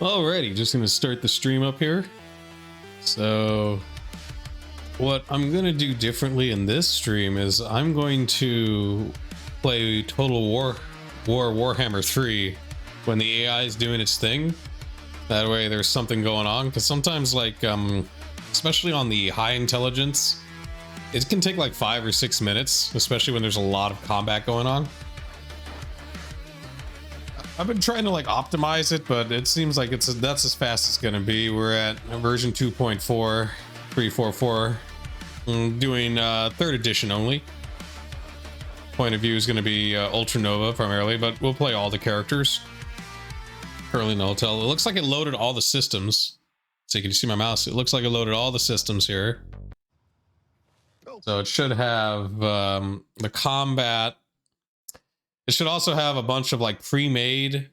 Alrighty, just gonna start the stream up here. So what I'm gonna do differently in this stream is I'm going to play Total War Warhammer 3 when the AI is doing its thing. That way there's something going on, because sometimes, like especially on the high intelligence, it can take like 5 or 6 minutes, especially when there's a lot of combat going on. I've been trying to like optimize it, but it seems like that's as fast as it's gonna be. We're at version 2.4344. Doing third edition only. Point of view is gonna be Ultra Nova primarily, but we'll play all the characters. Currently in the hotel. It looks like it loaded all the systems. So you can see my mouse. It looks like it loaded all the systems here. So it should have the combat. It should also have a bunch of like pre-made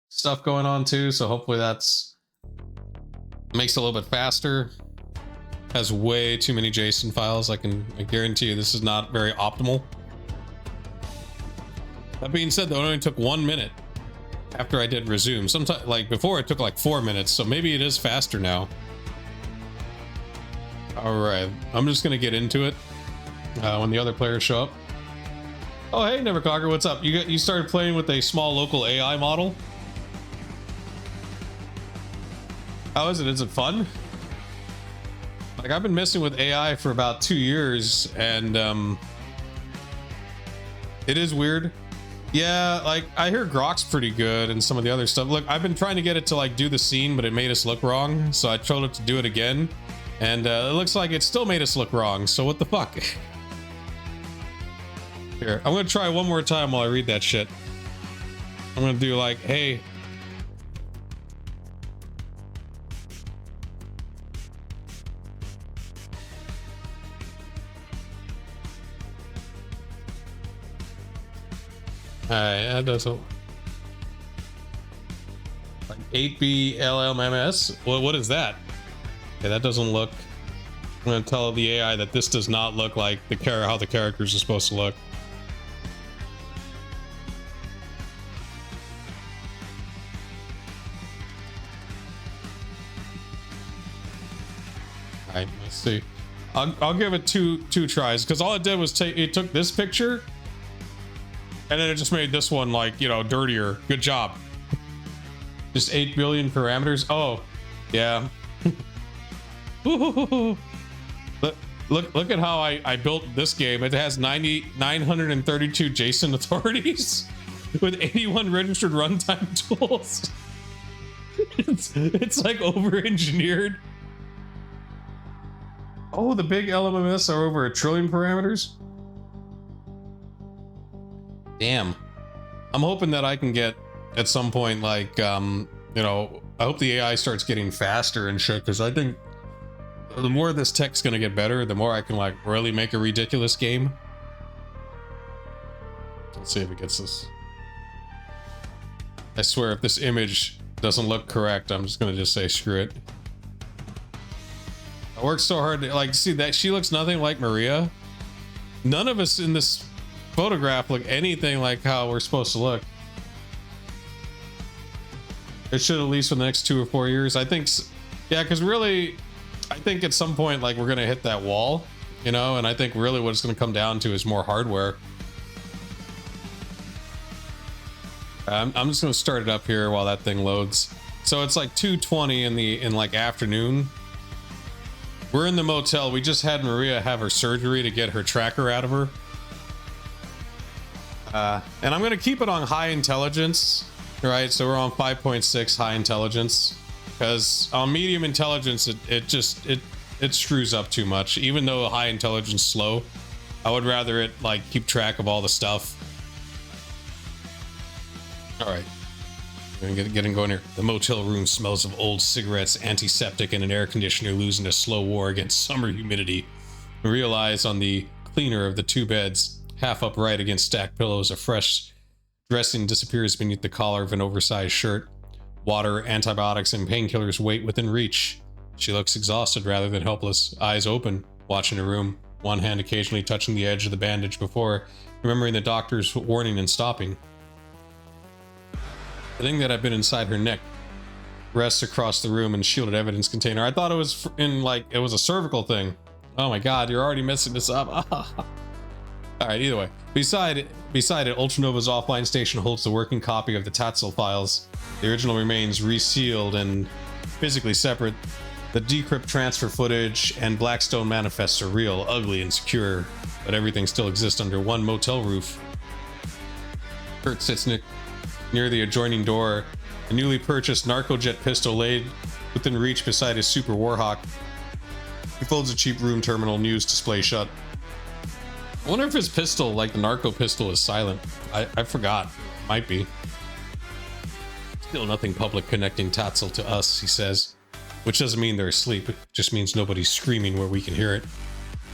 stuff going on too, so hopefully that's makes it a little bit faster. Has way too many JSON files. I guarantee you this is not very optimal. That being said, though, it only took 1 minute after I did resume. Sometimes, like before, it took like 4 minutes, so maybe it is faster now. All right, I'm just gonna get into it when the other players show up. Oh, hey, Nevercogger, what's up? You started playing with a small local AI model? How is it? Is it fun? Like, I've been messing with AI for about 2 years, and it is weird. Yeah, like, I hear Grok's pretty good and some of the other stuff. Look, I've been trying to get it to, like, do the scene, but it made us look wrong, so I told it to do it again, and it looks like it still made us look wrong, so what the fuck? Here, I'm gonna try one more time while I read that shit. I'm gonna do like, hey. Alright, that doesn't. Like 8B LMMS? Well, what is that? Okay, that doesn't look. I'm gonna tell the AI that this does not look like how the characters are supposed to look. Let's see. I'll give it two tries, because all it did was it took this picture and then it just made this one, like, you know, dirtier. Good job. Just 8 billion parameters. Oh yeah. look at how I built this game. It has 932 JSON authorities with 81 registered runtime tools. It's like over engineered. Oh, the big LMMS are over 1 trillion parameters? Damn. I'm hoping that I can get, at some point, like, you know, I hope the AI starts getting faster and shit, because I think the more this tech's gonna get better, the more I can, like, really make a ridiculous game. Let's see if it gets this. I swear, if this image doesn't look correct, I'm just gonna say screw it. I worked so hard to, like, see that she looks nothing like Maria. None of us in this photograph look anything like how we're supposed to look. It should, at least for the next 2 or 4 years. I think, yeah, because really, I think at some point, like, we're gonna hit that wall, you know, and I think really what it's gonna come down to is more hardware. I'm just gonna start it up here while that thing loads. So it's like 2:20 in like afternoon. We're in the motel. We just had Maria have her surgery to get her tracker out of her. And I'm going to keep it on high intelligence, right? So we're on 5.6 high intelligence, because on medium intelligence, it screws up too much. Even though high intelligence is slow, I would rather it like keep track of all the stuff. All right. We're gonna get going here. The motel room smells of old cigarettes, antiseptic, and an air conditioner losing a slow war against summer humidity. We realize on the cleaner of the 2 beds, half upright against stacked pillows, a fresh dressing disappears beneath the collar of an oversized shirt. Water, antibiotics, and painkillers wait within reach. She looks exhausted rather than helpless, eyes open, watching the room, one hand occasionally touching the edge of the bandage before remembering the doctor's warning and stopping. The thing that had been inside her neck rests across the room and shielded evidence container. I thought it was in like, it was a cervical thing. Oh my god, you're already messing this up. Alright, either way. Beside it, Ultranova's offline station holds the working copy of the Tatzel files. The original remains resealed and physically separate. The decrypt transfer footage and Blackstone manifests are real, ugly, and secure, but everything still exists under one motel roof. Kurt sits near the adjoining door, a newly purchased narcojet pistol laid within reach beside his Super Warhawk. He folds a cheap room terminal news display shut. I wonder if his pistol, like the narco pistol, is silent. I forgot. Might be. Still nothing public connecting Tatzel to us, he says. Which doesn't mean they're asleep. It just means nobody's screaming where we can hear it.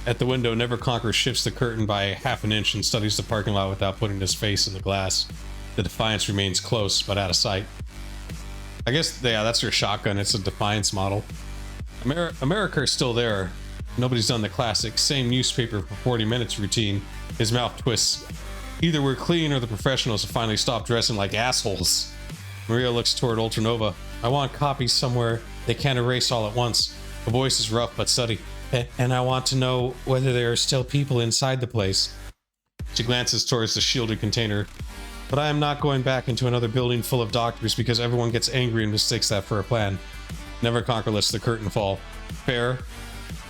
At the window, Neverconquer shifts the curtain by half an inch and studies the parking lot without putting his face in the glass. The Defiance remains close, but out of sight. I guess, yeah, that's her shotgun. It's a Defiance model. America's still there. Nobody's done the classic same newspaper for 40 minutes routine. His mouth twists. Either we're clean or the professionals have finally stopped dressing like assholes. Maria looks toward Ultranova. I want copies somewhere they can't erase all at once. The voice is rough but steady. And I want to know whether there are still people inside the place. She glances towards the shielded container. But I am not going back into another building full of doctors because everyone gets angry and mistakes that for a plan. Neverconquer lets the curtain fall. Fair.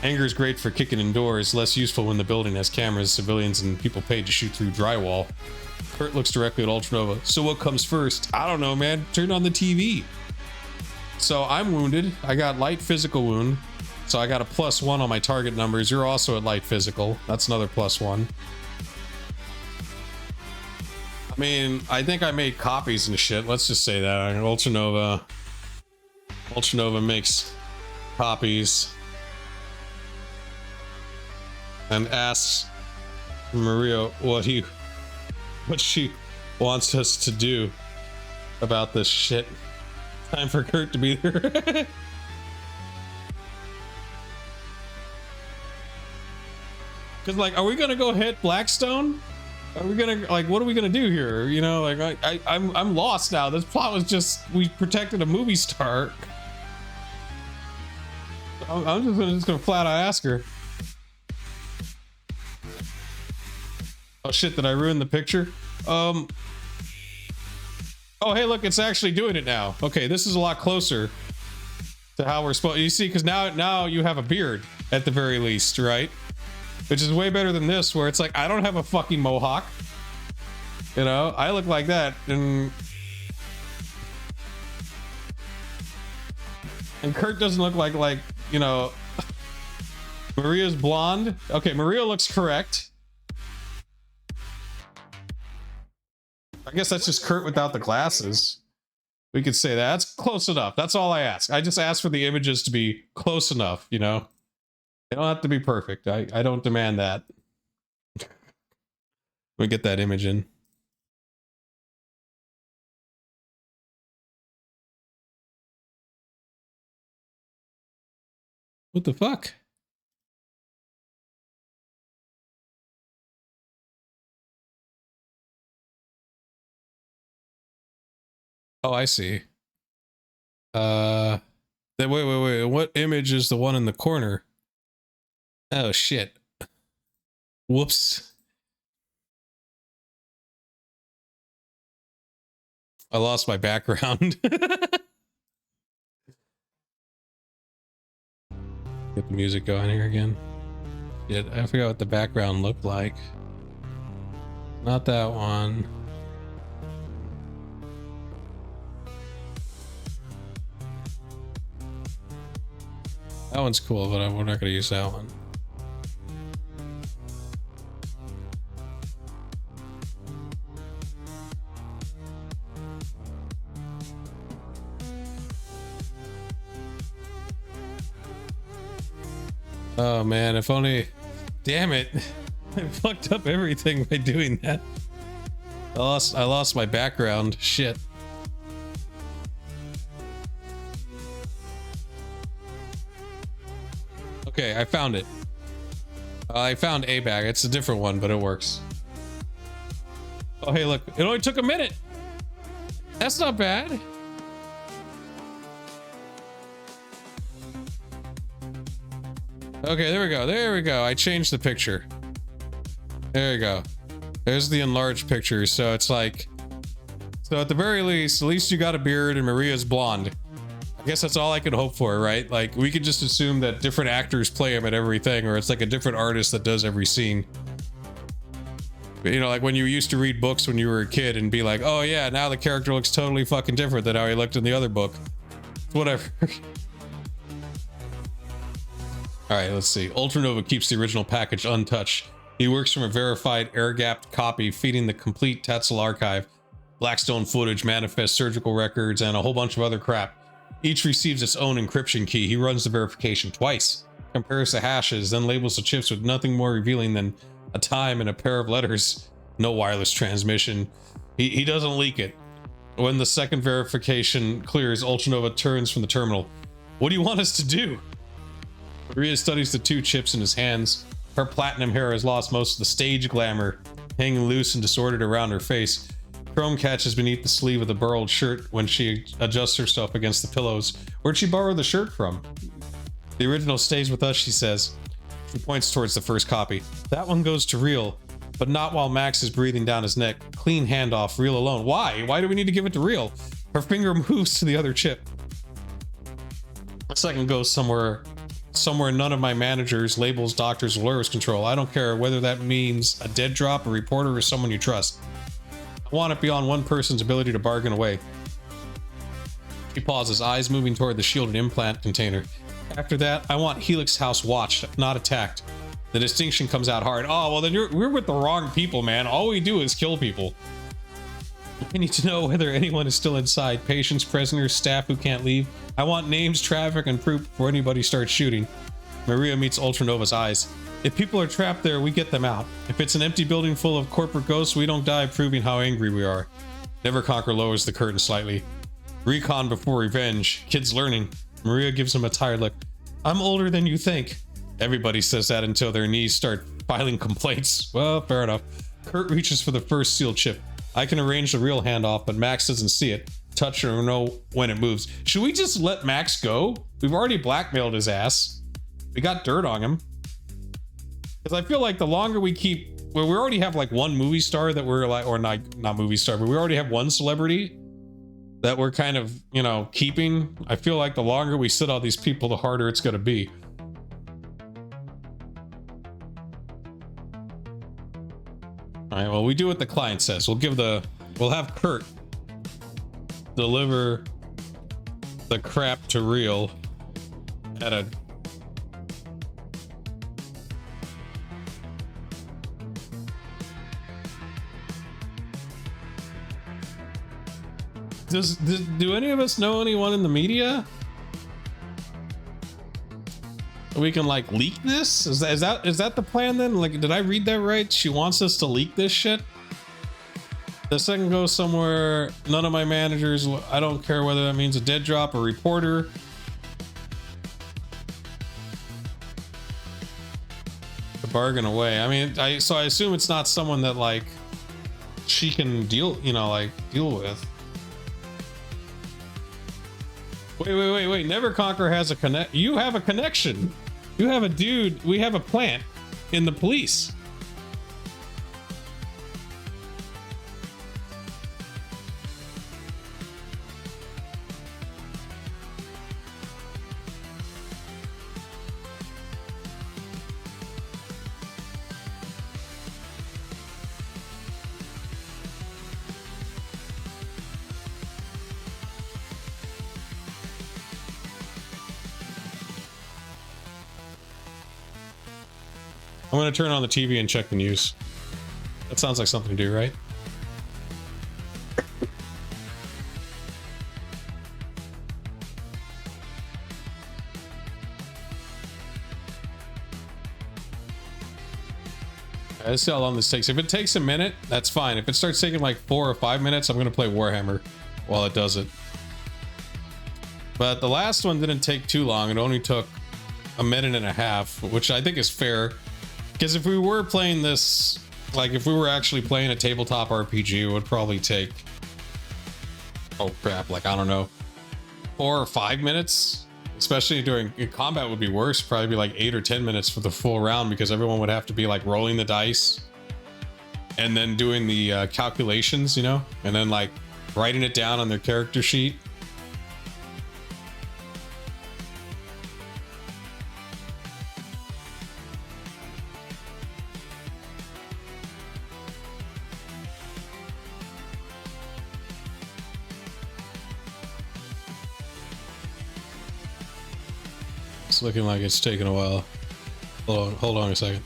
Anger is great for kicking indoors, less useful when the building has cameras, civilians, and people paid to shoot through drywall. Kurt looks directly at Ultranova. So what comes first? I don't know, man. Turn on the TV. So I'm wounded. I got light physical wound. So I got a +1 on my target numbers. You're also at light physical. That's another +1. I mean, I think I made copies and shit. Let's just say that. Ultranova makes copies and asks Maria what she wants us to do about this shit. Time for Kurt to be there. Because, like, are we gonna go hit Blackstone? Are we gonna, like, what are we gonna do here? You know, like, I'm lost now. This plot was just, we protected a movie star. I'm just gonna flat out ask her. Oh shit, did I ruin the picture? Oh hey, look, it's actually doing it now. Okay, this is a lot closer to how we're supposed. You see, because now you have a beard at the very least, right? Which is way better than this, where it's like, I don't have a fucking mohawk. You know, I look like that, and Kurt doesn't look like, you know, Maria's blonde. Okay, Maria looks correct. I guess that's just Kurt without the glasses. We could say that. That's close enough. That's all I ask. I just ask for the images to be close enough, you know? They don't have to be perfect. I don't demand that. Let me get that image in. What the fuck? Oh, I see. Wait. What image is the one in the corner? Oh, shit. Whoops. I lost my background. Get the music going here again. Shit, I forgot what the background looked like. Not that one. That one's cool, but we're not going to use that one. Oh man, if only... Damn it. I fucked up everything by doing that. I lost my background. Shit. Okay, I found it. I found a bag. It's a different one, but it works. Oh, hey, look. It only took a minute. That's not bad. Okay, there we go. There we go. I changed the picture. There you go. There's the enlarged picture. So it's like, so at the very least, at least you got a beard and Maria's blonde. I guess that's all I could hope for, right? Like, we could just assume that different actors play him at everything, or it's like a different artist that does every scene. You know, like when you used to read books when you were a kid and be like, oh yeah, now the character looks totally fucking different than how he looked in the other book. Whatever. All right, let's see. Ultranova keeps the original package untouched. He works from a verified air-gapped copy, feeding the complete Tetzel archive, Blackstone footage, manifest surgical records, and a whole bunch of other crap. Each receives its own encryption key. He runs the verification twice, compares the hashes, then labels the chips with nothing more revealing than a time and a pair of letters. No wireless transmission. He doesn't leak it. When the second verification clears, Ultranova turns from the terminal. What do you want us to do? Maria studies the two chips in his hands. Her platinum hair has lost most of the stage glamour, hanging loose and disordered around her face. Chrome catches beneath the sleeve of the burled shirt when she adjusts herself against the pillows. Where'd she borrow the shirt from? The original stays with us, she says. She points towards the first copy. That one goes to Real, but not while Max is breathing down his neck. Clean handoff, Real alone. Why? Why do we need to give it to Real? Her finger moves to the other chip. The second goes somewhere none of my managers, labels, doctors, or lawyers control. I don't care whether that means a dead drop, a reporter, or someone you trust. I want it beyond one person's ability to bargain away. She pauses, eyes moving toward the shielded implant container. After that, I want Helix House watched, not attacked. The distinction comes out hard. Oh, well then we're with the wrong people, man. All we do is kill people. I need to know whether anyone is still inside. Patients, prisoners, staff who can't leave. I want names, traffic, and proof before anybody starts shooting. Maria meets Ultranova's eyes. If people are trapped there, we get them out. If it's an empty building full of corporate ghosts, we don't die proving how angry we are. Never Conquer lowers the curtain slightly. Recon before revenge. Kids learning. Maria gives him a tired look. I'm older than you think. Everybody says that until their knees start filing complaints. Well, fair enough. Kurt reaches for the first seal chip. I can arrange the Real handoff, but Max doesn't see it, touch it, or know when it moves. Should we just let Max go? We've already blackmailed his ass. We got dirt on him. Because I feel like the longer we keep... Well, we already have like one movie star that we're like... Or not movie star, but we already have one celebrity that we're kind of, you know, keeping. I feel like the longer we sit on these people, the harder it's going to be. All right, well, we do what the client says. We'll have Kurt deliver the crap to Real at a... Do any of us know anyone in the media? We can like leak this? Is that the plan then? Like, did I read that right? She wants us to leak this shit? The second goes somewhere, none of my managers, I don't care whether that means a dead drop or reporter. The bargain away. I mean, so I assume it's not someone that like she can deal with. Wait. Never Conquer has a connect. You have a connection. You have a dude. We have a plant in the police. I'm going to turn on the TV and check the news. That sounds like something to do, right? Let's see how long this takes. If it takes a minute, that's fine. If it starts taking like 4 or 5 minutes, I'm going to play Warhammer while it does it. But the last one didn't take too long. It only took a minute and a half, which I think is fair. Because if we were playing this, like if we were actually playing a tabletop RPG, it would probably take, oh crap, like I don't know, 4 or 5 minutes. Especially during combat would be worse. Probably be like 8 or 10 minutes for the full round because everyone would have to be like rolling the dice and then doing the calculations, you know, and then like writing it down on their character sheet. It's looking like it's taking a while. Hold on a second.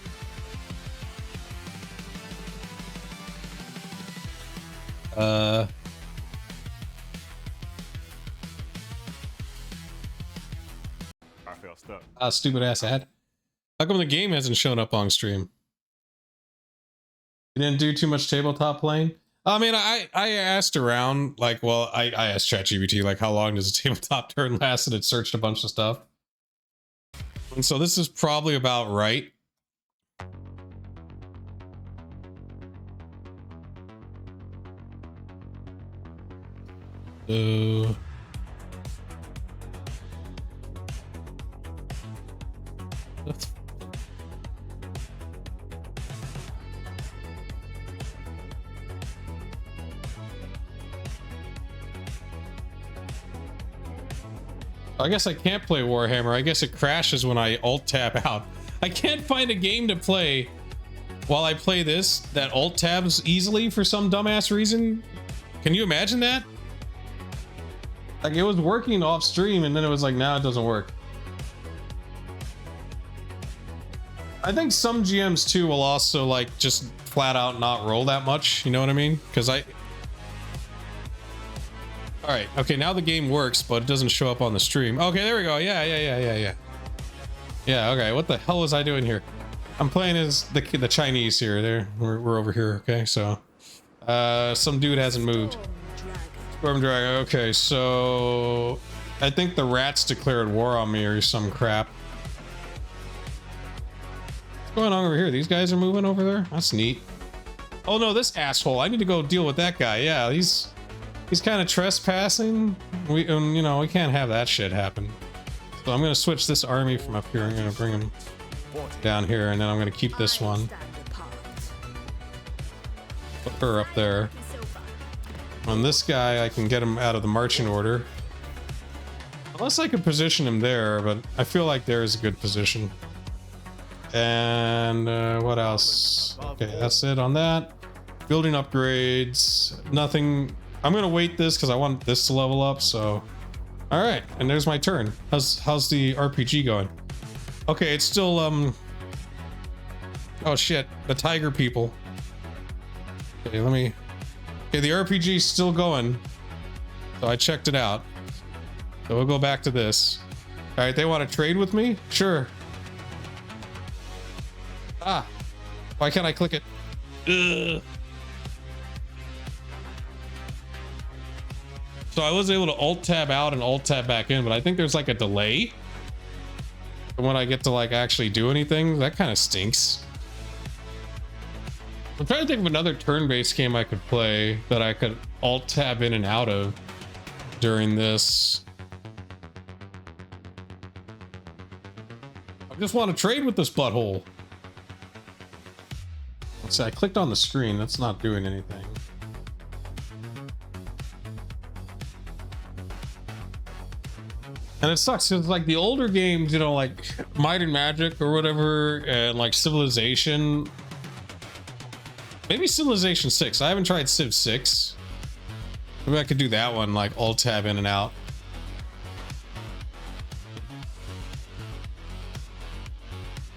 I feel stuck. Stupid ass ad. How come the game hasn't shown up on stream? You didn't do too much tabletop playing? I mean, I asked around, like, well, I asked ChatGPT, like, how long does a tabletop turn last? And it searched a bunch of stuff. And so this is probably about right. I guess I can't play Warhammer. I guess it crashes when I alt tab out. I can't find a game to play while I play this that alt tabs easily for some dumbass reason. Can you imagine that? Like, it was working off stream and then it was like, now it doesn't work. I think some GMs too will also like just flat out not roll that much. You know what I mean? Because all right, okay, now the game works, but it doesn't show up on the stream. Okay, there we go. Yeah. Yeah, okay, what the hell was I doing here? I'm playing as the Chinese here. There, we're over here, okay, so. Some dude hasn't moved. Storm Dragon, okay, so. I think the rats declared war on me or some crap. What's going on over here? These guys are moving over there? That's neat. Oh no, this asshole. I need to go deal with that guy. Yeah, he's kind of trespassing. We can't have that shit happen. So I'm gonna switch this army from up here. I'm gonna bring him down here, and then I'm gonna keep this one. Put her up there. On this guy, I can get him out of the marching order. Unless I could position him there, but I feel like there is a good position. And what else? Okay, that's it on that. Building upgrades. Nothing. I'm gonna wait this because I want this to level up, so. All right, and there's my turn. How's the RPG going? Okay, it's still oh shit, the tiger people. Okay, okay, the RPG is still going. So I checked it out. So we'll go back to this. All right, they want to trade with me? Sure. Ah, why can't I click it? Ugh. So I was able to alt tab out and alt tab back in, but I think there's like a delay when I get to like actually do anything. That kind of stinks. I'm trying to think of another turn-based game I could play that I could alt tab in and out of during this. I just want to trade with this butthole. Let's see, I clicked on the screen. That's not doing anything. And it sucks because like the older games, you know, like Might and Magic or whatever, and like Civilization. Maybe Civilization 6. I haven't tried Civ 6. Maybe I could do that one, like alt tab in and out.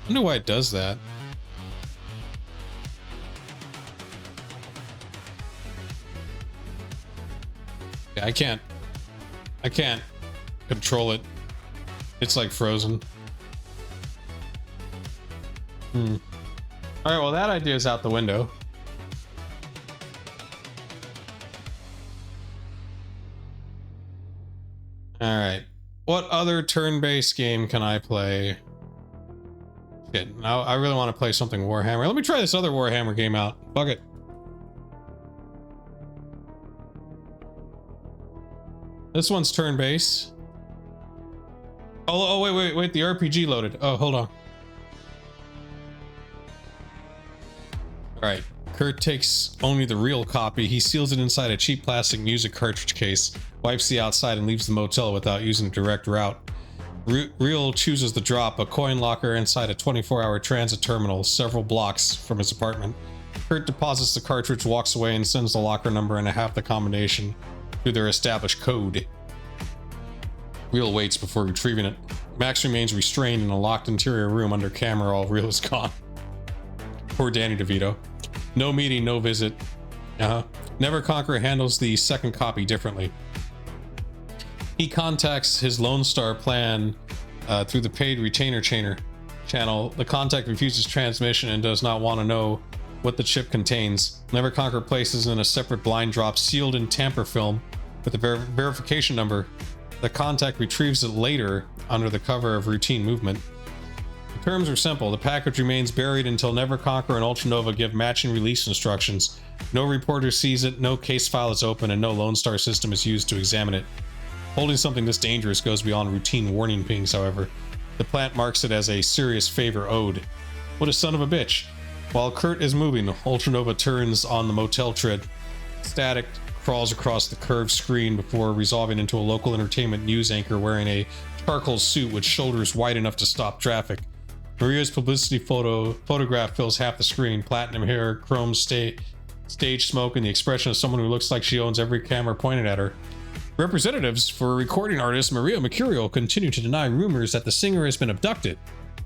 I wonder why it does that. Yeah, I can't control it. It's like frozen. All right, well that idea is out the window. All right, what other turn-based game can I play? Shit, now I really want to play something Warhammer. Let me try this other Warhammer game out. Fuck it. This one's turn-based. Oh, wait. The RPG loaded. Oh, hold on. All right. Kurt takes only the real copy. He seals it inside a cheap plastic music cartridge case, wipes the outside, and leaves the motel without using a direct route. Real chooses the drop, a coin locker inside a 24-hour transit terminal several blocks from his apartment. Kurt deposits the cartridge, walks away, and sends the locker number and a half the combination through their established code. Real waits before retrieving it. Max remains restrained in a locked interior room under camera while Real is gone. Poor Danny DeVito. No meeting, no visit. Never Conquer handles the second copy differently. He contacts his Lone Star plan through the paid retainer channel. The contact refuses transmission and does not want to know what the chip contains. Never Conquer places in a separate blind drop sealed in tamper film with a verification number. The contact retrieves it later under the cover of routine movement. The terms are simple. The package remains buried until Never Conquer and Ultranova give matching release instructions. No reporter sees it, no case file is open, and no Lone Star system is used to examine it. Holding something this dangerous goes beyond routine warning pings, however. The plant marks it as a serious favor owed. What a son of a bitch. While Kurt is moving, Ultranova turns on the motel trid. Static crawls across the curved screen before resolving into a local entertainment news anchor wearing a charcoal suit with shoulders wide enough to stop traffic. Maria's publicity photograph fills half the screen. Platinum hair, chrome stage smoke, and the expression of someone who looks like she owns every camera pointed at her. Representatives for recording artist Maria Mercurial continue to deny rumors that the singer has been abducted.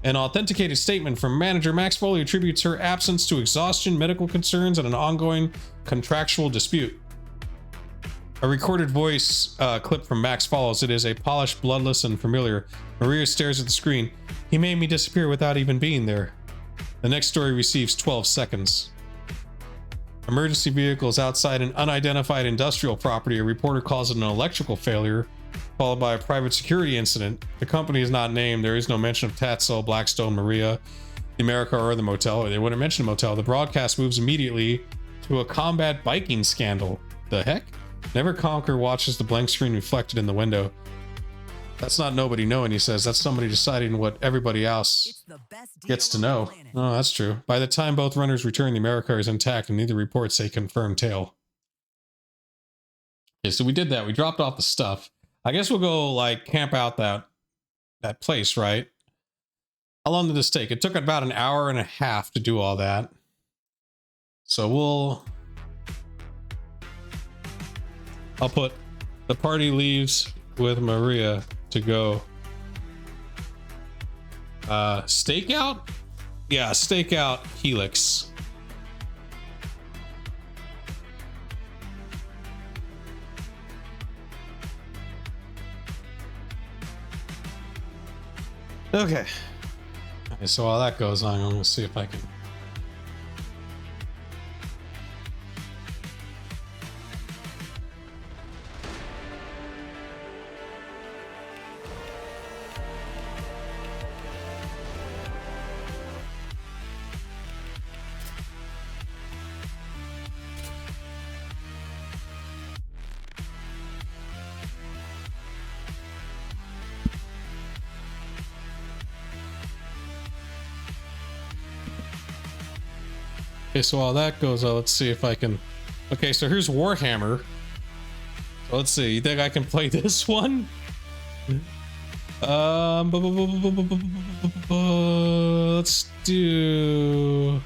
An authenticated statement from manager Max Foley attributes her absence to exhaustion, medical concerns, and an ongoing contractual dispute. A recorded voice clip from Max follows. It is a polished, bloodless, and familiar. Maria stares at the screen. He made me disappear without even being there. The next story receives 12 seconds. Emergency vehicles outside an unidentified industrial property. A reporter calls it an electrical failure, followed by a private security incident. The company is not named. There is no mention of Tatzel, Blackstone, Maria, the America, or the motel. They wouldn't mention a motel. The broadcast moves immediately to a combat biking scandal. The heck? Never Conquer watches the blank screen reflected in the window. That's not nobody knowing, he says. That's somebody deciding what everybody else gets to know. Oh, that's true. By the time both runners return, the America is intact and neither reports a confirmed tale. Okay, so we did that. We dropped off the stuff. I guess we'll go, like, camp out that place, right? How long did this take? It took about an hour and a half to do all that. So I'll put the party leaves with Maria to go stakeout? Yeah, stakeout Helix. Okay. Okay, so while that goes on, I'm gonna see if I can. Okay, so while that goes on, let's see if I can. Okay, so here's Warhammer. So let's see. You think I can play this one? Let's do.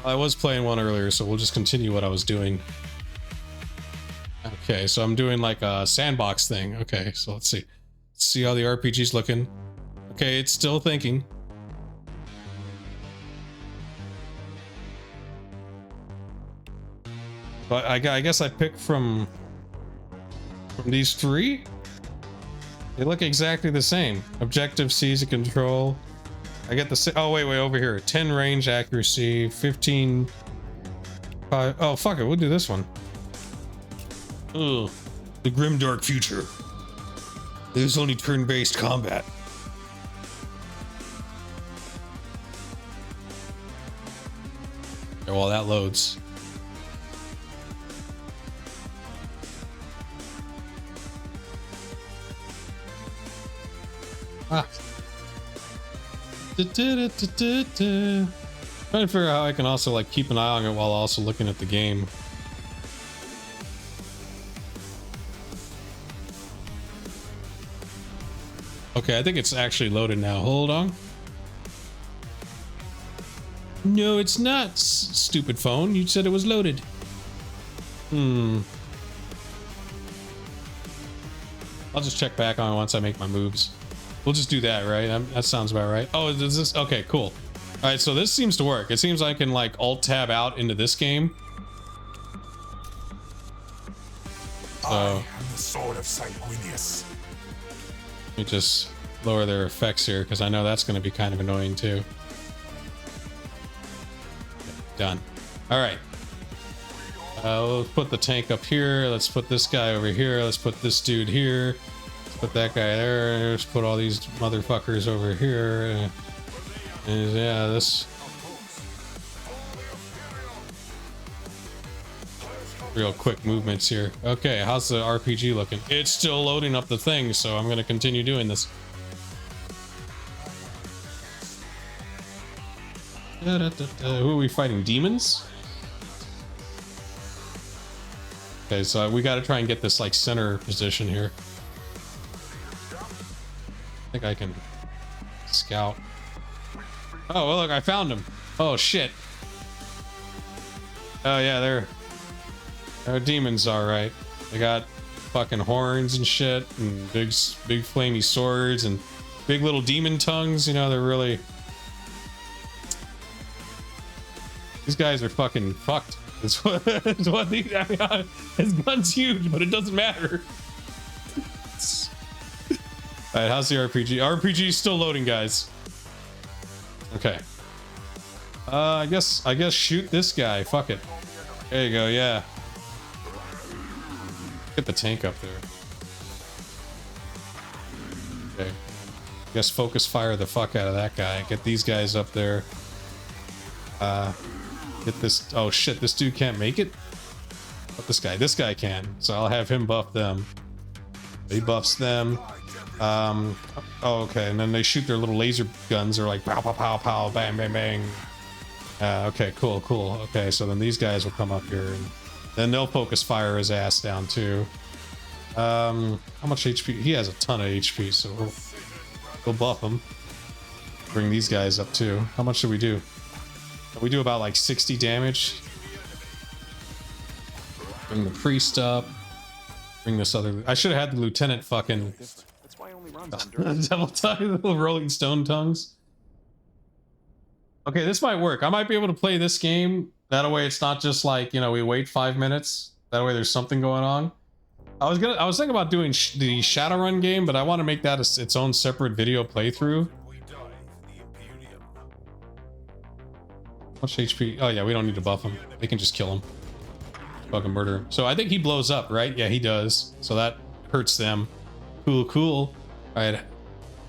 I was playing one earlier, so we'll just continue what I was doing. Okay, so I'm doing like a sandbox thing. Okay, so let's see. Let's see how the RPG's looking. Okay, it's still thinking. But I guess I picked from these three. They look exactly the same. Objective, season control. I get the oh wait over here. 10 range accuracy, 15. Oh fuck it, we'll do this one. Ugh, the grimdark future. There's only turn-based combat. While that loads. Ah. Trying to figure out how I can also like keep an eye on it while also looking at the game. Okay, I think it's actually loaded now. Hold on. No, it's not, stupid phone. You said it was loaded. I'll just check back on it once I make my moves. We'll just do that, right? That sounds about right. Oh, is this? Okay, cool. All right, so this seems to work. It seems I can like alt-tab out into this game. So, I am the sword of Sanguinius. let me just lower their effects here because I know that's going to be kind of annoying too. Okay, done. All right. Let's put the tank up here. Let's put this guy over here. Let's put this dude here. Let's put that guy there. Let's put all these motherfuckers over here. And yeah, this real quick movements here. Okay, how's the RPG looking? It's still loading up the thing, so I'm gonna continue doing this. Who are we fighting? Demons? Okay, so we got to try and get this like center position here. I think I can scout. Oh, well, look, I found him. Oh shit. Oh yeah, they're demons, all right. They got fucking horns and shit, and big flamey swords and big little demon tongues. You know, they're really. These guys are fucking fucked. It's what these. I mean, his gun's huge, but it doesn't matter. All right, how's the RPG? RPG is still loading, guys. Okay. I guess shoot this guy. Fuck it. There you go. Yeah. Get the tank up there. Okay. Guess focus fire the fuck out of that guy. Get these guys up there. Get this. Oh shit! This dude can't make it. But this guy can. So I'll have him buff them. He buffs them. Oh, okay. And then they shoot their little laser guns. They're like pow pow pow pow, bang bang bang. Okay, cool. Okay, so then these guys will come up here, and then they'll focus fire his ass down too. How much HP? He has a ton of HP, so we'll buff him. Bring these guys up too. How much do we do? We do about like 60 damage. Bring the priest up. Bring this other. I should have had the lieutenant fucking. That's why I only runs on Double tongue, little rolling stone tongues. Okay, this might work. I might be able to play this game. That way, it's not just like, you know, we wait 5 minutes. That way, there's something going on. I was thinking about doing the Shadowrun game, but I want to make that its own separate video playthrough. How much HP? Oh yeah, we don't need to buff him. We can just kill him. Fucking murder him. So I think he blows up, right? Yeah, he does. So that hurts them. Cool. All right.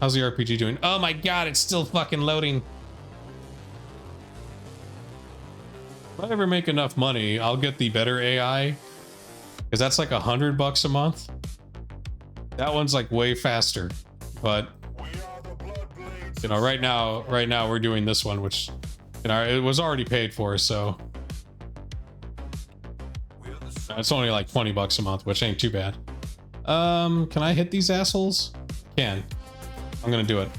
How's the RPG doing? Oh my god, it's still fucking loading. If I ever make enough money, I'll get the better AI. Because that's like $100 a month. That one's like way faster. But you know, right now we're doing this one, which you know, it was already paid for, so it's only like $20 a month, which ain't too bad. Can I hit these assholes? Can. I'm gonna do it.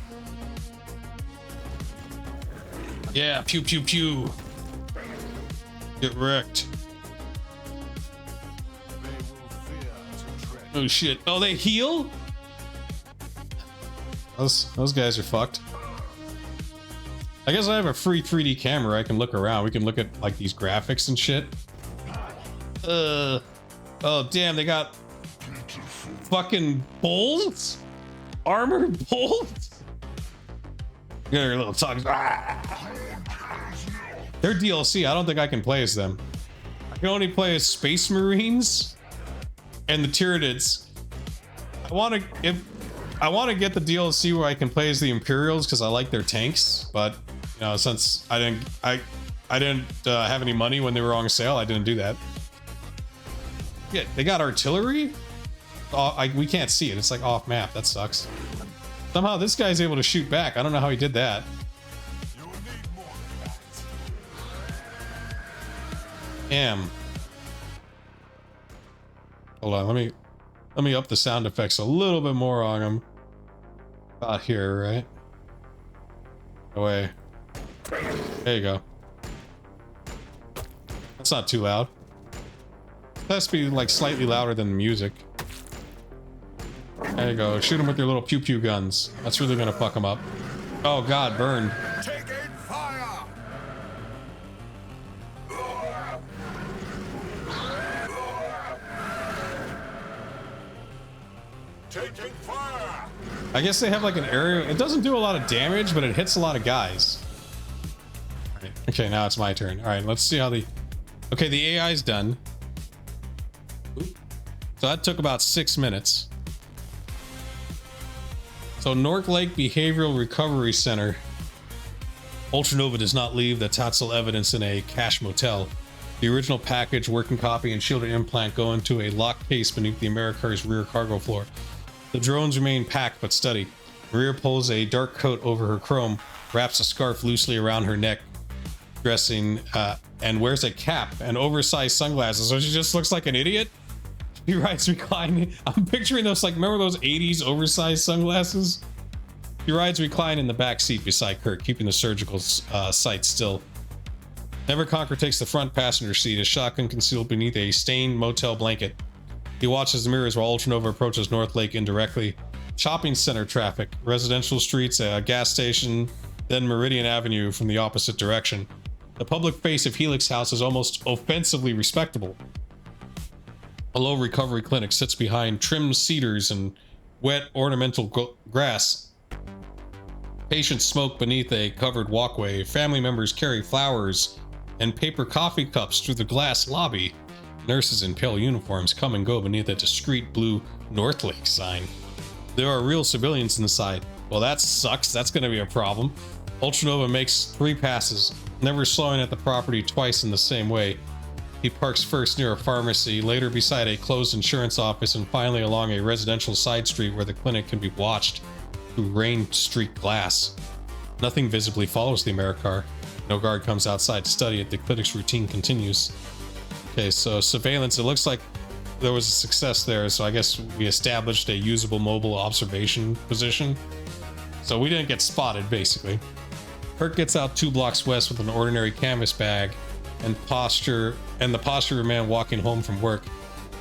Yeah, pew pew pew. Get wrecked. Oh shit. Oh, they heal? Those guys are fucked. I guess I have a free 3D camera. I can look around. We can look at like these graphics and shit. Oh damn, they got fucking bolts? Armor bolts? Get your little tongues. They're DLC. I don't think I can play as them. I can only play as Space Marines and the Tyranids. I want to get the DLC where I can play as the Imperials because I like their tanks, but you know, since I didn't have any money when they were on sale, I didn't do that. Yeah, they got artillery. Oh, we can't see it. It's like off map. That sucks. Somehow this guy's able to shoot back. I don't know how he did that. You'll need more than that. Damn. Hold on, let me up the sound effects a little bit more on him. About here, right? Away. There you go. That's not too loud. It has to be like slightly louder than the music. There you go. Shoot him with your little pew pew guns. That's really gonna fuck him up. Oh god, burned. Taking fire! Taking fire! I guess they have like an area. It doesn't do a lot of damage, but it hits a lot of guys. Right. Okay, now it's my turn. All right, let's see how the... Okay, the AI's done. Oop. So that took about 6 minutes. So North Lake Behavioral Recovery Center. Ultranova does not leave the Tatzel evidence in a cache motel. The original package, working copy, and shielded implant go into a locked case beneath the Americar's rear cargo floor. The drones remain packed but steady. Maria pulls a dark coat over her chrome, wraps a scarf loosely around her neck, dressing, and wears a cap and oversized sunglasses, so she just looks like an idiot. He rides reclining. I'm picturing those, like, remember those 80s oversized sunglasses? He rides reclined in the back seat beside Kurt, keeping the surgical sight still. Neverconquer takes the front passenger seat, his shotgun concealed beneath a stained motel blanket. He watches the mirrors while Ultranova approaches North Lake indirectly. Shopping center traffic, residential streets, a gas station, then Meridian Avenue from the opposite direction. The public face of Helix House is almost offensively respectable. A low recovery clinic sits behind trimmed cedars and wet ornamental grass. Patients smoke beneath a covered walkway. Family members carry flowers and paper coffee cups through the glass lobby. Nurses in pale uniforms come and go beneath a discreet blue North Lake sign. There are real civilians inside. Well, that sucks. That's going to be a problem. Ultranova makes 3 passes, never slowing at the property twice in the same way. He parks first near a pharmacy, later beside a closed insurance office, and finally along a residential side street where the clinic can be watched through rain-streaked glass. Nothing visibly follows the Americar. No guard comes outside to study it. The clinic's routine continues. Okay, so surveillance. It looks like there was a success there, so I guess we established a usable mobile observation position. So we didn't get spotted, basically. Kurt gets out 2 blocks west with an ordinary canvas bag and the posture of a man walking home from work.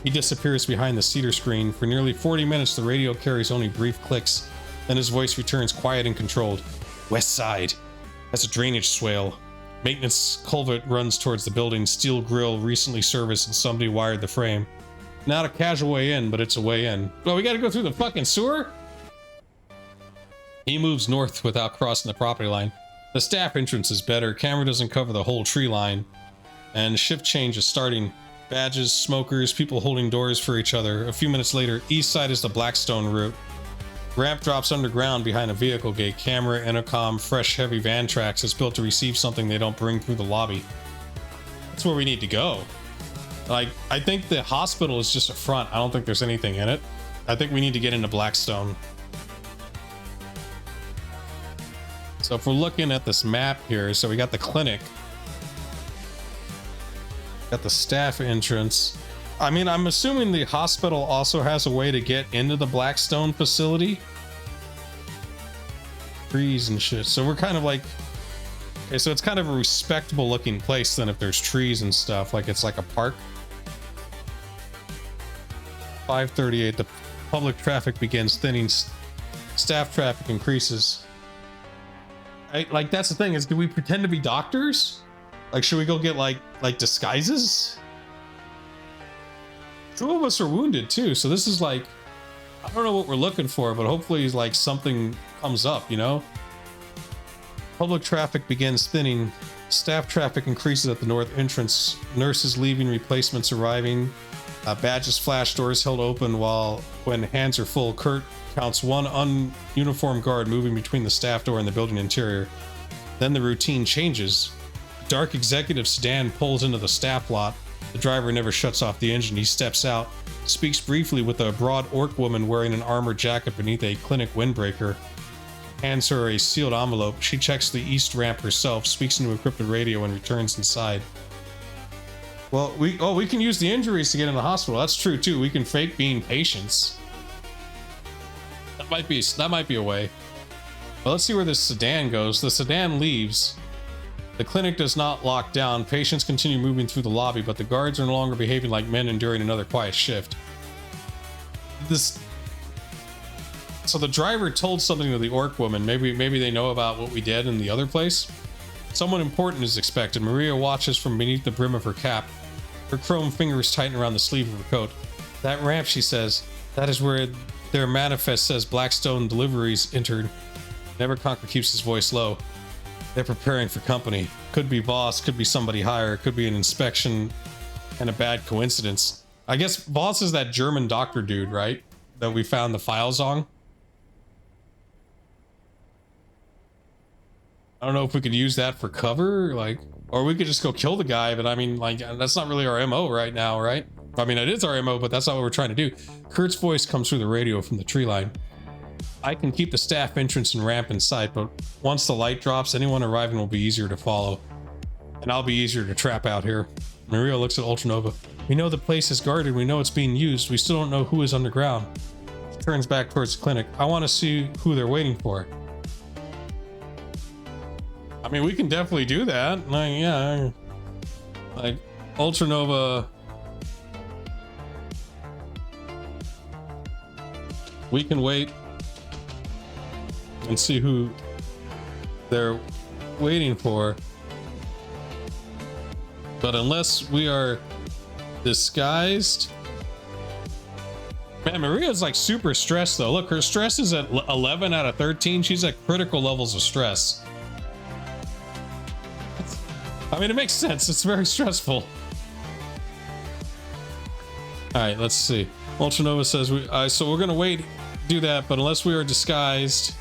He disappears behind the cedar screen. For nearly 40 minutes, the radio carries only brief clicks. Then his voice returns quiet and controlled. West side. That's a drainage swale. Maintenance culvert runs towards the building. Steel grill recently serviced and somebody wired the frame. Not a casual way in, but it's a way in. Well, we gotta go through the fucking sewer? He moves north without crossing the property line. The staff entrance is better. Camera doesn't cover the whole tree line. And shift change is starting. Badges, smokers, people holding doors for each other. A few minutes later, east side is the Blackstone route. Ramp drops underground behind a vehicle gate. Camera, intercom, fresh heavy van tracks is built to receive something they don't bring through the lobby. That's where we need to go. Like, I think the hospital is just a front. I don't think there's anything in it. I think we need to get into Blackstone. So if we're looking at this map here, so we got the clinic. Got the staff entrance. I mean, I'm assuming the hospital also has a way to get into the Blackstone facility. Trees and shit. So we're kind of like... Okay, so it's kind of a respectable looking place then if there's trees and stuff. Like it's like a park. 5:38, the public traffic begins thinning. Staff traffic increases. Like, that's the thing is, do we pretend to be doctors? Like, should we go get like disguises? 2 of us are wounded too, so this is like, I don't know what we're looking for, but hopefully like something comes up, you know? Public traffic begins thinning. Staff traffic increases at the north entrance. Nurses leaving, replacements arriving. Badges flash, doors held open when hands are full. Kurt counts 1 ununiformed guard moving between the staff door and the building interior. Then the routine changes. A dark executive sedan pulls into the staff lot. The driver never shuts off the engine. He steps out, speaks briefly with a broad orc woman wearing an armored jacket beneath a clinic windbreaker. hands her a sealed envelope. She checks the east ramp herself, speaks into a encrypted radio, and returns inside. Well, we can use the injuries to get in the hospital. That's true too. We can fake being patients. That might be a way. Well, let's see where this sedan goes. The sedan leaves. The clinic does not lock down. Patients continue moving through the lobby, but the guards are no longer behaving like men enduring another quiet shift. So the driver told something to the orc woman. Maybe they know about what we did in the other place. Someone important is expected. Maria watches from beneath the brim of her cap. Her chrome fingers tighten around the sleeve of her coat. That ramp, she says, that is where their manifest says Blackstone Deliveries entered. Neverconquer keeps his voice low. They're preparing for company. Could be Voss, could be somebody higher, could be an inspection and a bad coincidence. I guess Voss is that German doctor dude, right? That we found the files on. I don't know if we could use that for cover, like, or we could just go kill the guy, but I mean, like, that's not really our MO right now, right? I mean, it is our MO, but that's not what we're trying to do. Kurt's voice comes through the radio from the tree line. I can keep the staff entrance and ramp in sight, but once the light drops, anyone arriving will be easier to follow. And I'll be easier to trap out here. Maria looks at Ultranova. We know the place is guarded, we know it's being used, we still don't know who is underground. She turns back towards the clinic. I want to see who they're waiting for. I mean, we can definitely do that. Like, yeah. Like, Ultranova. We can wait and see who they're waiting for. But unless we are disguised. Man, Maria's like super stressed though. Look, her stress is at 11 out of 13. She's at critical levels of stress. I mean, it makes sense. It's very stressful. All right, let's see. Ultranova says so we're gonna wait, do that, but unless we are disguised.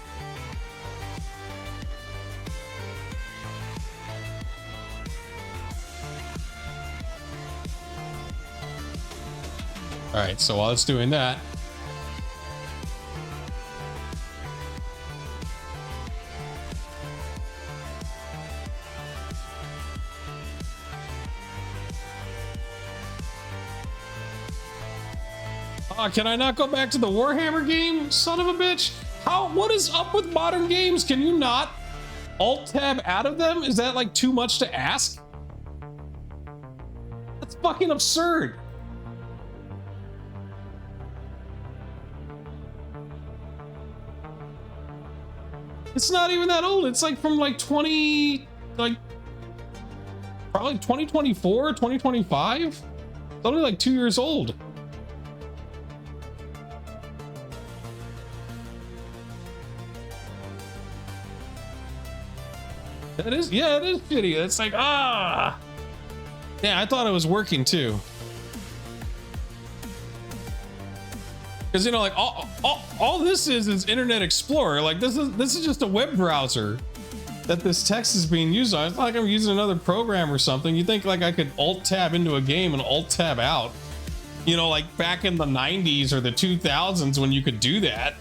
All right, so while it's doing that, can I not go back to the Warhammer game? Son of a bitch. What is up with modern games? Can you not alt tab out of them? Is that like too much to ask? That's fucking absurd. It's not even that old. It's like from like probably 2024, 2025. It's only like 2 years old. It is shitty. It's like, yeah, I thought it was working too. Because, you know, like all this is Internet Explorer. Like this is just a web browser that this text is being used on. It's not like I'm using another program or something. You think like I could alt tab into a game and alt tab out, you know, like back in the 90s or the 2000s when you could do that.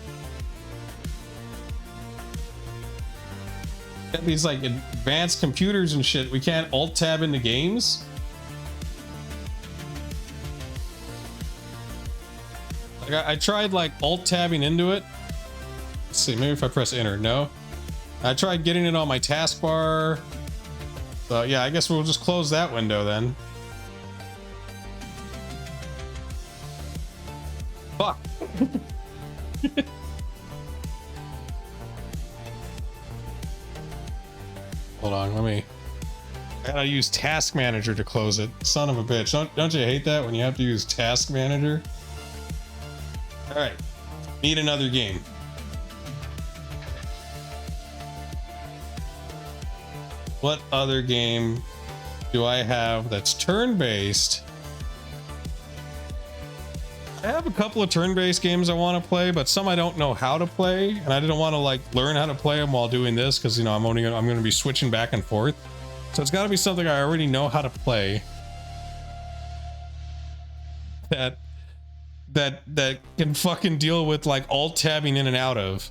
Got these like advanced computers and shit. We can't alt tab into games. Like I tried like alt tabbing into it. Let's see, maybe if I press enter. No, I tried getting it on my taskbar. So yeah, I guess we'll just close that window then. Fuck. Hold on, I gotta use Task Manager to close it. Son of a bitch. Don't you hate that when you have to use Task Manager? All right, need another game. What other game do I have that's turn-based? I have a couple of turn-based games I want to play, but some I don't know how to play, and I didn't want to like learn how to play them while doing this because, you know, I'm going to be switching back and forth. So it's got to be something I already know how to play that can fucking deal with like alt tabbing in and out of.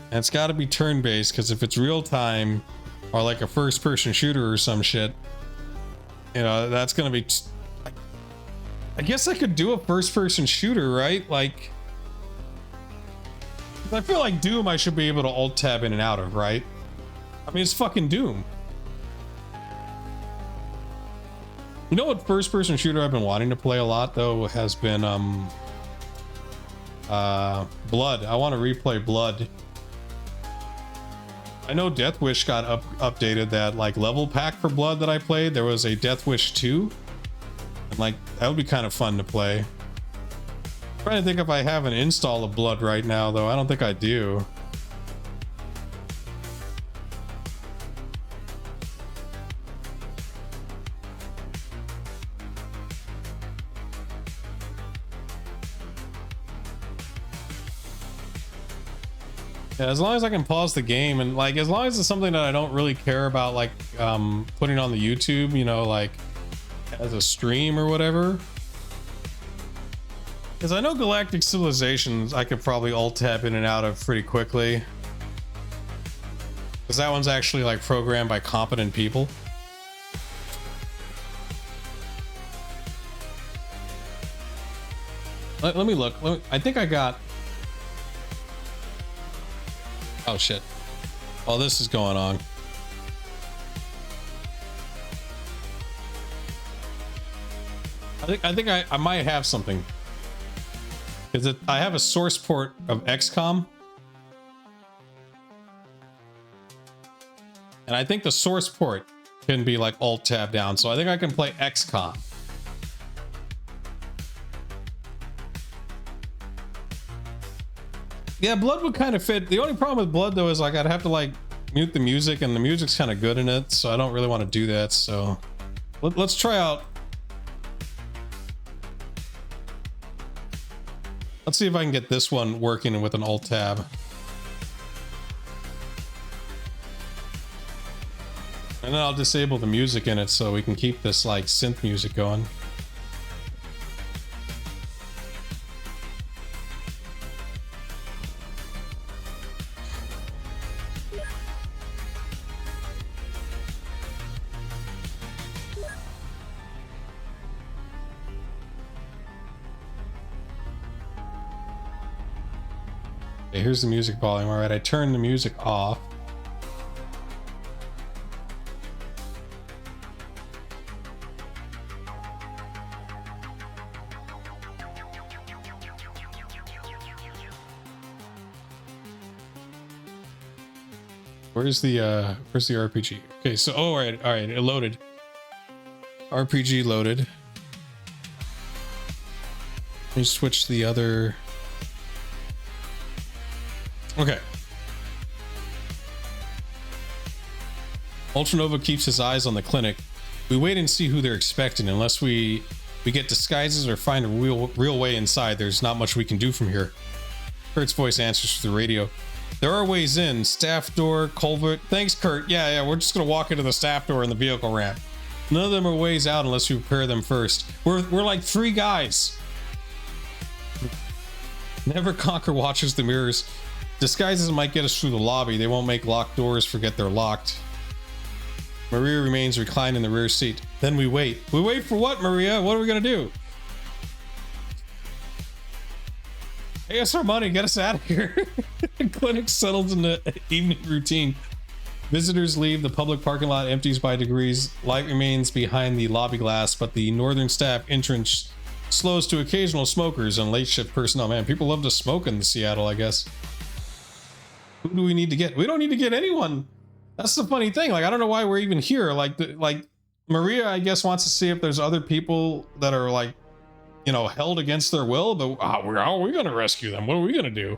And it's got to be turn-based, because if it's real time or like a first-person shooter or some shit, you know, that's gonna be. I guess I could do a first-person shooter, right? Like, I feel like Doom, I should be able to alt tab in and out of, right? I mean, it's fucking Doom. You know what first-person shooter I've been wanting to play a lot though has been Blood. I want to replay Blood. I know Death Wish got updated. That like level pack for Blood that I played, there was a Death Wish 2. And like that would be kind of fun to play. I'm trying to think if I have an install of Blood right now though. I don't think I do. Yeah, as long as I can pause the game and like as long as it's something that I don't really care about, like putting on the YouTube, you know, like as a stream or whatever. Because I know Galactic Civilizations I could probably alt tab in and out of pretty quickly. Because that one's actually like programmed by competent people. Let me look. I think I got. Oh shit. Oh, this is going on. I think I might have something. Is it? I have a source port of XCOM. And I think the source port can be like alt tab down. So I think I can play XCOM. Yeah, Blood would kind of fit. The only problem with Blood though is like I'd have to like mute the music, and the music's kind of good in it, so I don't really want to do that. So let's try out. Let's see if I can get this one working with an alt tab. And then I'll disable the music in it so we can keep this like synth music going. Okay, here's the music volume. All right, I turned the music off. Where's the RPG? Okay, so all right, it loaded. RPG loaded. Let me switch to the other. Okay. Ultranova keeps his eyes on the clinic. We wait and see who they're expecting. Unless we get disguises or find a real way inside, there's not much we can do from here. Kurt's voice answers through the radio. There are ways in. Staff door, culvert. Thanks, Kurt. Yeah, we're just gonna walk into the staff door in the vehicle ramp. None of them are ways out unless we prepare them first. We're like 3 guys. Never conquer watches the mirrors. Disguises might get us through the lobby. They won't make locked doors forget they're locked. Maria remains reclined in the rear seat. Then we wait. We wait for what, Maria? What are we gonna do? Pay us our money. Get us out of here. Clinic settles into evening routine. Visitors leave. The public parking lot empties by degrees. Light remains behind the lobby glass, but the northern staff entrance slows to occasional smokers and late shift personnel. Man, people love to smoke in Seattle, I guess. Who do we need to get? We don't need to get anyone. That's the funny thing. Like, I don't know why we're even here. Like Maria, I guess, wants to see if there's other people that are like, you know, held against their will. But how are we going to rescue them? What are we going to do?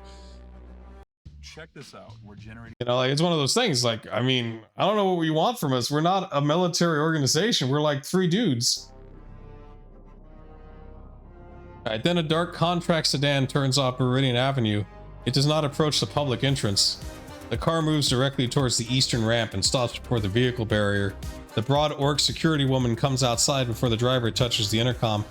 Check this out. We're generating. You know, like it's one of those things. Like, I mean, I don't know what you want from us. We're not a military organization. We're like 3 dudes. All right, then a dark contract sedan turns off Meridian Avenue. It does not approach the public entrance. The car moves directly towards the eastern ramp and stops before the vehicle barrier. The broad orc security woman comes outside before the driver touches the intercom.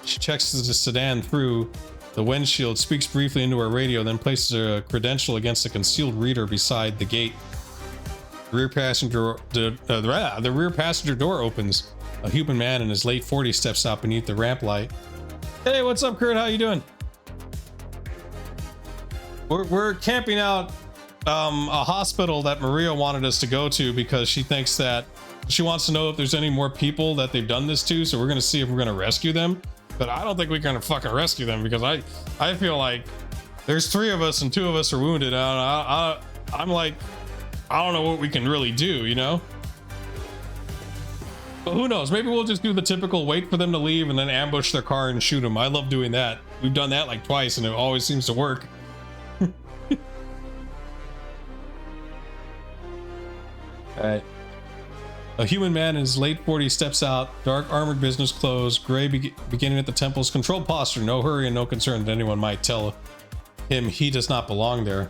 She checks the sedan through. the windshield, speaks briefly into her radio, then places a credential against a concealed reader beside the gate. The rear passenger door opens. A human man in his late 40s steps out beneath the ramp light. Hey, what's up, Kurt? How you doing? We're camping out a hospital that Maria wanted us to go to because she thinks that she wants to know if there's any more people that they've done this to, so we're gonna see if we're gonna rescue them. But I don't think we're gonna fucking rescue them because I feel like there's 3 of us and 2 of us are wounded. I'm like, I don't know what we can really do, you know? But who knows? Maybe we'll just do the typical wait for them to leave and then ambush their car and shoot them. I love doing that. We've done that like twice and it always seems to work. Alright. A human man in his late 40s steps out, dark armored business clothes, gray beginning at the temples, controlled posture, no hurry and no concern that anyone might tell him he does not belong there.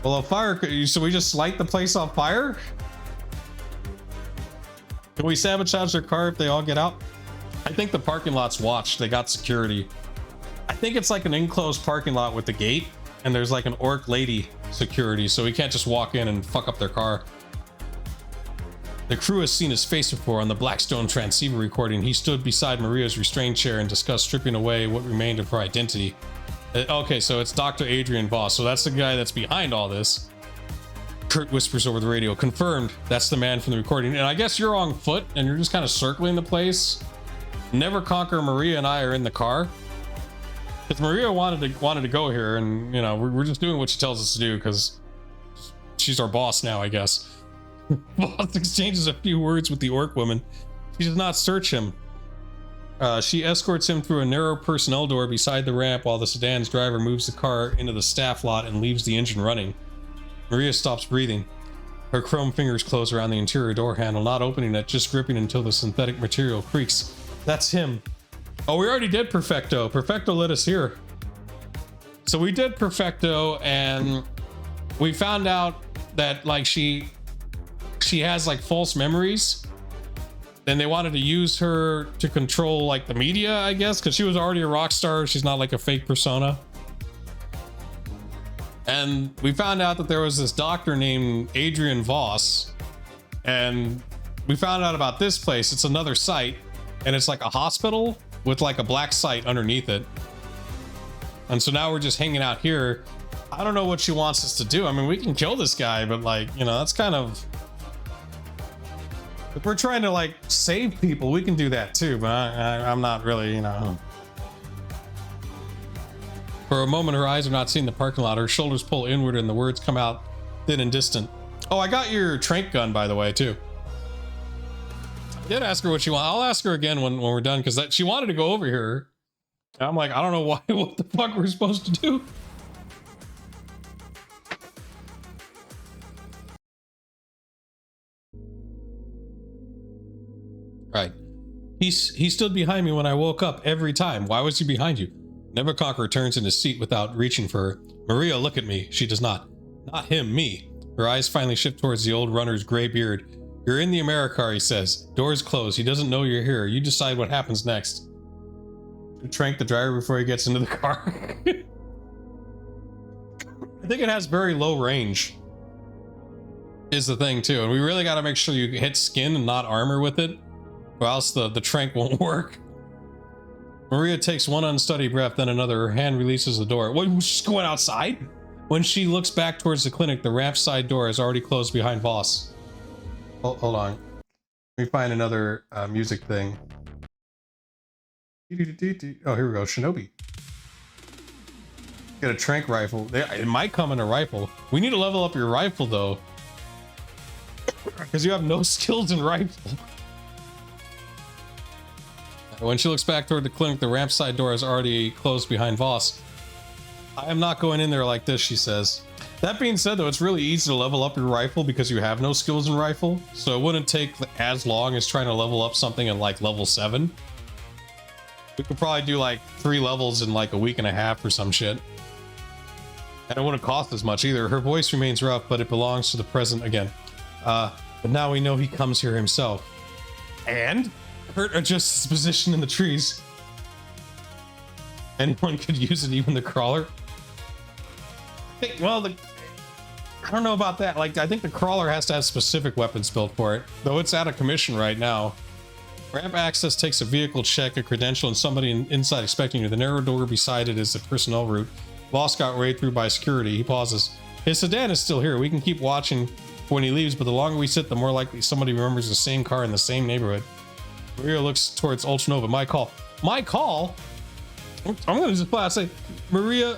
Well, a fire, so we just light the place on fire? Can we sabotage their car if they all get out? I think the parking lot's watched. They got security. I think it's like an enclosed parking lot with the gate, and there's like an orc lady security, so we can't just walk in and fuck up their car. The crew has seen his face before on the Blackstone transceiver recording. He stood beside Maria's restrained chair and discussed stripping away what remained of her identity. Okay, so it's Dr. Adrian Voss, so that's the guy that's behind all this. Kurt whispers over the radio, confirmed, that's the man from the recording. And I guess you're on foot and you're just kind of circling the place. Never Conquer, Maria and I are in the car. Because Maria wanted to go here, and you know, we're just doing what she tells us to do because she's our boss now, I guess. Voss exchanges a few words with the orc woman. She does not search him. She escorts him through a narrow personnel door beside the ramp while the sedan's driver moves the car into the staff lot and leaves the engine running. Maria stops breathing. Her chrome fingers close around the interior door handle, not opening it, just gripping until the synthetic material creaks. That's him. Oh, we already did Perfecto. Perfecto led us here. So we did Perfecto, and we found out that like she has like false memories. Then they wanted to use her to control like the media, I guess, because she was already a rock star. She's not like a fake persona. And we found out that there was this doctor named Adrian Voss, and we found out about this place. It's another site, and it's like a hospital with like a black site underneath it. And so now we're just hanging out here. I don't know what she wants us to do. I mean, we can kill this guy, but like, you know, that's kind of, if we're trying to like save people, we can do that too, but I'm not really, you know. For a moment, her eyes are not seeing the parking lot. Her shoulders pull inward and the words come out thin and distant. Oh, I got your trank gun, by the way, too. I did ask her what she wants. I'll ask her again when we're done, because she wanted to go over here. And I'm like, I don't know why, what the fuck we're supposed to do. Right. He stood behind me when I woke up every time. Why was he behind you? Neverconquer turns in his seat without reaching for her. Maria, look at me. She does not. Not him, me. Her eyes finally shift towards the old runner's gray beard. You're in the Americar, he says. Doors closed. He doesn't know you're here. You decide what happens next. Trank the driver before he gets into the car. I think it has very low range. Is the thing too. And we really got to make sure you hit skin and not armor with it, or else the trank won't work. Maria takes one unsteady breath, then another. Her hand releases the door. What, she's going outside? When she looks back towards the clinic, the ramp side door is already closed behind Voss. Hold on. Let me find another music thing. Oh, here we go. Shinobi. Get a trank rifle. It might come in a rifle. We need to level up your rifle, though. Because you have no skills in rifle. When she looks back toward the clinic, the ramp side door is already closed behind Voss. I am not going in there like this, she says. That being said, though, it's really easy to level up your rifle because you have no skills in rifle. So it wouldn't take as long as trying to level up something at like level 7. We could probably do like 3 levels in like a week and a half or some shit. And it wouldn't cost as much either. Her voice remains rough, but it belongs to the present again. But now we know he comes here himself. And Kurt adjusts his position in the trees. Anyone could use it, even the crawler. Well, I don't know about that. Like, I think the crawler has to have specific weapons built for it, though it's out of commission right now. Ramp access takes a vehicle check, a credential, and somebody inside expecting you. The narrow door beside it is the personnel route. Boss got right through by security. He pauses. His sedan is still here. We can keep watching when he leaves, but the longer we sit, the more likely somebody remembers the same car in the same neighborhood. Maria looks towards Ultranova. My call. My call? I'm gonna just flat say, Maria,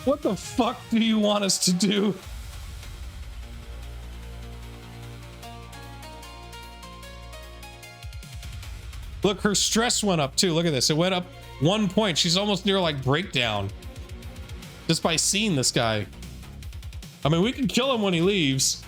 what the fuck do you want us to do? Look, her stress went up too. Look at this. It went up 1 point. She's almost near like breakdown just by seeing this guy. I mean, we can kill him when he leaves.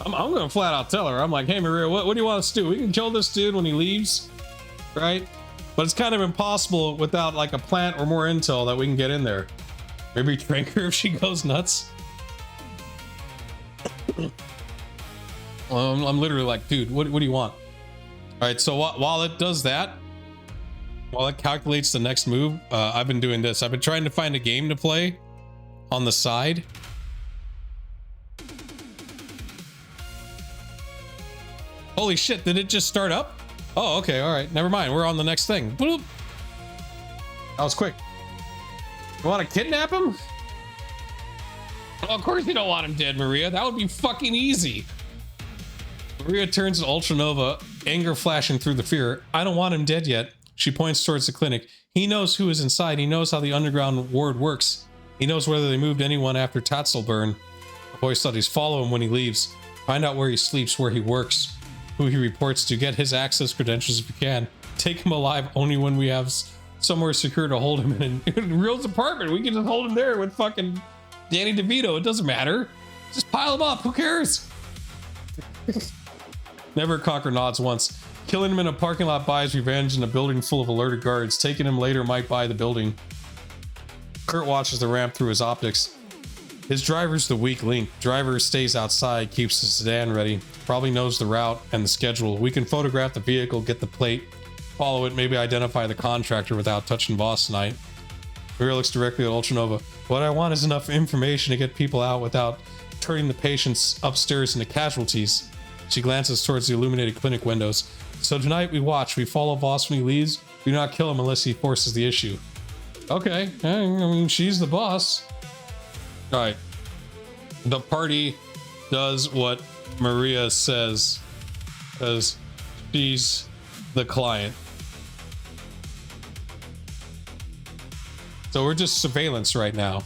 I'm gonna flat out tell her. I'm like, hey Maria, what do you want us to do? We can kill this dude when he leaves, right? But it's kind of impossible without like a plant or more intel that we can get in there. Maybe drink her if she goes nuts. Well, I'm literally like, dude, what do you want? All right, so while it does that, while it calculates the next move, I've been doing this. I've been trying to find a game to play on the side. Holy shit, did it just start up? Oh, okay, all right, never mind. We're on the next thing. Bloop. That was quick. You want to kidnap him? Well, of course you don't want him dead, Maria. That would be fucking easy. Maria turns to Ultranova, anger flashing through the fear. I don't want him dead yet. She points towards the clinic. He knows who is inside. He knows how the underground ward works. He knows whether they moved anyone after Tatzelburn. The boy studies. Follow him when he leaves. Find out where he sleeps, where he works, who he reports to. Get his access credentials if you can. Take him alive only when we have somewhere secure to hold him in Real's apartment. We can just hold him there with fucking Danny DeVito. It doesn't matter. Just pile him up. Who cares? Nevercocker nods once. Killing him in a parking lot buys revenge in a building full of alerted guards. Taking him later might buy the building. Kurt watches the ramp through his optics. His driver's the weak link. Driver stays outside, keeps the sedan ready. Probably knows the route and the schedule. We can photograph the vehicle, get the plate, follow it, maybe identify the contractor without touching boss tonight. Maria looks directly at Ultranova. What I want is enough information to get people out without turning the patients upstairs into casualties. She glances towards the illuminated clinic windows. So tonight we watch. We follow boss when he leaves. We do not kill him unless he forces the issue. Okay, I mean, she's the boss. All right. The party does what Maria says because she's the client. So we're just surveillance right now.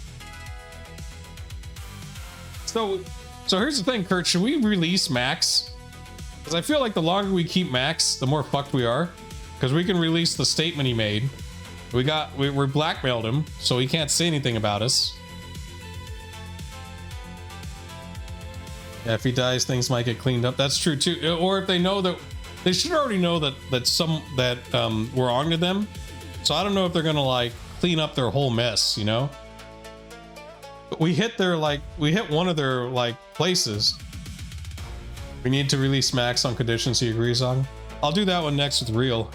So here's the thing, Kurt. Should we release Max? Because I feel like the longer we keep Max, the more fucked we are. Because we can release the statement he made. We're blackmailed him, so he can't say anything about us. Yeah, if he dies, things might get cleaned up. That's true too. Or if they know that, they should already know that we're on to them. So I don't know if they're gonna like clean up their whole mess, you know. But we hit one of their like places. We need to release Max on conditions he agrees on. I'll do that one next with Real.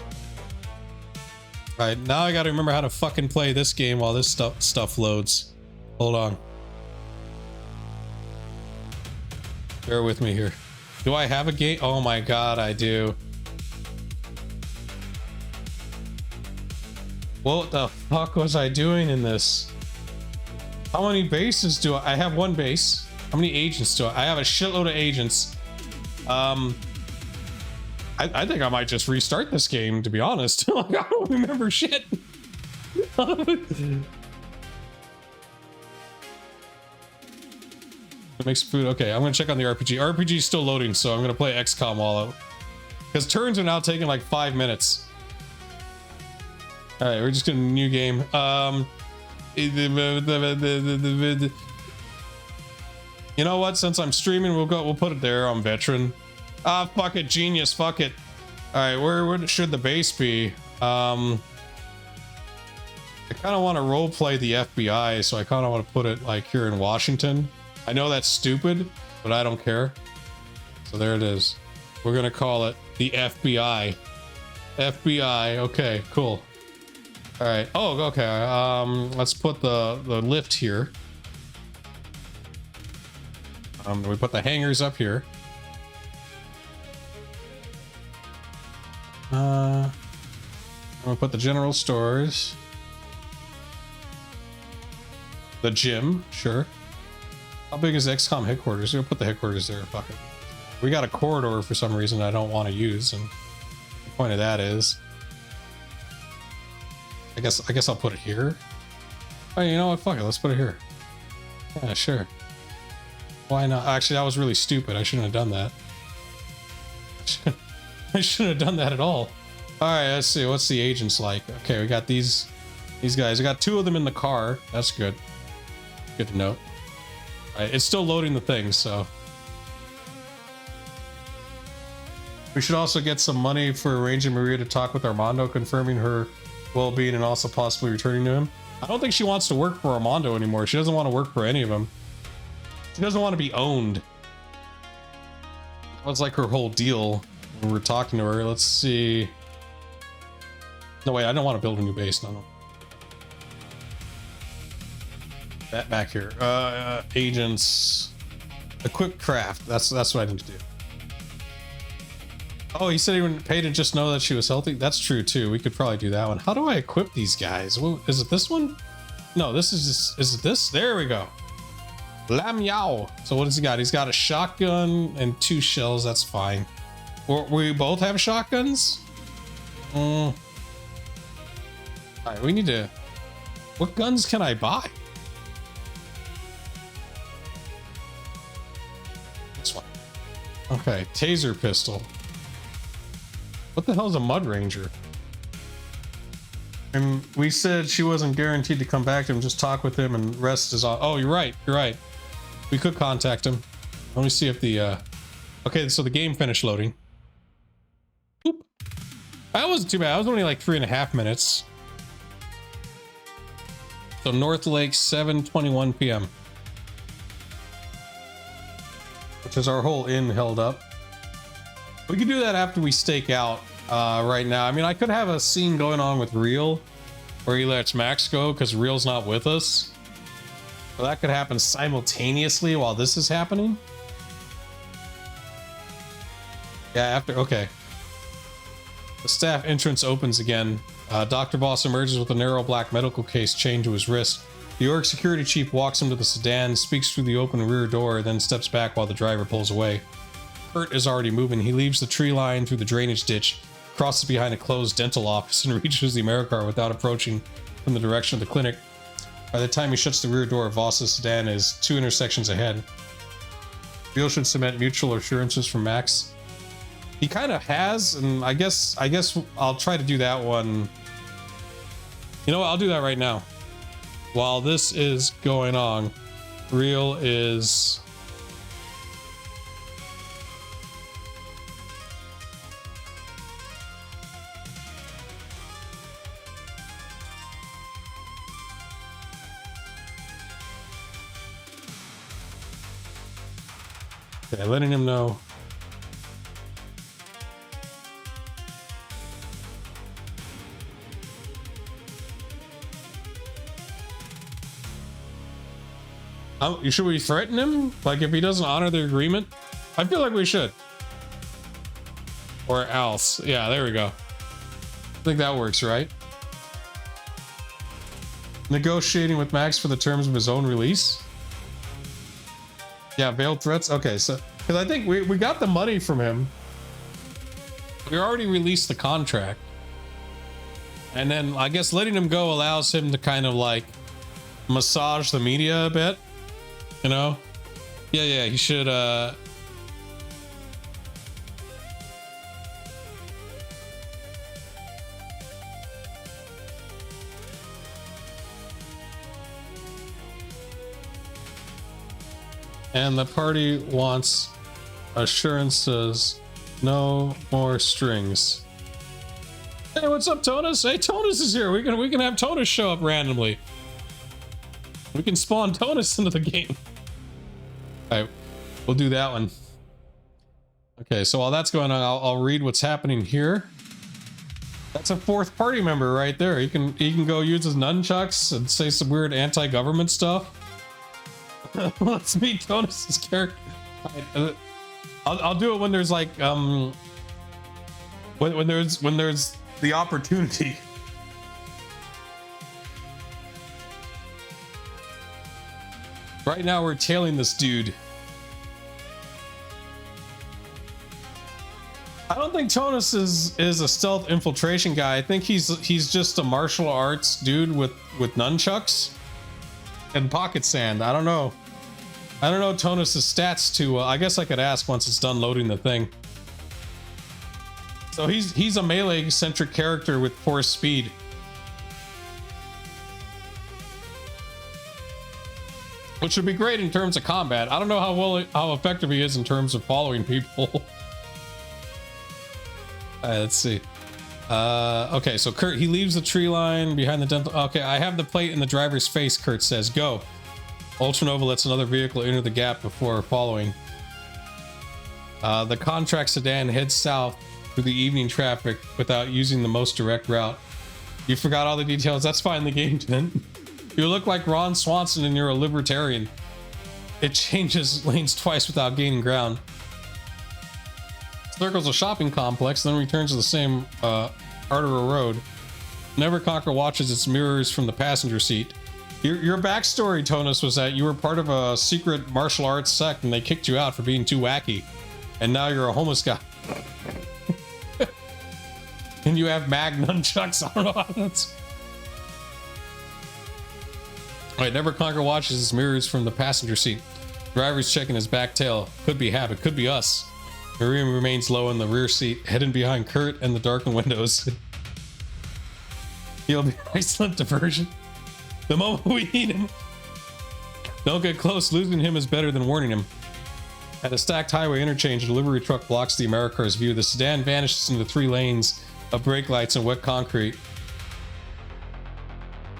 All right, now I gotta remember how to fucking play this game while this stuff loads. Hold on. Bear with me here. Do I have a game? Oh my god, I do. What the fuck was I doing in this? How many bases do I have? One base. How many agents do I have? A shitload of agents. I think I might just restart this game, to be honest. Like, I don't remember shit. Makes food. Okay, I'm gonna check on the RPG. RPG is still loading, so I'm gonna play XCOM while out. Because turns are now taking like 5 minutes. All right, we're just gonna new game. You know what? Since I'm streaming, we'll put it there on veteran. Ah, fuck it, genius. Fuck it. All right, where should the base be? I kind of want to role play the FBI, so I kind of want to put it like here in Washington. I know that's stupid, but I don't care. So there it is. We're gonna call it the FBI. FBI. Okay, cool. All right. Oh, okay. Let's put the lift here. We put the hangars up here. I'm gonna put the general stores. The gym, sure. How big is XCOM headquarters? We'll put the headquarters there. Fuck it. We got a corridor for some reason I don't want to use, and the point of that is, I guess I'll put it here. Oh, you know what? Fuck it. Let's put it here. Yeah, sure. Why not? Actually, that was really stupid. I shouldn't have done that. I shouldn't have done that at all. All right, let's see. What's the agents like? Okay, we got these guys. I got 2 of them in the car. That's good. Good to know. All right, it's still loading the thing, so. We should also get some money for arranging Maria to talk with Armando, confirming her well-being and also possibly returning to him. I don't think she wants to work for Armando anymore. She doesn't want to work for any of them. She doesn't want to be owned. That was like her whole deal when we were talking to her. Let's see. No, wait, I don't want to build a new base. No. That back here. Agents. Equip craft. That's what I need to do. Oh, he said he wouldn't pay to just know that she was healthy. That's true too. We could probably do that one. How do I equip these guys? Well, is it this one? No, this is just, is it this? There we go. Lam Yao. So what does he got? He's got a shotgun and 2 shells. That's fine. We both have shotguns? All right, we need to... What guns can I buy? This one. Okay, taser pistol. What the hell is a Mud Ranger? And we said she wasn't guaranteed to come back to him. Just talk with him and rest is on. Oh, you're right. You're right. We could contact him. Let me see if the... Okay, so the game finished loading. Boop. That wasn't too bad. That was only like 3.5 minutes. So North Lake, 7:21 p.m. Which is our whole inn held up. We could do that after we stake out right now. I mean, I could have a scene going on with Real where he lets Max go because Real's not with us. So that could happen simultaneously while this is happening. Yeah, after, okay. The staff entrance opens again. Dr. Boss emerges with a narrow black medical case chained to his wrist. The org security chief walks him to the sedan, speaks through the open rear door, then steps back while the driver pulls away. Kurt is already moving. He leaves the tree line through the drainage ditch, crosses behind a closed dental office, and reaches the AmeriCar without approaching from the direction of the clinic. By the time he shuts the rear door, Voss's sedan is 2 intersections ahead. Real should cement mutual assurances from Max. He kind of has, and I guess I'll try to do that one. You know what? I'll do that right now. While this is going on, Real is... Okay, letting him know. Should we threaten him? Like if he doesn't honor the agreement? I feel like we should. Or else. Yeah, there we go. I think that works, right? Negotiating with Max for the terms of his own release? Yeah, veiled threats? Okay, so... Because I think we got the money from him. We already released the contract. And then I guess letting him go allows him to kind of like massage the media a bit. You know? Yeah, he should and the party wants assurances No more strings. Hey, what's up, Tonus? Hey, Tonus is here. We can have Tonus show up randomly. We can spawn Tonus into the game. All right, we'll do that one. Okay, so while that's going on, I'll read what's happening here. That's a fourth party member right there. He can go use his nunchucks and say some weird anti-government stuff. Let's meet Tonus's character. I'll do it when there's like when there's the opportunity. Right now we're tailing this dude. I don't think Tonus is a stealth infiltration guy. I think he's just a martial arts dude with nunchucks and pocket sand. I don't know Tonus's stats too well. I guess I could ask once it's done loading the thing. So he's a melee centric character with force speed. Which would be great in terms of combat. I don't know how effective he is in terms of following people. Alright, let's see. Okay, so Kurt, he leaves the tree line behind the dental. Okay, I have the plate in the driver's face, Kurt says. Go. Ultranova lets another vehicle enter the gap before following. The contract sedan heads south through the evening traffic without using the most direct route. You forgot all the details. That's fine, the game didn't. You look like Ron Swanson and you're a libertarian. It changes lanes twice without gaining ground. Circles a shopping complex, then returns to the same arterial road. Never Conquer watches its mirrors from the passenger seat. Your backstory, Tonus, was that you were part of a secret martial arts sect and they kicked you out for being too wacky. And now you're a homeless guy. And you have mag nunchucks. I don't know how that's... Alright, Never Conquer watches his mirrors from the passenger seat. Driver's checking his back tail. Could be Habit, could be us. Maria remains low in the rear seat, hidden behind Kurt and the darkened windows. He'll be an excellent diversion. The moment we need him. Don't get close, losing him is better than warning him. At a stacked highway interchange, a delivery truck blocks the Americar's view. The sedan vanishes into 3 lanes of brake lights and wet concrete.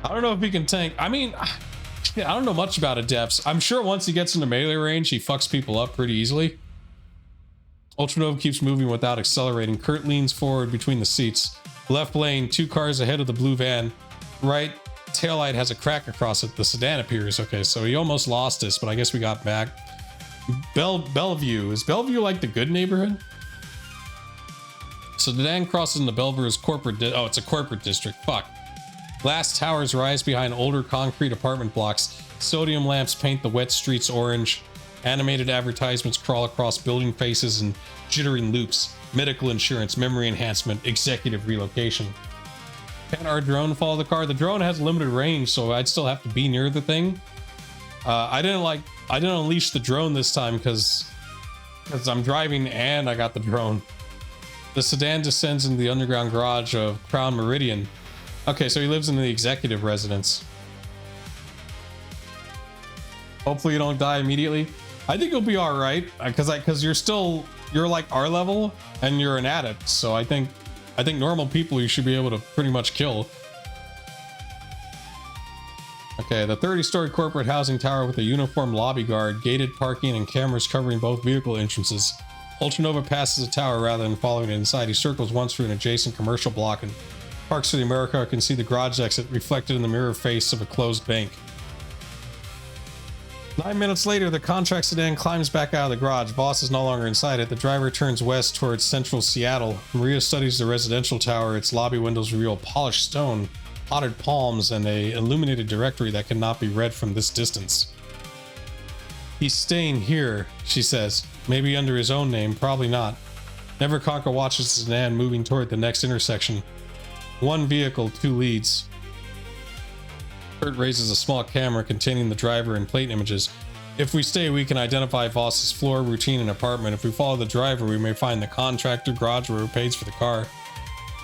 I don't know if he can tank. I mean, I don't know much about Adepts. I'm sure once he gets into melee range, he fucks people up pretty easily. Ultranova keeps moving without accelerating. Kurt leans forward between the seats. Left lane, 2 cars ahead of the blue van. Right taillight has a crack across it. The sedan appears. Okay, so he almost lost us, but I guess we got back. Bellevue. Is Bellevue like the good neighborhood? So the sedan crosses into Bellevue's corporate... oh, it's a corporate district. Fuck. Glass towers rise behind older concrete apartment blocks. Sodium lamps paint the wet streets orange. Animated advertisements crawl across building faces and jittering loops. Medical insurance, memory enhancement, executive relocation. Can our drone follow the car? The drone has limited range, so I'd still have to be near the thing. I didn't unleash the drone this time because I'm driving and I got the drone. The sedan descends into the underground garage of Crown Meridian. Okay, so he lives in the executive residence. Hopefully you don't die immediately. I think you'll be all right because you're like our level and you're an adept. So I think normal people you should be able to pretty much kill. Okay, the 30-story corporate housing tower with a uniformed lobby guard, gated parking, and cameras covering both vehicle entrances. Ultranova passes the tower rather than following it inside. He circles once through an adjacent commercial block and parks to the America. Can see the garage exit reflected in the mirror face of a closed bank. 9 minutes later, the contract sedan climbs back out of the garage. Boss is no longer inside it. The driver turns west towards central Seattle. Maria studies the residential tower. Its lobby windows reveal polished stone, potted palms, and a illuminated directory that cannot be read from this distance. He's staying here, she says. Maybe under his own name, probably not. Never Conquer watches the sedan moving toward the next intersection. 1 vehicle, 2 leads. Kurt raises a small camera containing the driver and plate images. If we stay, we can identify Voss's floor, routine, and apartment. If we follow the driver, we may find the contractor, garage, where he pays for the car.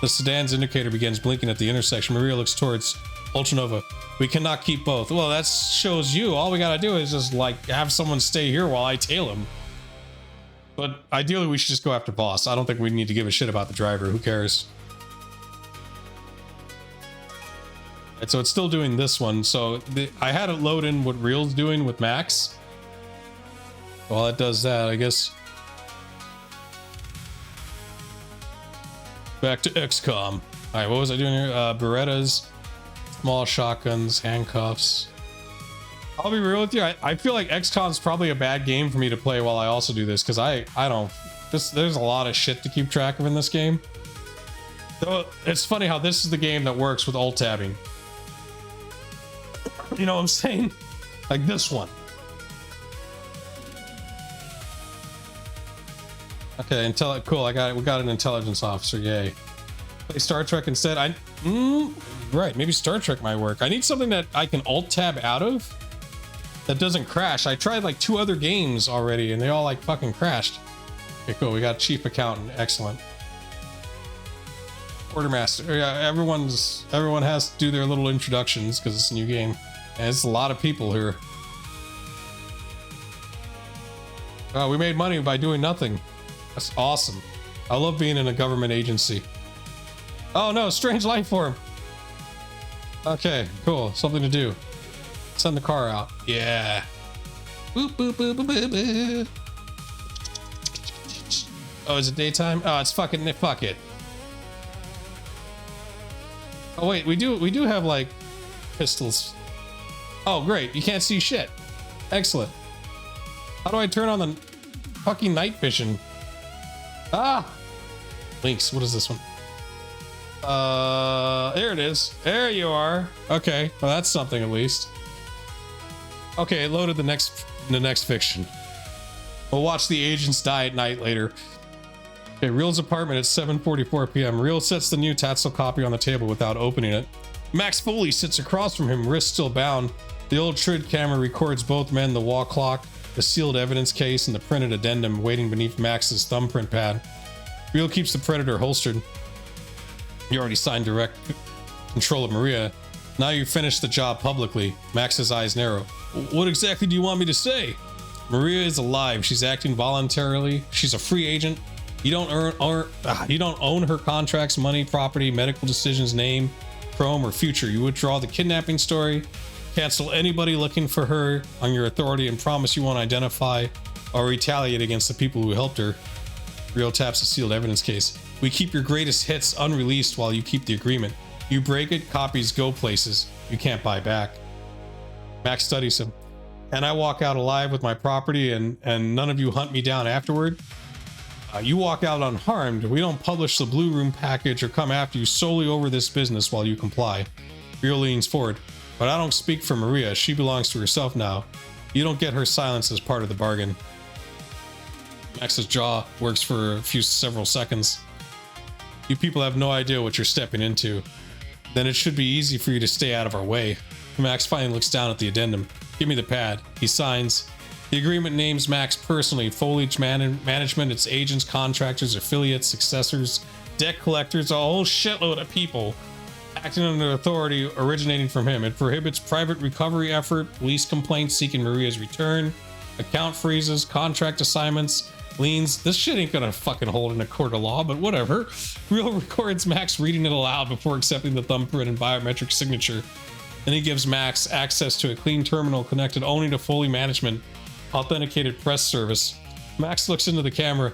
The sedan's indicator begins blinking at the intersection. Maria looks towards Ultranova. We cannot keep both. Well, that shows you. All we gotta do is just, like, have someone stay here while I tail him. But ideally, we should just go after boss. I don't think we need to give a shit about the driver. Who cares? And so it's still doing this one. So I had it load in what Real's doing with Max. While it does that, I guess. Back to XCOM. All right, what was I doing here? Berettas, small shotguns, handcuffs. I'll be real with you. I feel like XCOM's probably a bad game for me to play while I also do this, because I don't. There's a lot of shit to keep track of in this game. So it's funny how this is the game that works with alt tabbing. You know what I'm saying? Like this one. Okay, cool. We got an intelligence officer. Yay. Play Star Trek instead. Right. Maybe Star Trek might work. I need something that I can alt tab out of that doesn't crash. I tried like 2 other games already, and they all like fucking crashed. Okay, cool. We got chief accountant. Excellent. Quartermaster. Yeah, everyone has to do their little introductions because it's a new game. And it's a lot of people here. Oh, we made money by doing nothing. That's awesome. I love being in a government agency. Oh no, strange life form. Okay, cool. Something to do. Send the car out. Yeah. Boop, boop, boop, boop, boop, boop. Oh, is it daytime? Oh, it's fuck it. Oh wait, we do have like pistols. Oh great, you can't see shit. Excellent. How do I turn on the fucking night vision? Ah! Links, what is this one? There it is. There you are. Okay, well that's something at least. Okay, it loaded the next fiction. We'll watch the agents die at night later. Okay, Real's apartment at 7:44 p.m. Real sets the new Tatzel copy on the table without opening it. Max Foley sits across from him, wrist still bound. The old Trid camera records both men, the wall clock, the sealed evidence case, and the printed addendum waiting beneath Max's thumbprint pad. Real keeps the Predator holstered. You already signed direct control of Maria. Now you've finished the job publicly. Max's eyes narrow. What exactly do you want me to say? Maria is alive. She's acting voluntarily. She's a free agent. You don't own her contracts, money, property, medical decisions, name, chrome, or future. You withdraw the kidnapping story, cancel anybody looking for her on your authority, and promise you won't identify or retaliate against the people who helped her. Real taps the sealed evidence case. We keep your greatest hits unreleased while you keep the agreement. You break it, copies go places you can't buy back. Max studies him. And I walk out alive with my property and none of you hunt me down afterward? You walk out unharmed. We don't publish the Blue Room package or come after you solely over this business while you comply. Real leans forward. But I don't speak for Maria. She belongs to herself now. You don't get her silence as part of the bargain. Max's jaw works for several seconds. You people have no idea what you're stepping into. Then it should be easy for you to stay out of our way. Max finally looks down at the addendum. Give me the pad. He signs. The agreement names Max personally, foliage management, its agents, contractors, affiliates, successors, debt collectors, a whole shitload of people acting under authority originating from him. It prohibits private recovery effort, police complaints seeking Maria's return, account freezes, contract assignments, liens. This shit ain't gonna fucking hold in a court of law, but whatever. Real records Max reading it aloud before accepting the thumbprint and biometric signature. Then he gives Max access to a clean terminal connected only to Foley Management authenticated press service. Max looks into the camera.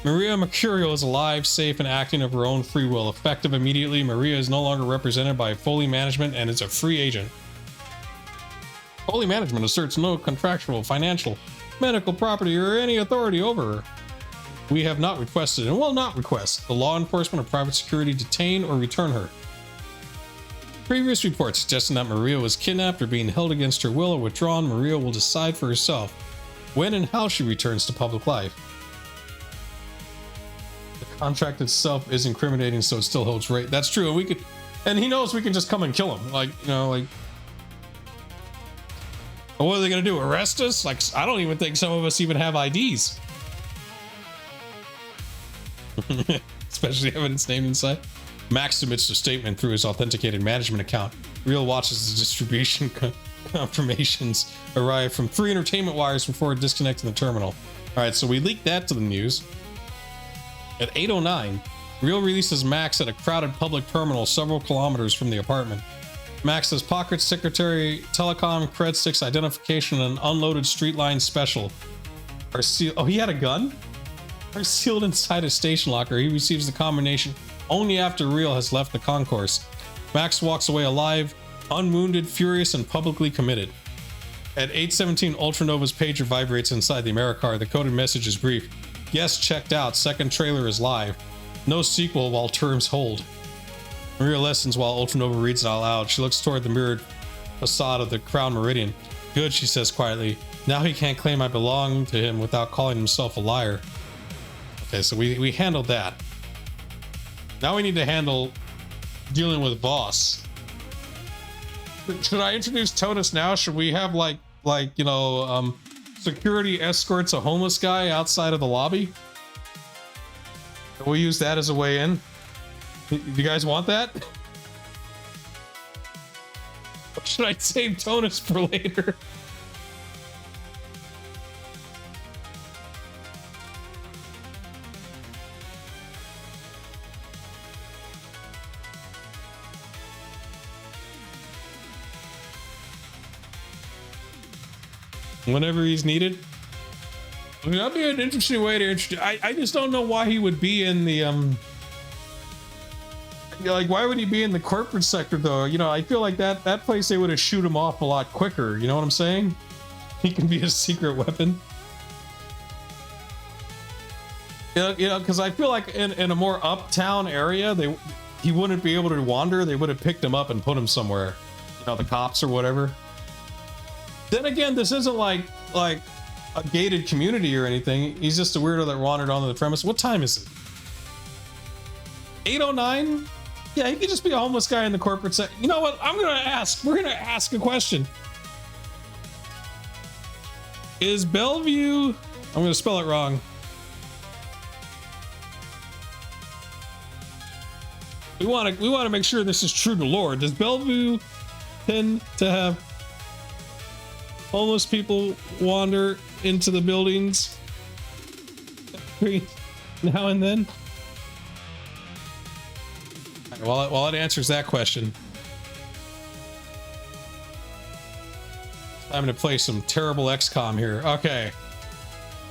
Maria Mercurial is alive, safe, and acting of her own free will. Effective immediately, Maria is no longer represented by Foley Management and is a free agent. Foley Management asserts no contractual, financial, medical property, or any authority over her. We have not requested and will not request the law enforcement or private security detain or return her. Previous reports suggesting that Maria was kidnapped or being held against her will or withdrawn. Maria will decide for herself when and how she returns to public life. The contract itself is incriminating, so it still holds weight. That's true. And he knows we can just come and kill him. Like, what are they gonna do? Arrest us? Like, I don't even think some of us even have IDs. Especially evidence name inside. Max submits a statement through his authenticated management account. Real watches the distribution confirmations arrive from 3 entertainment wires before disconnecting the terminal. All right, so we leaked that to the news. At 8:09, Real releases Max at a crowded public terminal several kilometers from the apartment. Max has pocket secretary, telecom, cred sticks, identification, and unloaded street line special. Are sealed. Oh, he had a gun? Are sealed inside a station locker. He receives the combination only after Real has left the concourse. Max walks away alive, unwounded, furious, and publicly committed. At 8:17, Ultranova's pager vibrates inside the Americar. The coded message is brief. Guest checked out. Second trailer is live. No sequel while terms hold. Maria listens while Ultranova reads it out loud. She looks toward the mirrored facade of the Crown Meridian. Good, she says quietly. Now he can't claim I belong to him without calling himself a liar. Okay, so we handled that. Now we need to handle dealing with Voss. Should I introduce Totus now? Should we have like you know, security escorts a homeless guy outside of the lobby? We'll use that as a way in. Do you guys want that? Or should I save Totus for later? Whenever he's needed. I mean, that'd be an interesting way to introduce. I just don't know why he would be in the you know, like, why would he be in the corporate sector though? You know, I feel like that place they would have shoot him off a lot quicker. You know what I'm saying? He can be a secret weapon. You know, because I feel like in a more uptown area, he wouldn't be able to wander. They would have picked him up and put him somewhere. You know, the cops or whatever. Then again, this isn't like a gated community or anything. He's just a weirdo that wandered onto the premise. What time is it? 8:09? Yeah, he could just be a homeless guy in the corporate sector. You know what? We're gonna ask a question. Is Bellevue, I'm gonna spell it wrong. We want to make sure this is true to lore. Does Bellevue tend to have homeless people wander into the buildings every now and then? While it answers that question, I'm gonna play some terrible XCOM here. Okay.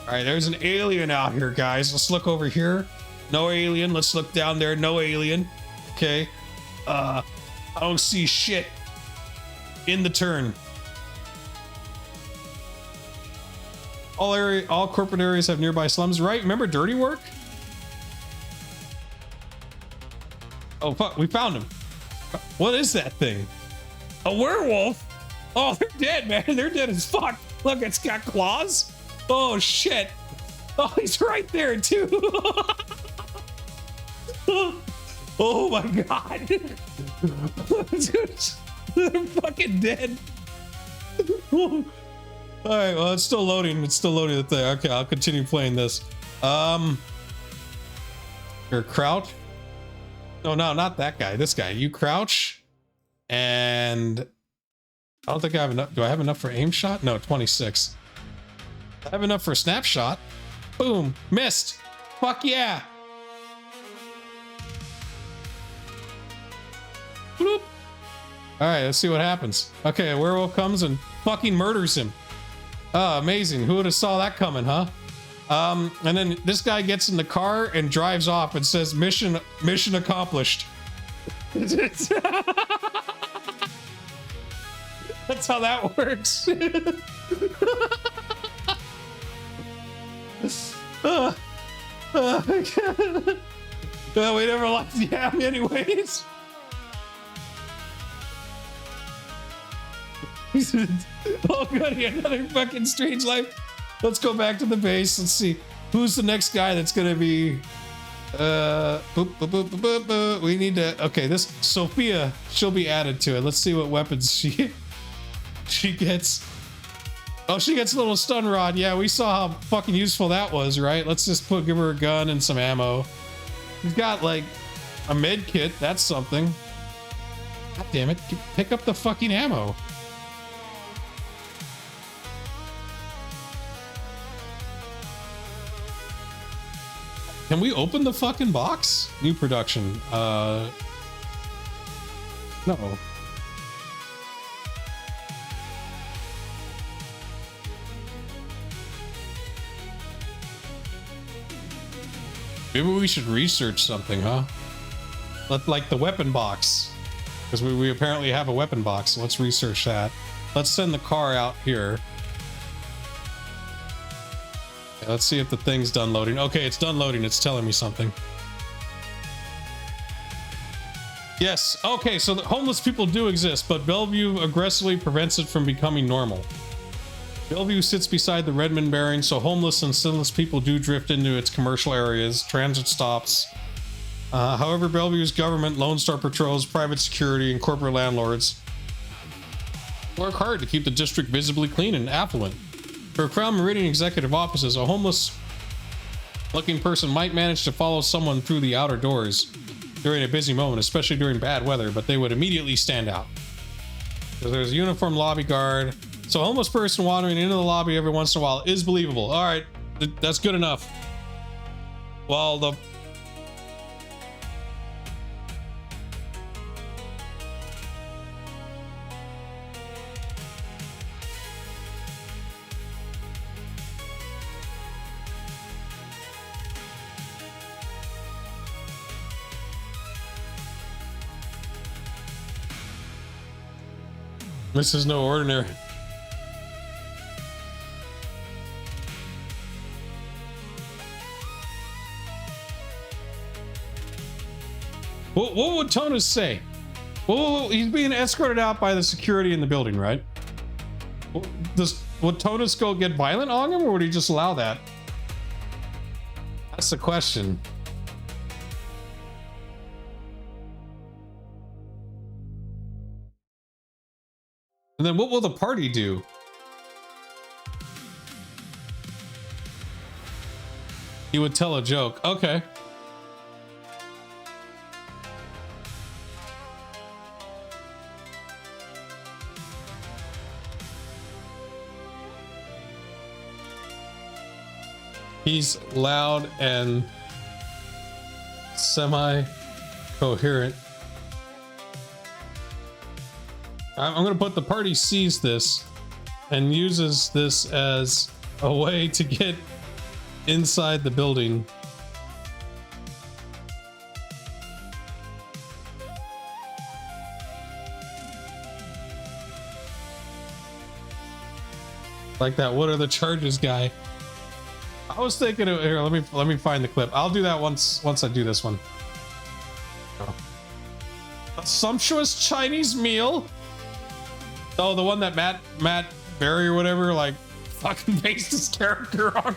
All right, there's an alien out here, guys. Let's look over here. No alien. Let's look down there. No alien. Okay. I don't see shit. In the turn. All corporate areas have nearby slums, right? Remember Dirty Work? Oh fuck, we found him. What is that thing? A werewolf? Oh, they're dead, man. They're dead as fuck. Look, it's got claws. Oh shit. Oh, he's right there too. Oh my god. Dude, they're fucking dead. All right, well, it's still loading. It's still loading the thing. Okay, I'll continue playing this. Here, crouch. No, not that guy. This guy. You crouch, and I don't think I have enough. Do I have enough for aim shot? No, 26. I have enough for a snapshot. Boom, missed. Fuck yeah. Bloop. All right, let's see what happens. Okay, a werewolf comes and fucking murders him. Oh, amazing. Who would have saw that coming, huh? And then this guy gets in the car and drives off and says, mission accomplished. That's how that works. Well, we never liked the ham anyways. Oh goody, another fucking Strange Life. Let's go back to the base. Let's see who's the next guy that's gonna be we need to, okay, this Sophia, she'll be added to it. Let's see what weapons she gets. Oh, she gets a little stun rod. Yeah, we saw how fucking useful that was, right? Let's just give her a gun and some ammo. She's got like a med kit. That's something. God damn it, pick up the fucking ammo. Can we open the fucking box? New production. No. Maybe we should research something, huh? Like the weapon box. Because we apparently have a weapon box. Let's research that. Let's send the car out here. Okay, let's see if the thing's done loading. Okay, it's done loading. It's telling me something. Yes. Okay, so the homeless people do exist, but Bellevue aggressively prevents it from becoming normal. Bellevue sits beside the Redmond bearing, so homeless and sinless people do drift into its commercial areas, transit stops. However, Bellevue's government, Lone Star patrols, private security, and corporate landlords work hard to keep the district visibly clean and affluent. For Crown Meridian executive offices, a homeless-looking person might manage to follow someone through the outer doors during a busy moment, especially during bad weather, but they would immediately stand out. So there's a uniformed lobby guard. So a homeless person wandering into the lobby every once in a while is believable. All right, that's good enough. Well, the... This is no ordinary. What would Tonus say? Well, he's being escorted out by the security in the building, right? Would Tonus go get violent on him, or would he just allow that? That's the question. And then what will the party do? He would tell a joke. Okay. He's loud and semi-coherent. I'm going to put the party sees this and uses this as a way to get inside the building. Like that what are the charges guy. I was thinking of here, let me find the clip. I'll do that once I do this one. Oh. A sumptuous Chinese meal. Oh, the one that Matt Berry or whatever like fucking based his character on.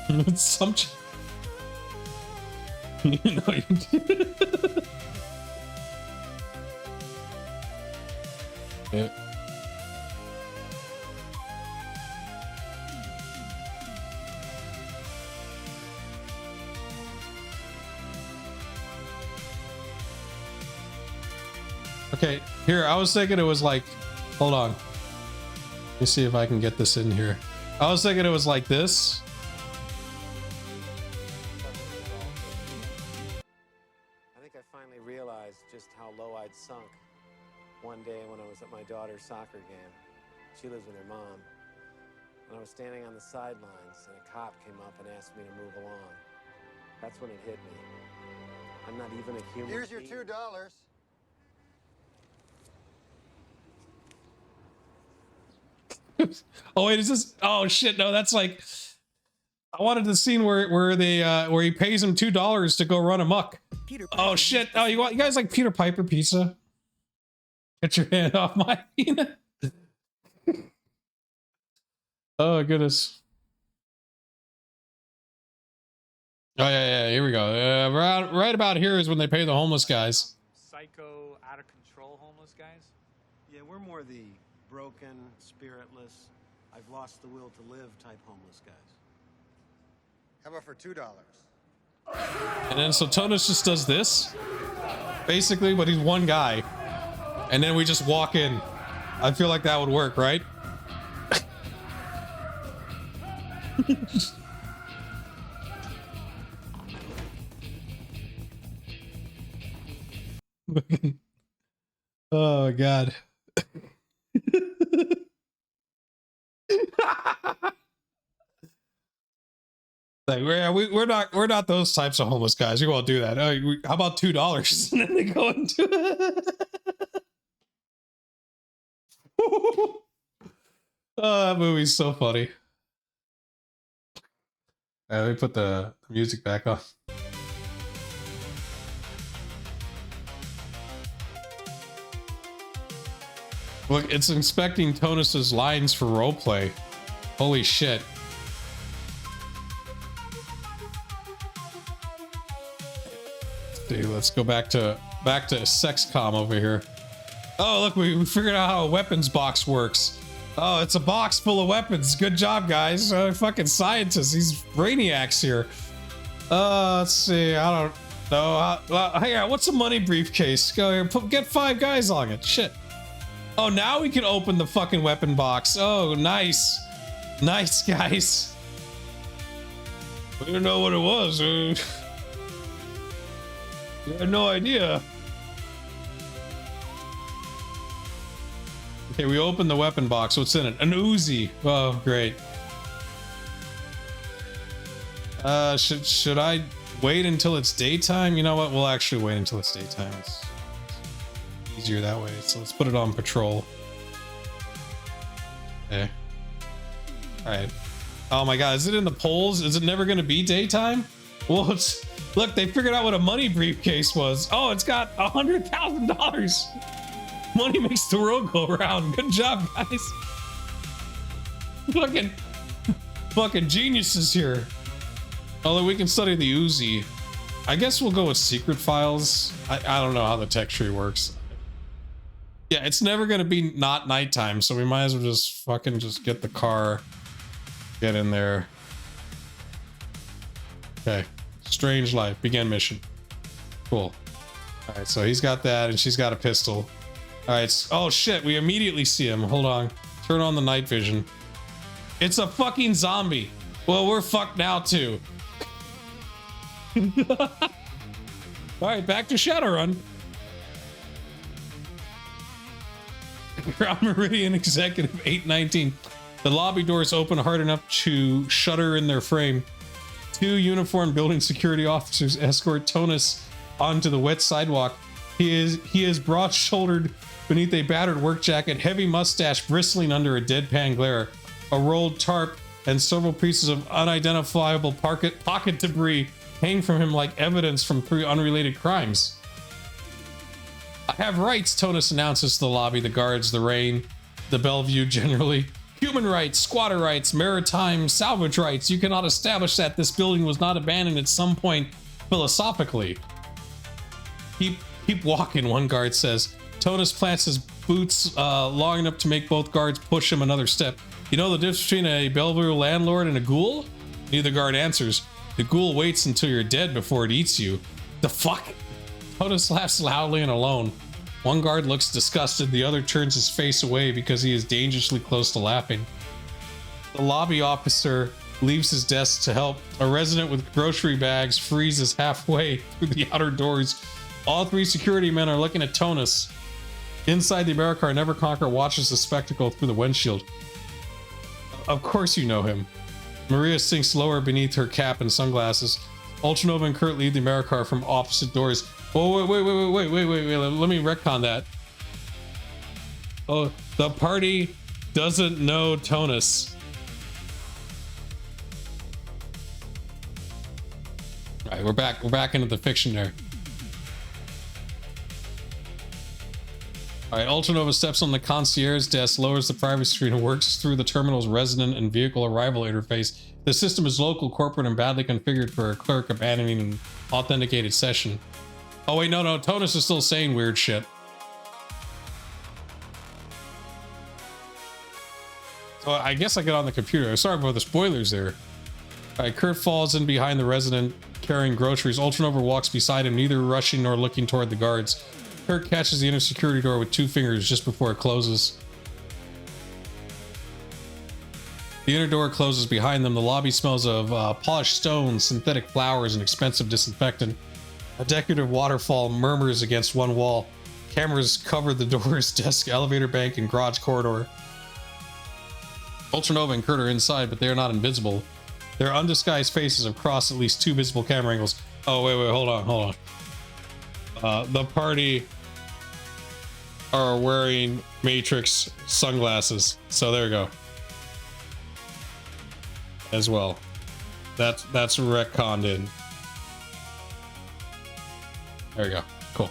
It's sumptuous. You know you did. Yeah. Okay, here, I was thinking it was like, hold on. Let me see if I can get this in here. I was thinking it was like this. I think I finally realized just how low I'd sunk one day when I was at my daughter's soccer game. She lives with her mom. And I was standing on the sidelines and a cop came up and asked me to move along. That's when it hit me. I'm not even a human. Here's your $2. Oh wait, is this? Oh shit! No, that's like. I wanted the scene where they where he pays him $2 to go run amok. Oh shit! Oh, you guys like Peter Piper pizza? Get your hand off my peanut. Oh goodness. Oh yeah, here we go. Right about here is when they pay the homeless guys. Psycho, out of control homeless guys? Yeah, we're more the broken, spiritless, I've lost the will to live type homeless guys. How about for $2? And then so Tonus just does this, basically, but he's one guy, and then we just walk in. I feel like that would work, right? Oh god. Like we're not those types of homeless guys. We won't do that. How about $2? And then they go into it. Oh, that movie's so funny. All right, let me put the music back on. Look, it's inspecting Tonus's lines for roleplay. Holy shit. Let's go back to Sexcom over here. Oh, look, we figured out how a weapons box works. Oh, it's a box full of weapons. Good job, guys. Fucking scientists. These brainiacs here. Let's see. I don't know. Hey, what's a money briefcase? Go here. Get 5 guys on it. Shit. Oh, now we can open the fucking weapon box. Oh, nice. Nice, guys. We didn't know what it was. I had no idea. Okay, we opened the weapon box. What's in it? An Uzi. Oh, great. Should I wait until it's daytime? You know what? We'll actually wait until it's daytime. It's easier that way. So let's put it on patrol. Okay. All right. Oh my god, is it in the polls? Is it never going to be daytime? Well, look, they figured out what a money briefcase was. Oh, it's got $100,000. Money makes the world go around. Good job, guys. Fucking geniuses here. Although we can study the Uzi. I guess we'll go with secret files. I don't know how the tech tree works. Yeah, it's never gonna be not nighttime, so we might as well just fucking just get the car. Get in there. Okay. Strange life. Begin mission. Cool. Alright, so he's got that and she's got a pistol. Alright, oh shit, we immediately see him. Hold on. Turn on the night vision. It's a fucking zombie. Well, we're fucked now too. Alright, back to Shadowrun. Ground Meridian Executive 819. The lobby doors open hard enough to shutter in their frame. 2 uniformed building security officers escort Tonus onto the wet sidewalk. He is broad-shouldered beneath a battered work jacket, heavy mustache bristling under a deadpan glare, a rolled tarp, and several pieces of unidentifiable pocket debris hang from him like evidence from 3 unrelated crimes. I have rights, Tonus announces to the lobby, the guards, the rain, the Bellevue generally. Human rights, squatter rights, maritime salvage rights. You cannot establish that this building was not abandoned at some point philosophically. Keep walking, one guard says. Tonus plants his boots long enough to make both guards push him another step. You know the difference between a Bellevue landlord and a ghoul? Neither guard answers. The ghoul waits until you're dead before it eats you. The fuck? Tonus laughs loudly and alone. One guard looks disgusted, the other turns his face away because he is dangerously close to laughing. The lobby officer leaves his desk to help. A resident with grocery bags freezes halfway through the outer doors. All 3 security men are looking at Tonus. Inside the Americar, Neverconquer watches the spectacle through the windshield. Of course you know him. Maria sinks lower beneath her cap and sunglasses. Ultranova and Kurt leave the Americar from opposite doors. Oh, wait, let me retcon that. Oh, the party doesn't know Tonus. All right, we're back into the fiction there. All right, Ultranova steps on the concierge desk, lowers the privacy screen, and works through the terminal's resident and vehicle arrival interface. The system is local, corporate, and badly configured for a clerk abandoning an authenticated session. Oh wait, no, Tonus is still saying weird shit. So I guess I get on the computer. Sorry about the spoilers there. All right, Kurt falls in behind the resident carrying groceries. Ultranova walks beside him, neither rushing nor looking toward the guards. Kurt catches the inner security door with 2 fingers just before it closes. The inner door closes behind them. The lobby smells of polished stone, synthetic flowers, and expensive disinfectant. A decorative waterfall murmurs against one wall. Cameras cover the doors, desk, elevator bank, and garage corridor. Ultranova and Kurt are inside, but they are not invisible. Their undisguised faces have crossed at least 2 visible camera angles. Oh, wait, hold on. The party are wearing Matrix sunglasses. So there we go. As well. That's retconned in. There we go. Cool.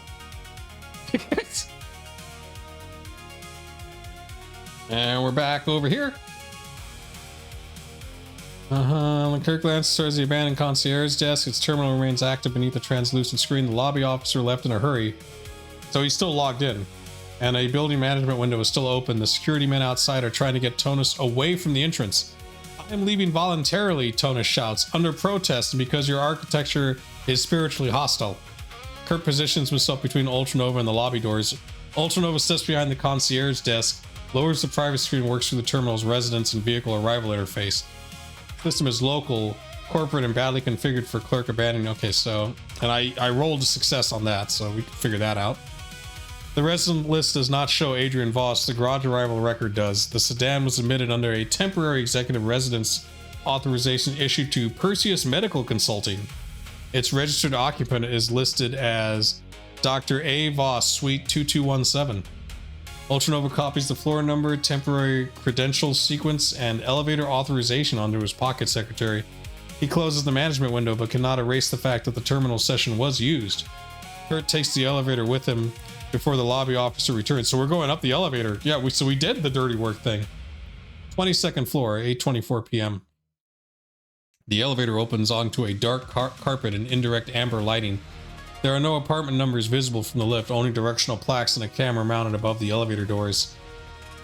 And we're back over here. When Kirk glances towards the abandoned concierge desk, its terminal remains active beneath a translucent screen. The lobby officer left in a hurry, so he's still logged in. And a building management window is still open. The security men outside are trying to get Tonus away from the entrance. I'm leaving voluntarily, Tonus shouts, under protest and because your architecture is spiritually hostile. Kirk positions himself between Ultranova and the lobby doors. Ultranova steps behind the concierge desk, lowers the private screen, works through the terminal's residence and vehicle arrival interface. System is local, corporate, and badly configured for clerk abandoning. Okay, so, and I rolled a success on that, so we can figure that out. The resident list does not show Adrian Voss. The garage arrival record does. The sedan was admitted under a temporary executive residence authorization issued to Perseus Medical Consulting. Its registered occupant is listed as Dr. A. Voss, Suite 2217. Ultranova copies the floor number, temporary credentials sequence, and elevator authorization onto his pocket secretary. He closes the management window but cannot erase the fact that the terminal session was used. Kurt takes the elevator with him before the lobby officer returns. So we're going up the elevator. Yeah, we did the dirty work thing. 22nd floor, 8:24 p.m. The elevator opens onto a dark carpet and indirect amber lighting. There are no apartment numbers visible from the lift, only directional plaques and a camera mounted above the elevator doors.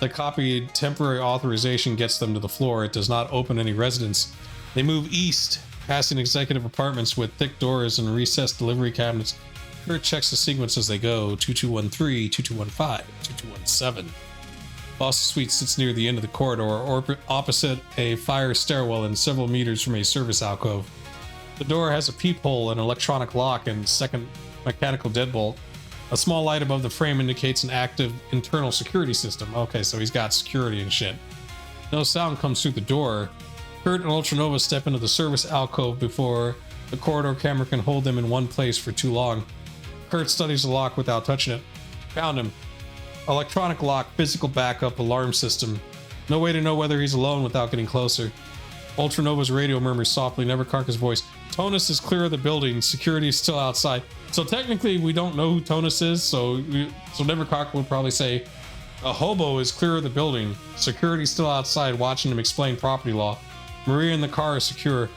The copied temporary authorization gets them to the floor. It does not open any residence. They move east, passing executive apartments with thick doors and recessed delivery cabinets. Kurt checks the sequence as they go. 2213, 2215, 2217. Boss Suite sits near the end of the corridor, opposite a fire stairwell and several meters from a service alcove. The door has a peephole, an electronic lock, and second mechanical deadbolt. A small light above the frame indicates an active internal security system. Okay, so he's got security and shit. No sound comes through the door. Kurt and Ultranova step into the service alcove before the corridor camera can hold them in one place for too long. Kurt studies the lock without touching it. Found him. Electronic lock, physical backup, alarm system. No way to know whether he's alone without getting closer. Ultranova's radio murmurs softly, never Karka's voice. Tonus is clear of the building. Security is still outside. So technically, we don't know who Tonus is. So Never Karka would probably say, a hobo is clear of the building. Security is still outside, watching him explain property law. Maria and the car are secure.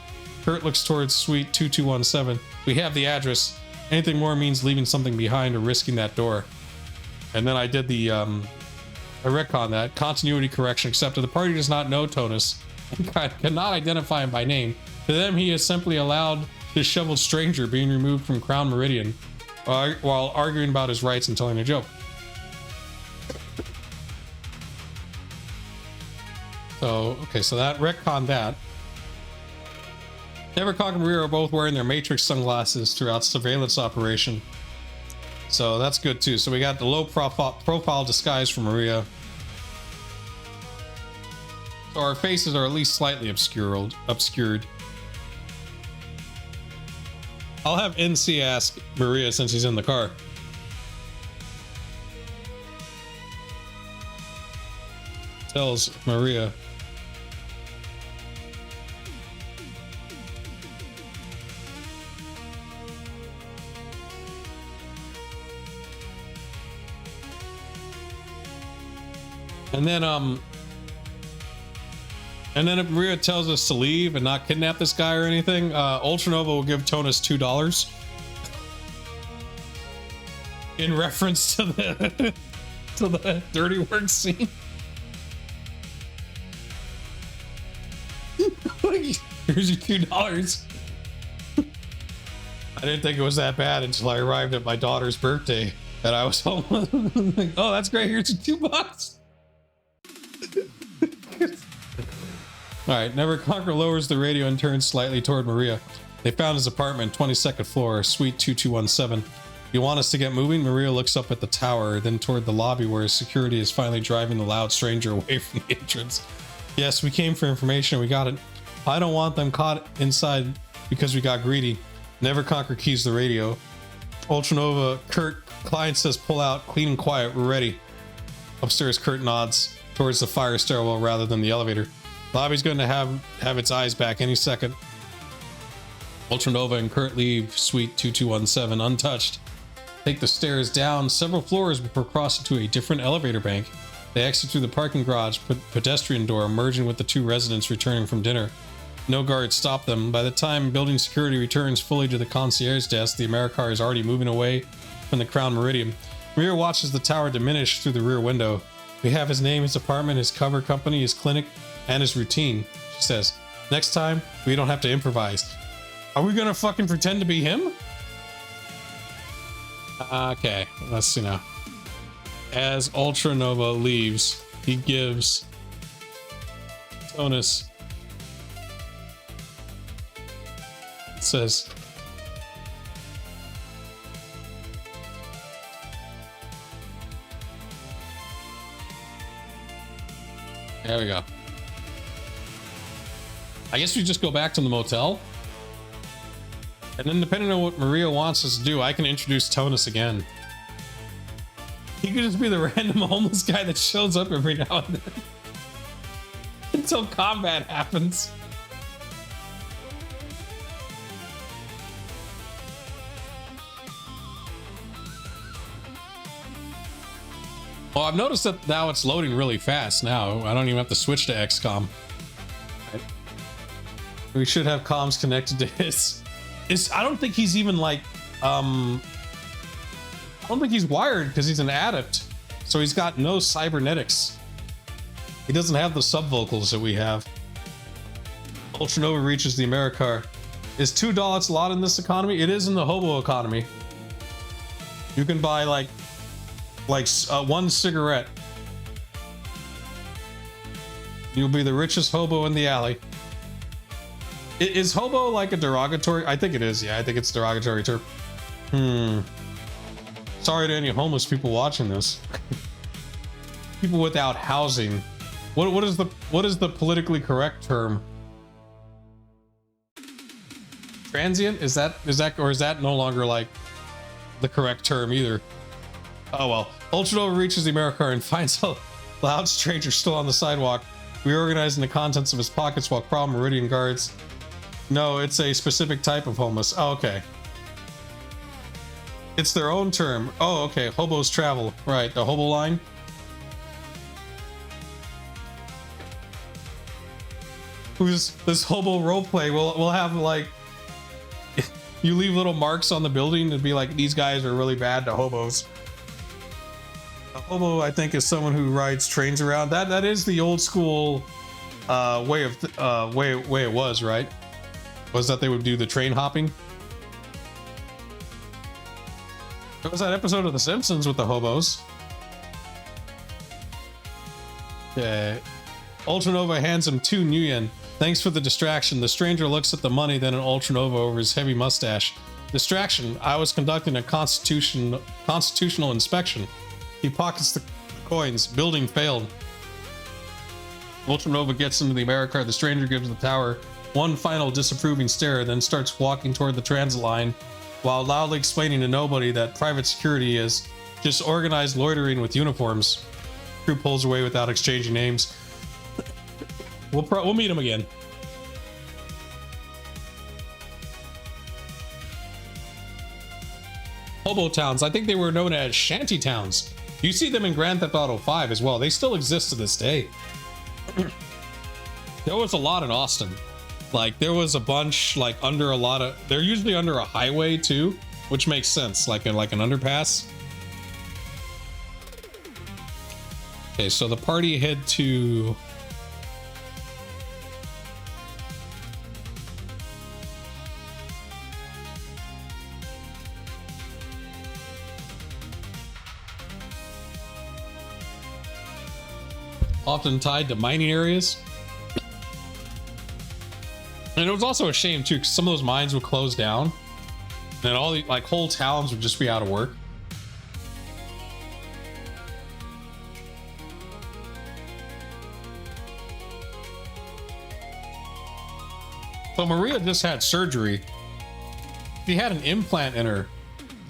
Kurt looks towards Suite 2217. We have the address. Anything more means leaving something behind or risking that door. And then I did the, I retcon that. Continuity correction accepted. The party does not know Tonus and cannot identify him by name. To them, he is simply a loud, disheveled stranger being removed from Crown Meridian while arguing about his rights and telling a joke. So, okay, so that retconned that. Nevercock and Maria are both wearing their Matrix sunglasses throughout surveillance operation. So that's good too. So we got the low profile disguise for Maria. So our faces are at least slightly obscured. I'll have NC ask Maria since he's in the car. Tells Maria. And then if Maria tells us to leave and not kidnap this guy or anything, Ultranova will give Tonus $2 in reference to the dirty work scene. Here's your $2. I didn't think it was that bad until I arrived at my daughter's birthday and I was home. Like, oh, that's great. Here's your $2. Alright, Never Conquer lowers the radio and turns slightly toward Maria. They found his apartment, 22nd floor, suite 2217. You want us to get moving? Maria looks up at the tower, then toward the lobby where security is finally driving the loud stranger away from the entrance. Yes, we came for information, we got it. I don't want them caught inside because we got greedy. Never Conquer keys the radio. Ultranova, Kurt, client says pull out, clean and quiet, we're ready. Upstairs, Kurt nods towards the fire stairwell rather than the elevator. Lobby's going to have its eyes back any second. Ultranova and Kurt leave suite 2217 untouched. Take the stairs down several floors before crossing to a different elevator bank. They exit through the parking garage pedestrian door, merging with the two residents returning from dinner. No guards stop them. By the time building security returns fully to the concierge desk, the Americar is already moving away from the Crown Meridian. Maria watches the tower diminish through the rear window. We have his name, his apartment, his cover company, his clinic, and his routine, she says. Next time, we don't have to improvise. Are we gonna fucking pretend to be him? Okay, let's see now. As Ultranova leaves, he gives Tonus, it says, there we go. I guess we just go back to the motel. And then depending on what Maria wants us to do, I can introduce Tonus again. He could just be the random homeless guy that shows up every now and then. Until combat happens. Well, I've noticed that now it's loading really fast now. I don't even have to switch to XCOM. Right. We should have comms connected to his. I don't think he's even like, I don't think he's wired because he's an adept. So he's got no cybernetics. He doesn't have the subvocals that we have. Ultranova reaches the Americar. Is $2 a lot in this economy? It is in the hobo economy. You can buy like one cigarette. You'll be the richest hobo in the alley. Is hobo like a derogatory? I think it is. Yeah, I think it's a derogatory term. Sorry to any homeless people watching this. People without housing. What is the politically correct term? Transient? Is that or is that no longer like the correct term either? Oh well. Ultranova reaches the Americar and finds a loud stranger still on the sidewalk, reorganizing the contents of his pockets while Crown Meridian guards. No, it's a specific type of homeless. Oh, okay. It's their own term. Oh, okay. Hobos travel. Right, the hobo line. Who's this hobo roleplay? We'll have like you leave little marks on the building and be like, these guys are really bad to hobos. A hobo, I think, is someone who rides trains around. That is the old school way it was, right? Was that they would do the train hopping? There was that episode of The Simpsons with the hobos. Okay. Ultranova hands him 2 new yen. Thanks for the distraction. The stranger looks at the money, then an Ultranova over his heavy mustache. Distraction. I was conducting a constitutional inspection. He pockets the coins. Building failed. Ultranova gets into the Americar. The stranger gives the tower one final disapproving stare, then starts walking toward the transit line while loudly explaining to nobody that private security is just organized loitering with uniforms. Crew pulls away without exchanging names. We'll meet him again. Hobo towns. I think they were known as shanty towns. You see them in Grand Theft Auto 5 as well. They still exist to this day. There was a lot in Austin. Like there was a bunch like under a lot of, they're usually under a highway too, which makes sense, like an underpass. Okay, so the party head to often tied to mining areas. And it was also a shame too, because some of those mines would close down, and all the like whole towns would just be out of work. So Maria just had surgery. She had an implant in her,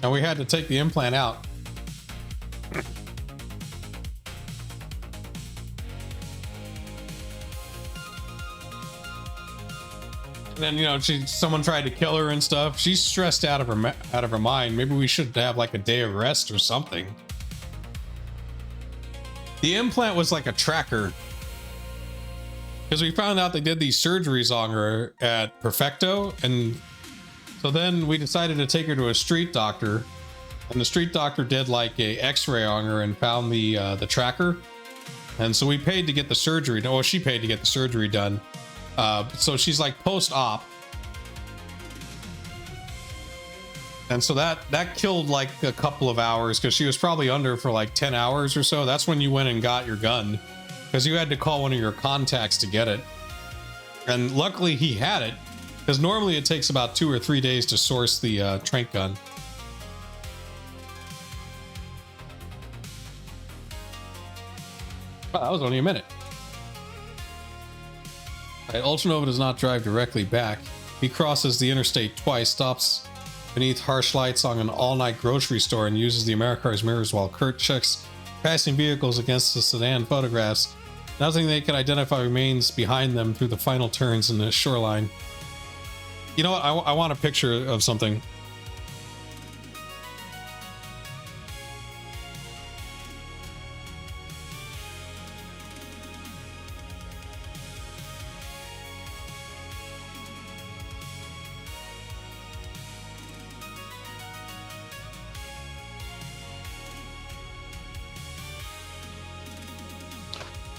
and we had to take the implant out. And then, you know, someone tried to kill her and stuff. She's stressed out of her mind. Maybe we should have like a day of rest or something. The implant was like a tracker, because we found out they did these surgeries on her at Perfecto, and so then we decided to take her to a street doctor, and the street doctor did like a X-ray on her and found the tracker, and so we paid to get the surgery. No, well, she paid to get the surgery done. So she's like post-op, and so that killed like a couple of hours, because she was probably under for like 10 hours or so. That's when you went and got your gun, because you had to call one of your contacts to get it, and luckily he had it, because normally it takes about 2 or 3 days to source the trank gun. Wow, that was only a minute. Ultranova does not drive directly back. He crosses the interstate twice, stops beneath harsh lights on an all-night grocery store, and uses the Americar's mirrors while Kurt checks passing vehicles against the sedan photographs. Nothing they can identify remains behind them through the final turns in the shoreline. You know what? I want a picture of something.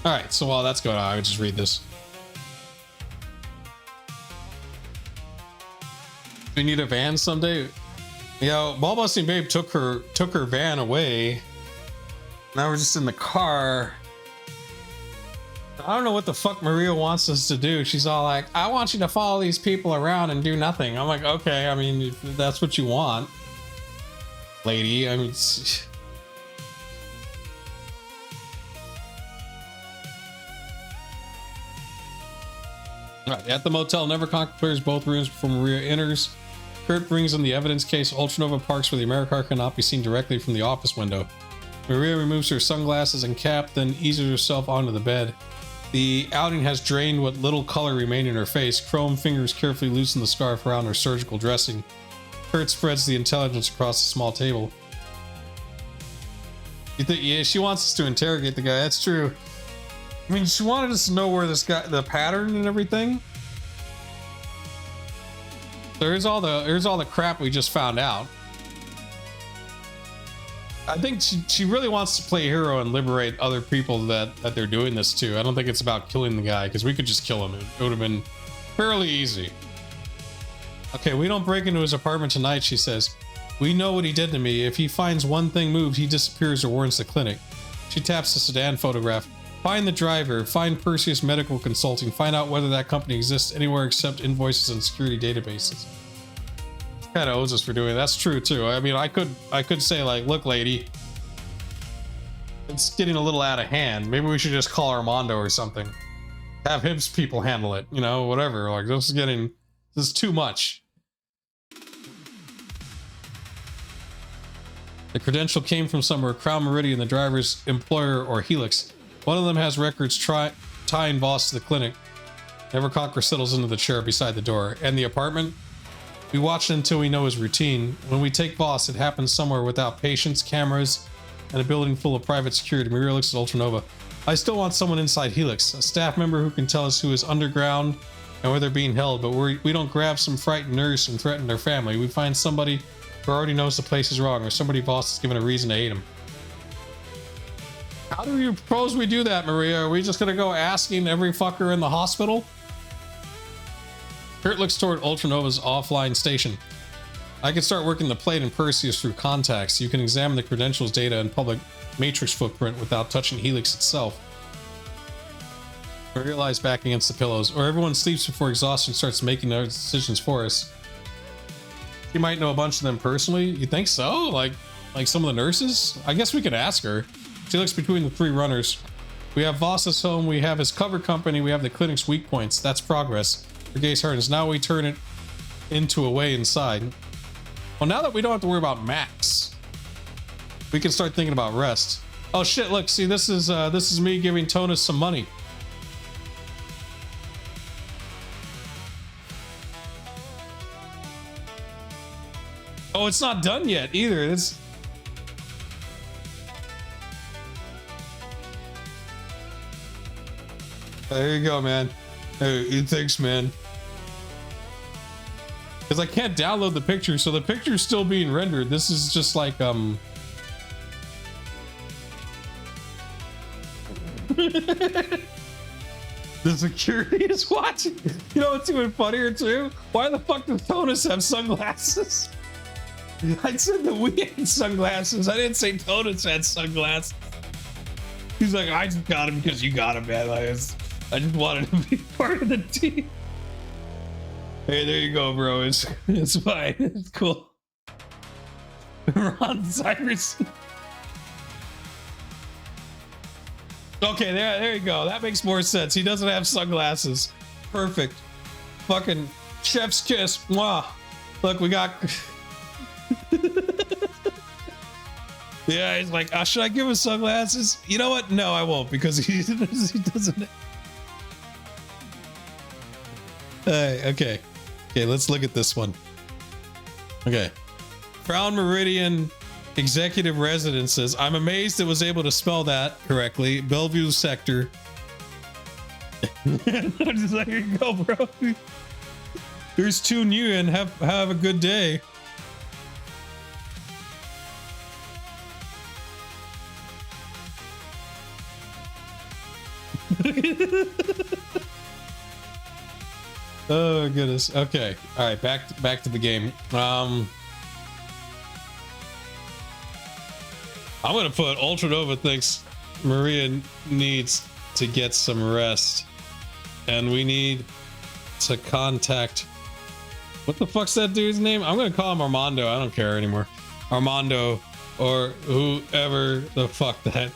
All right, so while that's going on, I would just read this. We need a van someday. You know, Ball Busting Babe took her van away. Now we're just in the car. I don't know what the fuck Maria wants us to do. She's all like, I want you to follow these people around and do nothing. I'm like, okay, I mean, if that's what you want, lady. I mean, at the motel, Neverconk clears both rooms before Maria enters. Kurt brings in the evidence case. Ultranova parks where the Americar cannot be seen directly from the office window. Maria removes her sunglasses and cap, then eases herself onto the bed. The outing has drained what little color remained in her face. Chrome fingers carefully loosen the scarf around her surgical dressing. Kurt spreads the intelligence across the small table. You think, yeah, she wants us to interrogate the guy. That's true. I mean, she wanted us to know where this guy, the pattern and everything. Here's all the crap we just found out. I think she really wants to play hero and liberate other people that they're doing this to. I don't think it's about killing the guy, because we could just kill him. It would have been fairly easy. Okay, we don't break into his apartment tonight, she says. We know what he did to me. If he finds one thing moved, he disappears or warns the clinic. She taps the sedan photograph. Find the driver, find Perseus Medical Consulting, find out whether that company exists anywhere except invoices and security databases. Kind of owes us for doing it. That's true too. I mean, I could say like, look, lady, it's getting a little out of hand. Maybe we should just call Armando or something. Have his people handle it, you know, whatever. Like, this is too much. The credential came from somewhere, Crown Meridian, the driver's employer, or Helix. One of them has records tying Voss to the clinic. Neverconquer settles into the chair beside the door. And the apartment? We watch it until we know his routine. When we take Voss, it happens somewhere without patients, cameras, and a building full of private security. Maria looks at Ultranova. I still want someone inside Helix, a staff member who can tell us who is underground and where they're being held, but we don't grab some frightened nurse and threaten their family. We find somebody who already knows the place is wrong, or somebody Voss has given a reason to hate him. How do you propose we do that, Maria? Are we just gonna go asking every fucker in the hospital? Kurt looks toward Ultranova's offline station. I can start working the plate and Perseus through contacts. You can examine the credentials data and public matrix footprint without touching Helix itself. Maria lies back against the pillows, or everyone sleeps before exhaustion starts making their decisions for us. She might know a bunch of them personally. You think so? Like some of the nurses? I guess we could ask her. She looks between the three runners. We have Voss's home, we have his cover company, we have the clinic's weak points. That's progress. For Gay's Hardens. Now we turn it into a way inside. Well, now that we don't have to worry about Max, we can start thinking about rest. Oh shit, look, see, this is me giving Tonus some money. Oh, it's not done yet either. It's there you go, man. Hey, thanks, man. Because I can't download the picture, so the picture's still being rendered. This is just like the security is watching. You know what's even funnier too? Why the fuck does Tonus have sunglasses? I said that we had sunglasses. I didn't say Tonus had sunglasses. He's like, I just got him because you got him, man. I just wanted to be part of the team. Hey, there you go, bro. It's fine. It's cool. Ron Cyrus. Okay, there you go. That makes more sense. He doesn't have sunglasses. Perfect. Fucking chef's kiss. Mwah. Look, we got. Yeah, he's like, should I give him sunglasses? You know what? No, I won't, because he doesn't. Okay, let's look at this one. Okay. Crown Meridian Executive Residences. I'm amazed it was able to spell that correctly. Bellevue Sector. I'm just like, here you go, bro. Here's 2 new and have a good day. Oh goodness. Okay. All right. Back to the game. I'm gonna put Ultranova thinks Maria needs to get some rest, and we need to contact. What the fuck's that dude's name? I'm gonna call him Armando. I don't care anymore. Armando or whoever the fuck that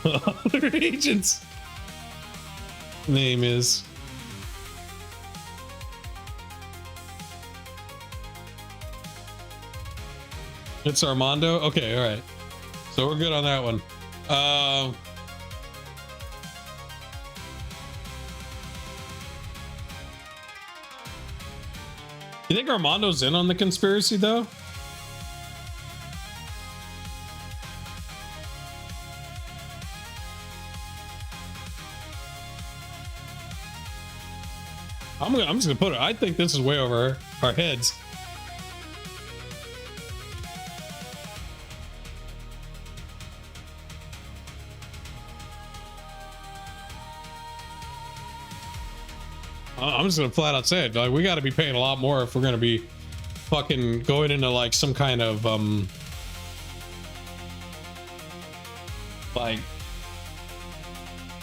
other agent's name is. It's Armando. Okay, all right. So we're good on that one. You think Armando's in on the conspiracy though? I'm just gonna put it. I think this is way over our heads. I'm just gonna flat out say it. Like, we got to be paying a lot more if we're gonna be fucking going into like some kind of like.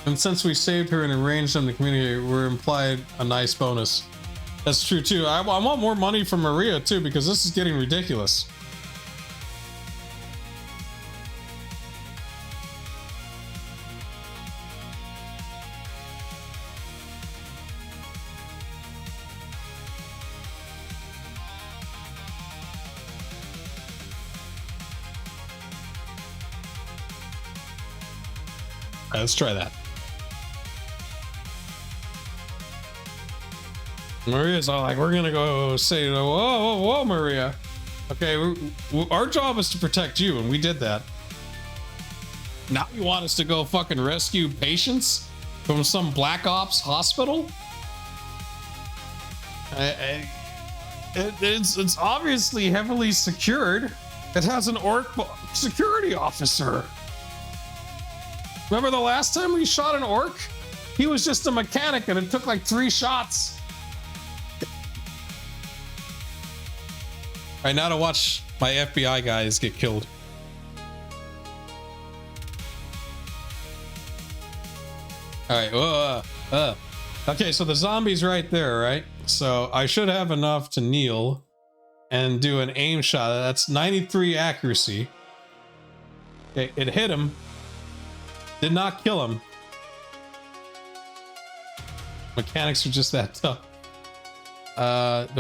And since we saved her and arranged them in the community, we're implied a nice bonus. That's true too. I want more money from Maria too, because this is getting ridiculous. Let's try that. Maria's all like, we're gonna go say, whoa, Maria. Okay, our job is to protect you, and we did that. Now you want us to go fucking rescue patients from some Black Ops hospital? It's obviously heavily secured. It has an orc security officer. Remember the last time we shot an orc? He was just a mechanic and it took like 3 shots. All right, now to watch my FBI guys get killed. All right. Okay, so the zombie's right there, right? So I should have enough to kneel and do an aim shot. That's 93 accuracy. Okay, it hit him. Did not kill him. Mechanics are just that tough. Do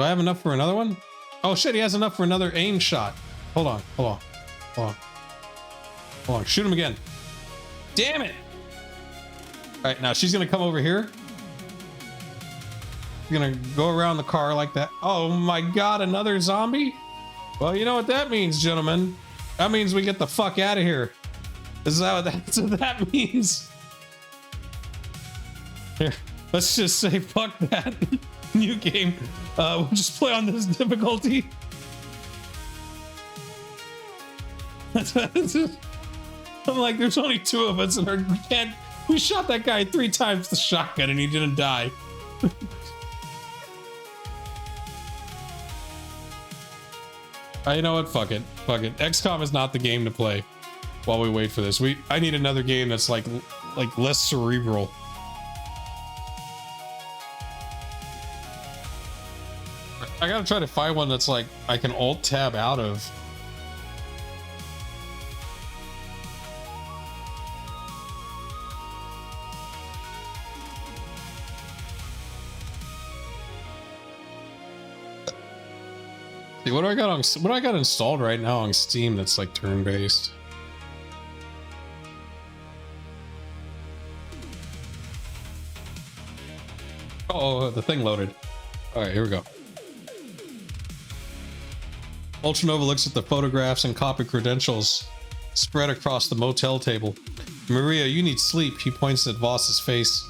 I have enough for another one? Oh shit, he has enough for another aim shot. Hold on. Shoot him again. Damn it. All right, now she's gonna come over here. She's gonna go around the car like that. Oh my God, another zombie? Well, you know what that means, gentlemen. That means we get the fuck out of here. That's what that means. Here, let's just say fuck that. New game. We'll just play on this difficulty. I'm like, there's only 2 of us, and we shot that guy 3 times with the shotgun, and he didn't die. You know what? Fuck it. XCOM is not the game to play while we wait for this. I need another game that's like less cerebral. I gotta try to find one that's like I can alt tab out of. See, what do I got installed right now on Steam that's like turn-based? Oh, the thing loaded. All right, here we go. Ultranova looks at the photographs and copy credentials spread across the motel table. Maria, you need sleep. He points at Voss's face.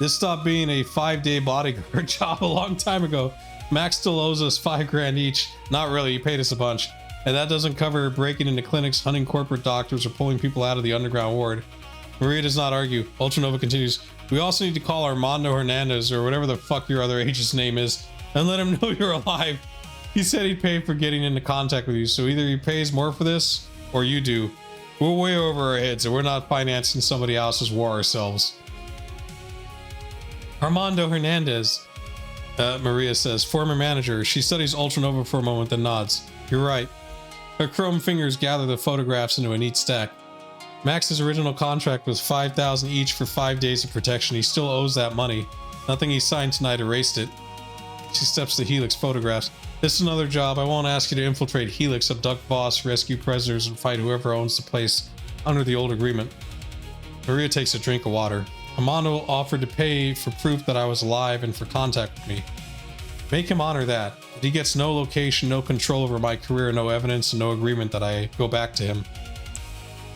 This stopped being a 5-day bodyguard job a long time ago. Max still owes us $5 grand each. Not really, he paid us a bunch. And that doesn't cover breaking into clinics, hunting corporate doctors, or pulling people out of the underground ward. Maria does not argue. Ultranova continues. We also need to call Armando Hernandez, or whatever the fuck your other agent's name is, and let him know you're alive. He said he'd pay for getting into contact with you, so either he pays more for this, or you do. We're way over our heads, and we're not financing somebody else's war ourselves. Armando Hernandez, Maria says, former manager. She studies Ultranova for a moment, then nods. You're right. Her chrome fingers gather the photographs into a neat stack. Max's original contract was $5,000 each for 5 days of protection. He still owes that money. Nothing he signed tonight erased it. She steps to Helix photographs. This is another job. I won't ask you to infiltrate Helix, abduct Voss, rescue prisoners, and fight whoever owns the place under the old agreement. Maria takes a drink of water. Armando offered to pay for proof that I was alive and for contact with me. Make him honor that. But he gets no location, no control over my career, no evidence, and no agreement that I go back to him.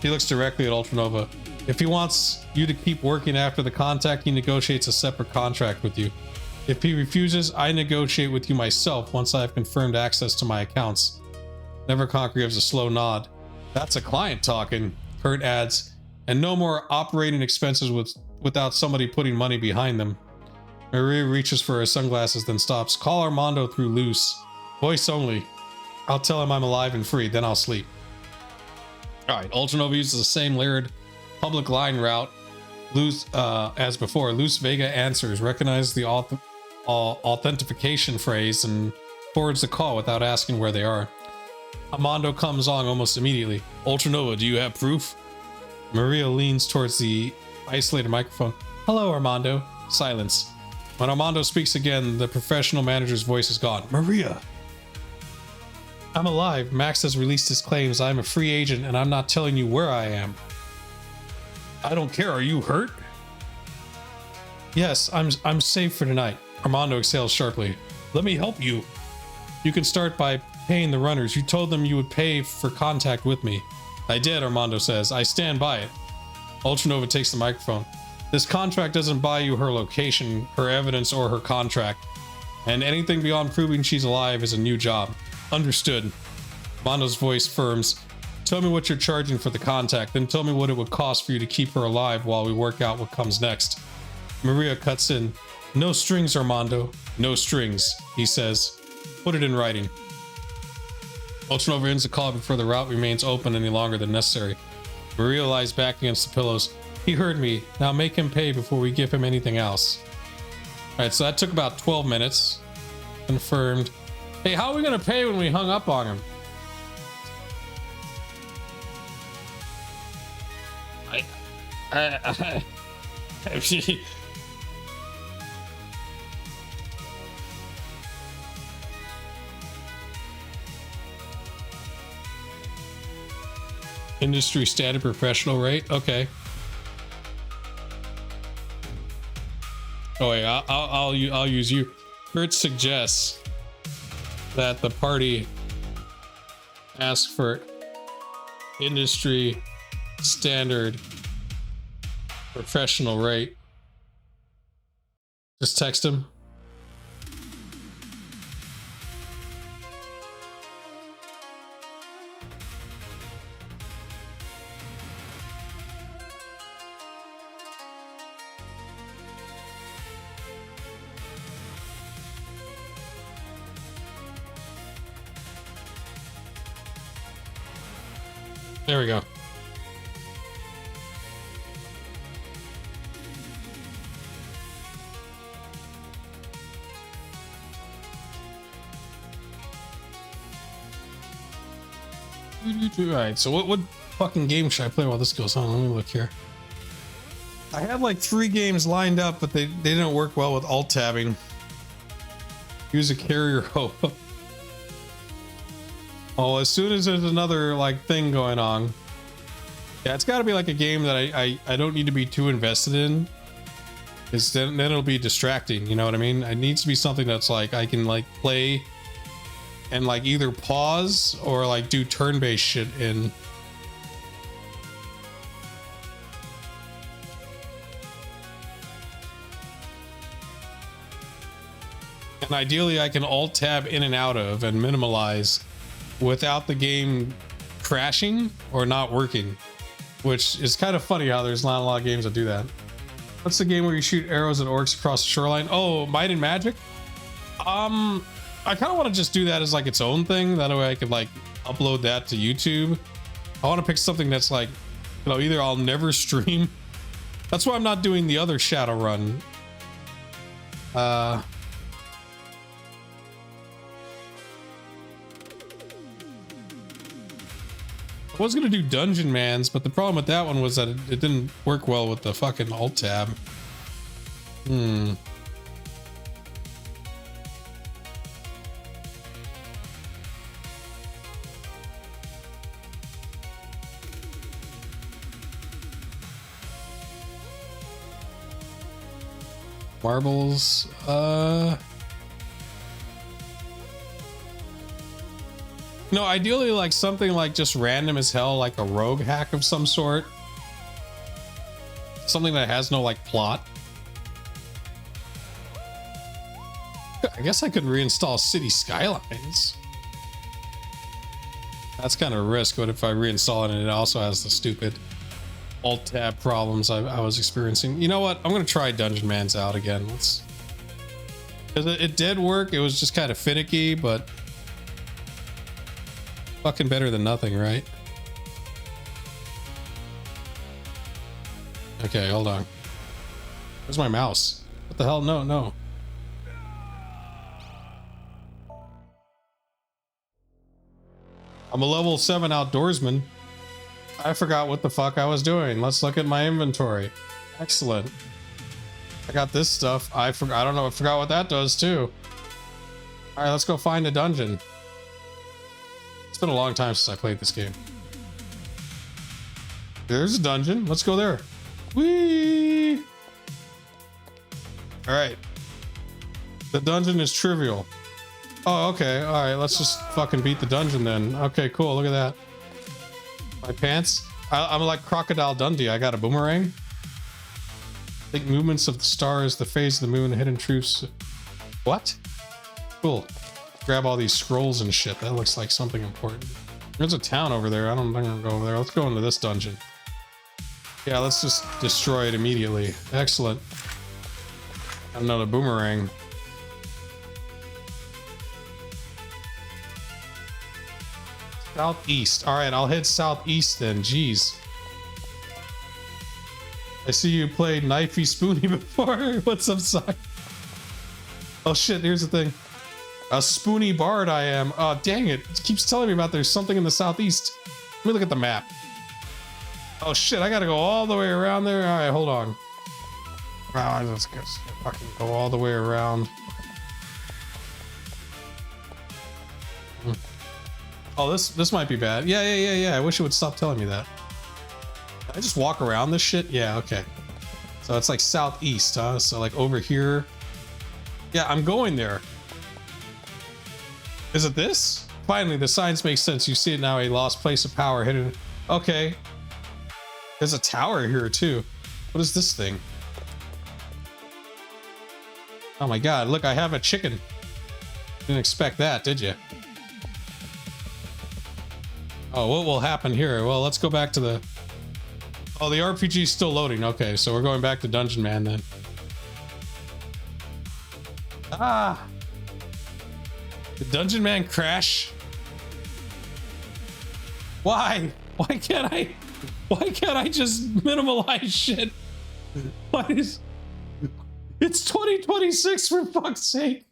He looks directly at Ultranova. If he wants you to keep working after the contact, he negotiates a separate contract with you. If he refuses, I negotiate with you myself once I have confirmed access to my accounts. Neverconquer gives a slow nod. That's a client talking, Kurt adds. And no more operating expenses without somebody putting money behind them. Maria reaches for her sunglasses, then stops. Call Armando through Luce. Voice only. I'll tell him I'm alive and free, then I'll sleep. Alright, Ultranova uses the same layered public line route Luce, as before. Luce Vega answers, recognizes the authentication phrase, and forwards the call without asking where they are. Armando comes on almost immediately. Ultranova, do you have proof? Maria leans towards the isolated microphone. Hello, Armando. Silence. When Armando speaks again, the professional manager's voice is gone. Maria! I'm alive. Max has released his claims. I'm a free agent, and I'm not telling you where I am. I don't care. Are you hurt? Yes, I'm safe for tonight. Armando exhales sharply. Let me help you. You can start by paying the runners. You told them you would pay for contact with me. I did, Armando says. I stand by it. Ultranova takes the microphone. This contract doesn't buy you her location, her evidence, or her contract. And anything beyond proving she's alive is a new job. Understood. Armando's voice firms. Tell me what you're charging for the contact, then tell me what it would cost for you to keep her alive while we work out what comes next. Maria cuts in. No strings, Armando. No strings, he says. Put it in writing. Ultranova ends the call before the route remains open any longer than necessary. Maria lies back against the pillows. He heard me. Now make him pay before we give him anything else. All right, so that took about 12 minutes. Confirmed. Hey, how are we gonna pay when we hung up on him? Industry standard professional rate. Okay. Oh wait, I'll use you. Kurt suggests that the party ask for industry standard professional rate. Just text him. There we go. Alright, so what fucking game should I play while this goes on? Let me look here. I have like 3 games lined up, but they didn't work well with alt tabbing. Use a carrier hope. Oh, as soon as there's another like thing going on. Yeah, it's got to be like a game that I don't need to be too invested in. Because then it'll be distracting, you know what I mean? It needs to be something that's like I can like play and like either pause or like do turn-based shit in. And ideally I can alt tab in and out of and minimalize without the game crashing or not working, which is kind of funny how there's not a lot of games that do that. What's the game where you shoot arrows at orcs across the shoreline? Oh, Might and Magic. I kind of want to just do that as like its own thing. That way I could like upload that to YouTube. I want to pick something that's like, you know, either I'll never stream. That's why I'm not doing the other Shadowrun. I was gonna do Dungeon Mans, but the problem with that one was that it didn't work well with the fucking alt tab. Marbles, no, ideally like something like just random as hell, like a rogue hack of some sort. Something that has no like plot. I guess I could reinstall City Skylines. That's kind of a risk, but if I reinstall it and it also has the stupid alt tab problems I was experiencing. You know what? I'm gonna try Dungeon Mans out again. Because it did work. It was just kind of finicky, but fucking better than nothing, right? Okay, hold on. Where's my mouse? What the hell? No. I'm a level 7 outdoorsman. I forgot what the fuck I was doing. Let's look at my inventory. Excellent. I got this stuff. I don't know. I forgot what that does too. All right, let's go find a dungeon. It's been a long time since I played this game. There's a dungeon. Let's go there. Whee! All right. The dungeon is trivial. Oh, okay. All right. Let's just fucking beat the dungeon then. Okay, cool. Look at that. My pants. I'm like Crocodile Dundee. I got a boomerang. Think movements of the stars, the phase of the moon, hidden truths. What? Cool. Grab all these scrolls and shit. That looks like something important. There's a town over there. I don't think I'm gonna go over there. Let's go into this dungeon. Yeah, let's just destroy it immediately. Excellent. Another boomerang. Southeast. All right, I'll head southeast then. Jeez. I see you played Knifey Spoony before. What's up, Sock? Oh shit, here's the thing. A Spoony Bard I am. Oh, dang it. It keeps telling me about there's something in the southeast. Let me look at the map. Oh shit, I gotta go all the way around there. Alright, hold on. Wow, I just fucking go all the way around. Oh, this might be bad. Yeah. I wish it would stop telling me that. Can I just walk around this shit? Yeah, okay. So it's like southeast, huh? So like over here. Yeah, I'm going there. Is it this? Finally, the signs make sense. You see it now, a lost place of power hidden. Okay. There's a tower here too. What is this thing? Oh my god, look, I have a chicken. Didn't expect that, did you? Oh, what will happen here? Well, let's go back to the... Oh, the RPG is still loading. Okay, so we're going back to Dungeon Man then. Ah! Did Dungeon Man crash? Why? Why can't I just minimalize shit? Why is... It's 2026 for fuck's sake.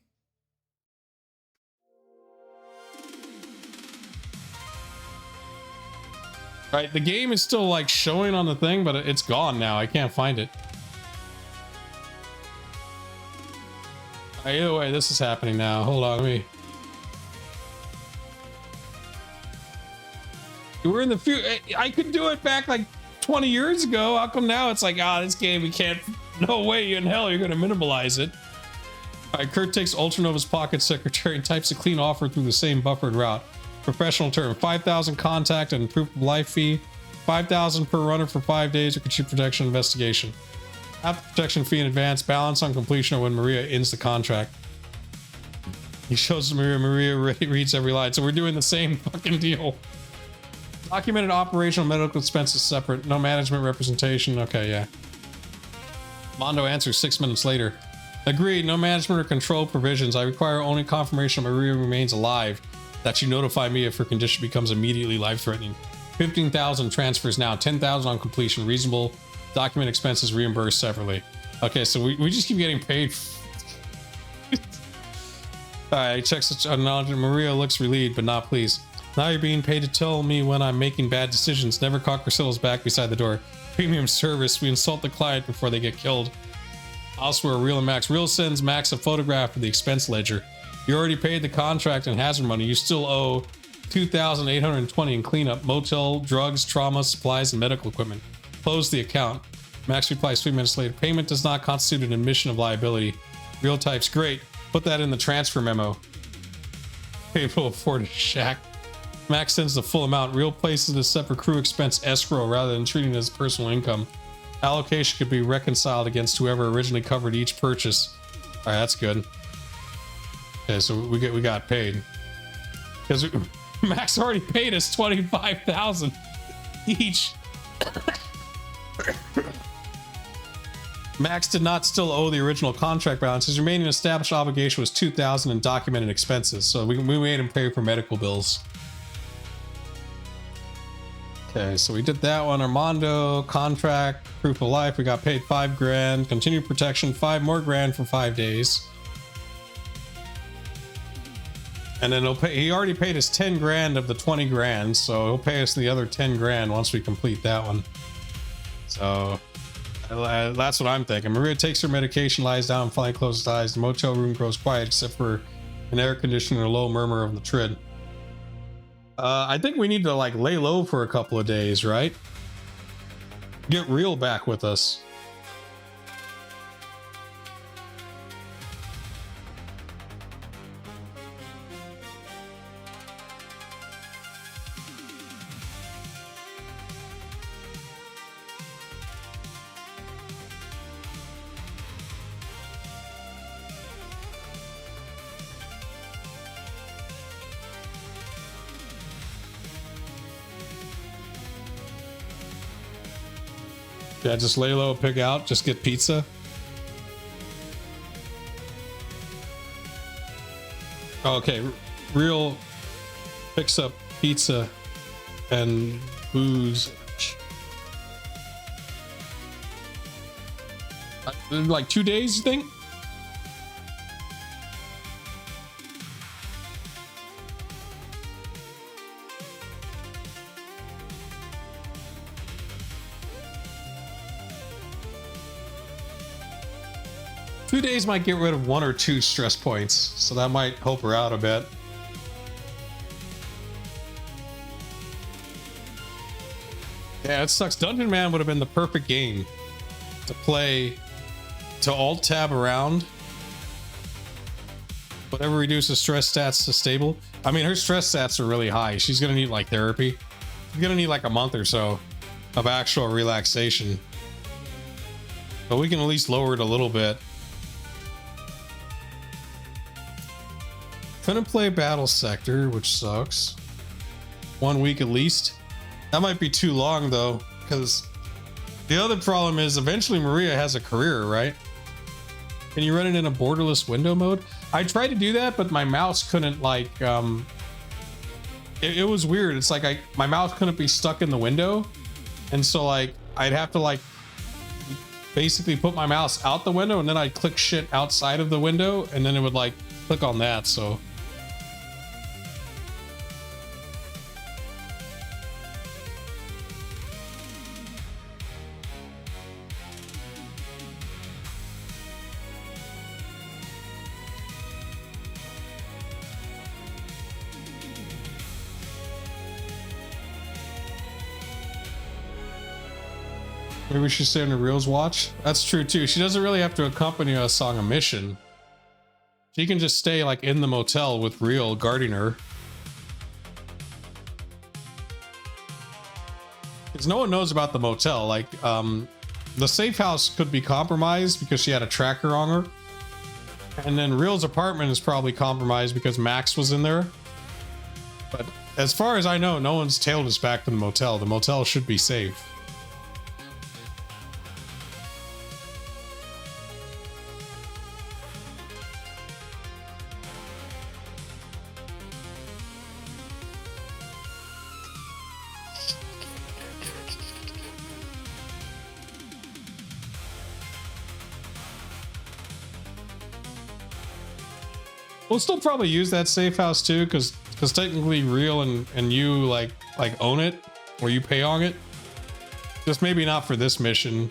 Right, the game is still like showing on the thing, but it's gone now. I can't find it. Either way, this is happening now. Hold on, let me... We're in the future. I could do it back like 20 years ago. How come now it's like, this game, we can't... No way in hell you're gonna minimalize it. Alright, Kurt takes Ultranova's pocket secretary and types a clean offer through the same buffered route. Professional term, 5,000 contact and proof of life fee, 5,000 per runner for 5 days or complete protection investigation. Half the protection fee in advance, balance on completion or when Maria ends the contract. He shows Maria reads every line, so we're doing the same fucking deal. Documented operational medical expenses separate, no management representation. Okay, yeah. Mondo answers 6 minutes later. Agreed, no management or control provisions. I require only confirmation Maria remains alive. That you notify me if her condition becomes immediately life-threatening. 15,000 transfers now, 10,000 on completion. Reasonable. Document expenses reimbursed separately. Okay, so we just keep getting paid. Alright, checks such acknowledgement. Maria looks relieved, but not pleased. Now you're being paid to tell me when I'm making bad decisions. Never cock Priscilla's back beside the door. Premium service. We insult the client before they get killed. Elsewhere, Real and Max. Real sends Max a photograph of the expense ledger. You already paid the contract and hazard money. You still owe $2,820 in cleanup, motel, drugs, trauma, supplies, and medical equipment. Close the account. Max replies 3 minutes later. Payment does not constitute an admission of liability. Real types, great. Put that in the transfer memo. People afford a shack. Max sends the full amount. Real places a separate crew expense escrow rather than treating it as personal income. Allocation could be reconciled against whoever originally covered each purchase. All right, that's good. Okay, so we got paid because Max already paid us 25,000 each. Max did not still owe the original contract balance. His remaining established obligation was 2,000 in documented expenses, so we made him pay for medical bills. Okay, so we did that one. Armando contract, proof of life. We got paid 5 grand. Continued protection, 5 more grand for 5 days. And then he'll pay, he already paid us 10 grand of the 20 grand, so he'll pay us the other 10 grand once we complete that one. So that's what I'm thinking. Maria takes her medication, lies down, finally closes eyes. The motel room grows quiet except for an air conditioner and a low murmur of the tread. I think we need to like lay low for a couple of days, right? Get Real back with us. Yeah, just lay low, pig out, just get pizza. Oh, okay, Real picks up pizza and booze. Like 2 days, you think? Two days might get rid of 1 or 2 stress points, so that might help her out a bit. Yeah, it sucks. Dungeon Man would have been the perfect game to play, to alt tab around. Whatever reduces stress stats to stable. I mean, her stress stats are really high. She's gonna need like therapy. She's gonna need like a month or so of actual relaxation. But we can at least lower it a little bit. Couldn't play Battle Sector, which sucks. 1 week at least. That might be too long though, because the other problem is eventually Maria has a career, right? Can you run it in a borderless window mode? I tried to do that, but my mouse couldn't like, it was weird. It's like my mouse couldn't be stuck in the window. And so like, I'd have to like basically put my mouse out the window and then I'd click shit outside of the window and then it would like click on that, so. Maybe we should stay on the Reels watch. That's true too. She doesn't really have to accompany us on a mission. She can just stay like in the motel with Real guarding her. Because no one knows about the motel. Like, the safe house could be compromised because she had a tracker on her. And then Real's apartment is probably compromised because Max was in there. But as far as I know, no one's tailed us back to the motel. The motel should be safe. We'll still probably use that safe house too, because technically Real and you like own it, or you pay on it. Just maybe not for this mission.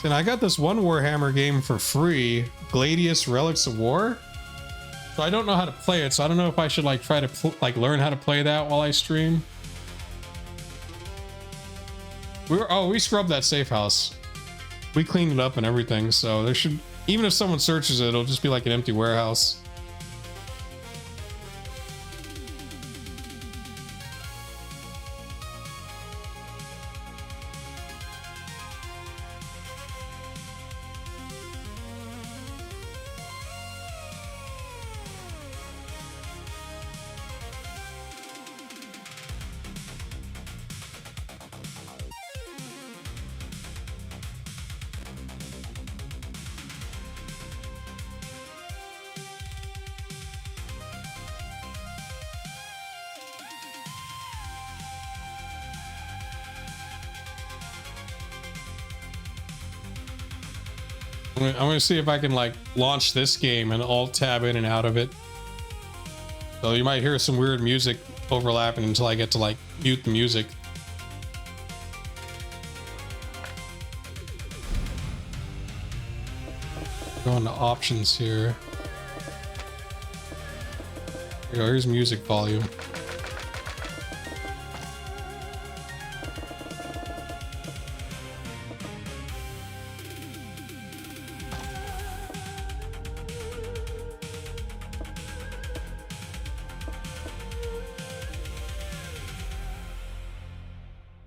And I got this one Warhammer game for free, Gladius Relics of War. So I don't know how to play it, so I don't know if I should like try to learn how to play that while I stream. We scrubbed that safe house. We cleaned it up and everything, so there should, even if someone searches it, it'll just be like an empty warehouse. I'm gonna see if I can like launch this game and alt tab in and out of it. So you might hear some weird music overlapping until I get to like mute the music. Go into options here. Here we go, here's music volume.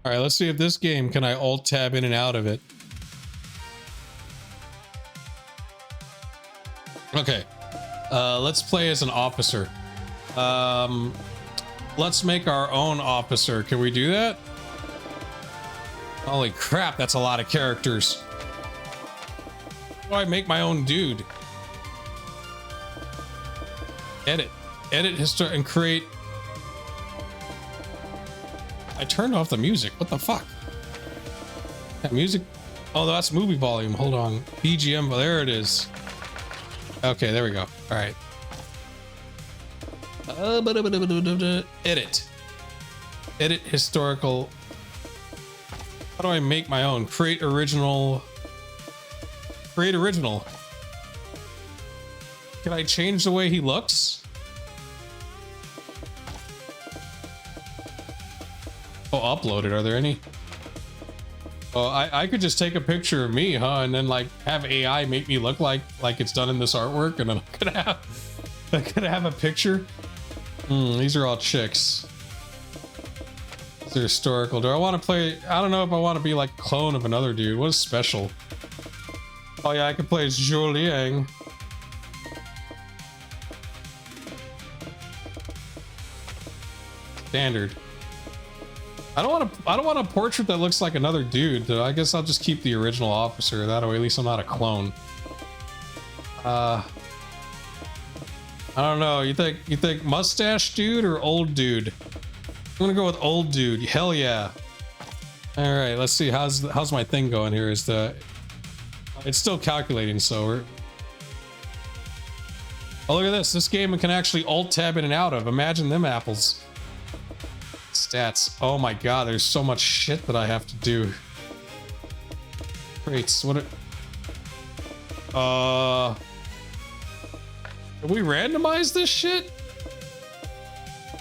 All right, let's see if this game, can I alt tab in and out of it? Okay, let's play as an officer. Let's make our own officer. Can we do that? Holy crap, that's a lot of characters. How do I make my own dude? Edit history and create. I turned off the music. What the fuck? That music. Oh, that's movie volume. Hold on. BGM. There it is. Okay, there we go. All right. Edit. Edit historical. How do I make my own? Create original. Create original. Can I change the way he looks? Oh, upload it. Are there any? Oh, I could just take a picture of me, huh? And then like have AI make me look like it's done in this artwork, and then I could have a picture. These are all chicks. These are historical. Do I want to play? I don't know if I want to be like a clone of another dude. What is special? Oh yeah, I could play as Zhou Liang. Standard. I don't want a portrait that looks like another dude, though. I guess I'll just keep the original officer. That way at least I'm not a clone. I don't know. You think mustache dude or old dude? I'm gonna go with old dude. Hell yeah. All right, let's see. How's my thing going here? It's still calculating, so we're... Oh, look at this. This game can actually alt tab in and out of. Imagine them apples. Stats. Oh my god, there's so much shit that I have to do. Traits. What? Can we randomize this shit?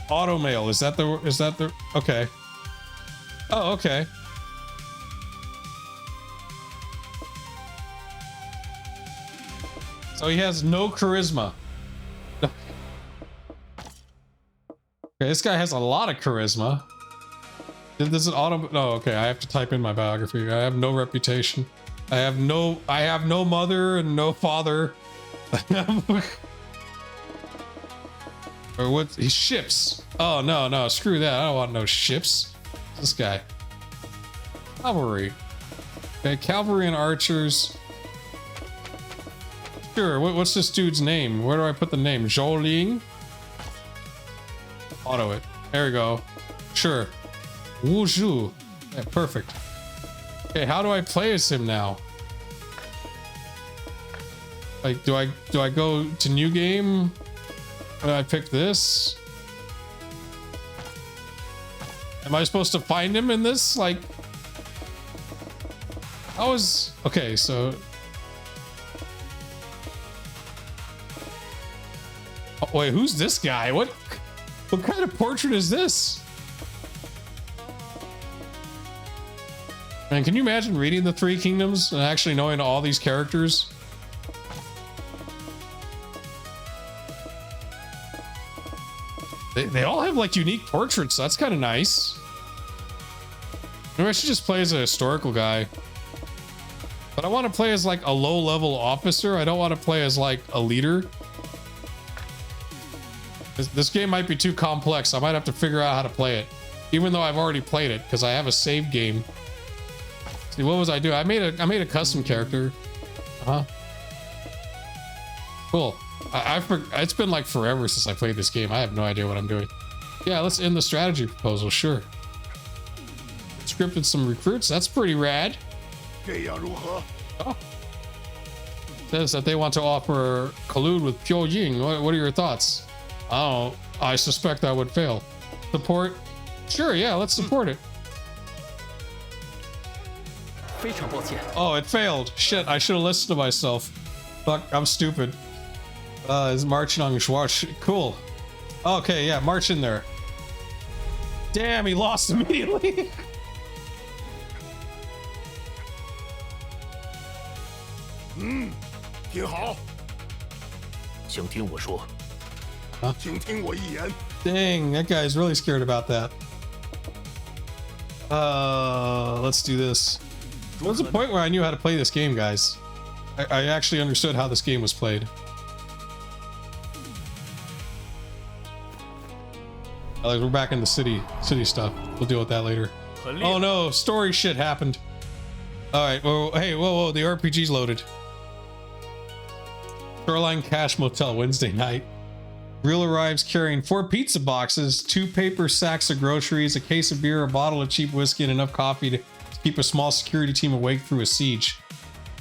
Auto mail. Is that the? Okay. Oh, okay. So he has no charisma. Okay, this guy has a lot of charisma. Does it auto? No, okay. I have to type in my biography. I have no reputation. I have no mother and no father. Or what? He ships. Oh no, screw that. I don't want no ships. This guy. Cavalry. Okay, cavalry and archers. Sure. What's this dude's name? Where do I put the name? Zhou Ling. Auto it. There we go. Sure. Wu Zhu. Yeah, perfect. Okay, how do I play as him now? Like, do I go to new game? Do I pick this? Am I supposed to find him in this? Like, how is... Okay, so... Oh, wait, who's this guy? What kind of portrait is this? Man, can you imagine reading the Three Kingdoms and actually knowing all these characters? They all have like unique portraits. That's kind of nice. Maybe I should just play as a historical guy. But I want to play as like a low-level officer. I don't want to play as like a leader. This game might be too complex. I might have to figure out how to play it, even though I've already played it because I have a save game. See, what was I doing? I made a custom character. Cool. It's been like forever since I played this game. I have no idea what I'm doing. Yeah, let's end the strategy proposal. Sure. Scripted some recruits. That's pretty rad. Oh. Says that they want to offer collude with Pyongyang. What are your thoughts? Oh, I suspect I would fail. Support? Sure, yeah, let's support it. Oh, it failed. Shit, I should have listened to myself. Fuck, I'm stupid. Is marching on Schwartz. Cool. Okay, yeah, march in there. Damn, he lost immediately. Huh? Dang, that guy's really scared about that. Let's do this. There was a point where I knew how to play this game, guys. I actually understood how this game was played. Like, we're back in the city stuff. We'll deal with that later. Oh no, story shit happened. All right, well, hey, whoa, the RPG's loaded. Shoreline Cash Motel, Wednesday night. Real arrives carrying 4 pizza boxes, 2 paper sacks of groceries, a case of beer, a bottle of cheap whiskey, and enough coffee to keep a small security team awake through a siege.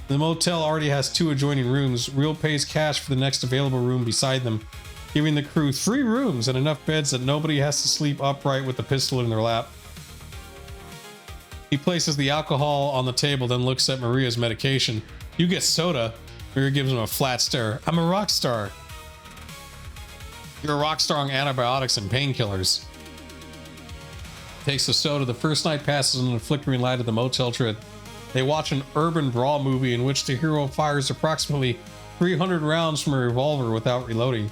The motel already has 2 adjoining rooms. Real pays cash for the next available room beside them, giving the crew 3 rooms and enough beds that nobody has to sleep upright with a pistol in their lap. He places the alcohol on the table, then looks at Maria's medication. You get soda. Maria gives him a flat stare. I'm a rock star. You're a rock star on antibiotics and painkillers. Takes the soda. The first night passes under the flickering light of the motel tread. They watch an urban brawl movie in which the hero fires approximately 300 rounds from a revolver without reloading.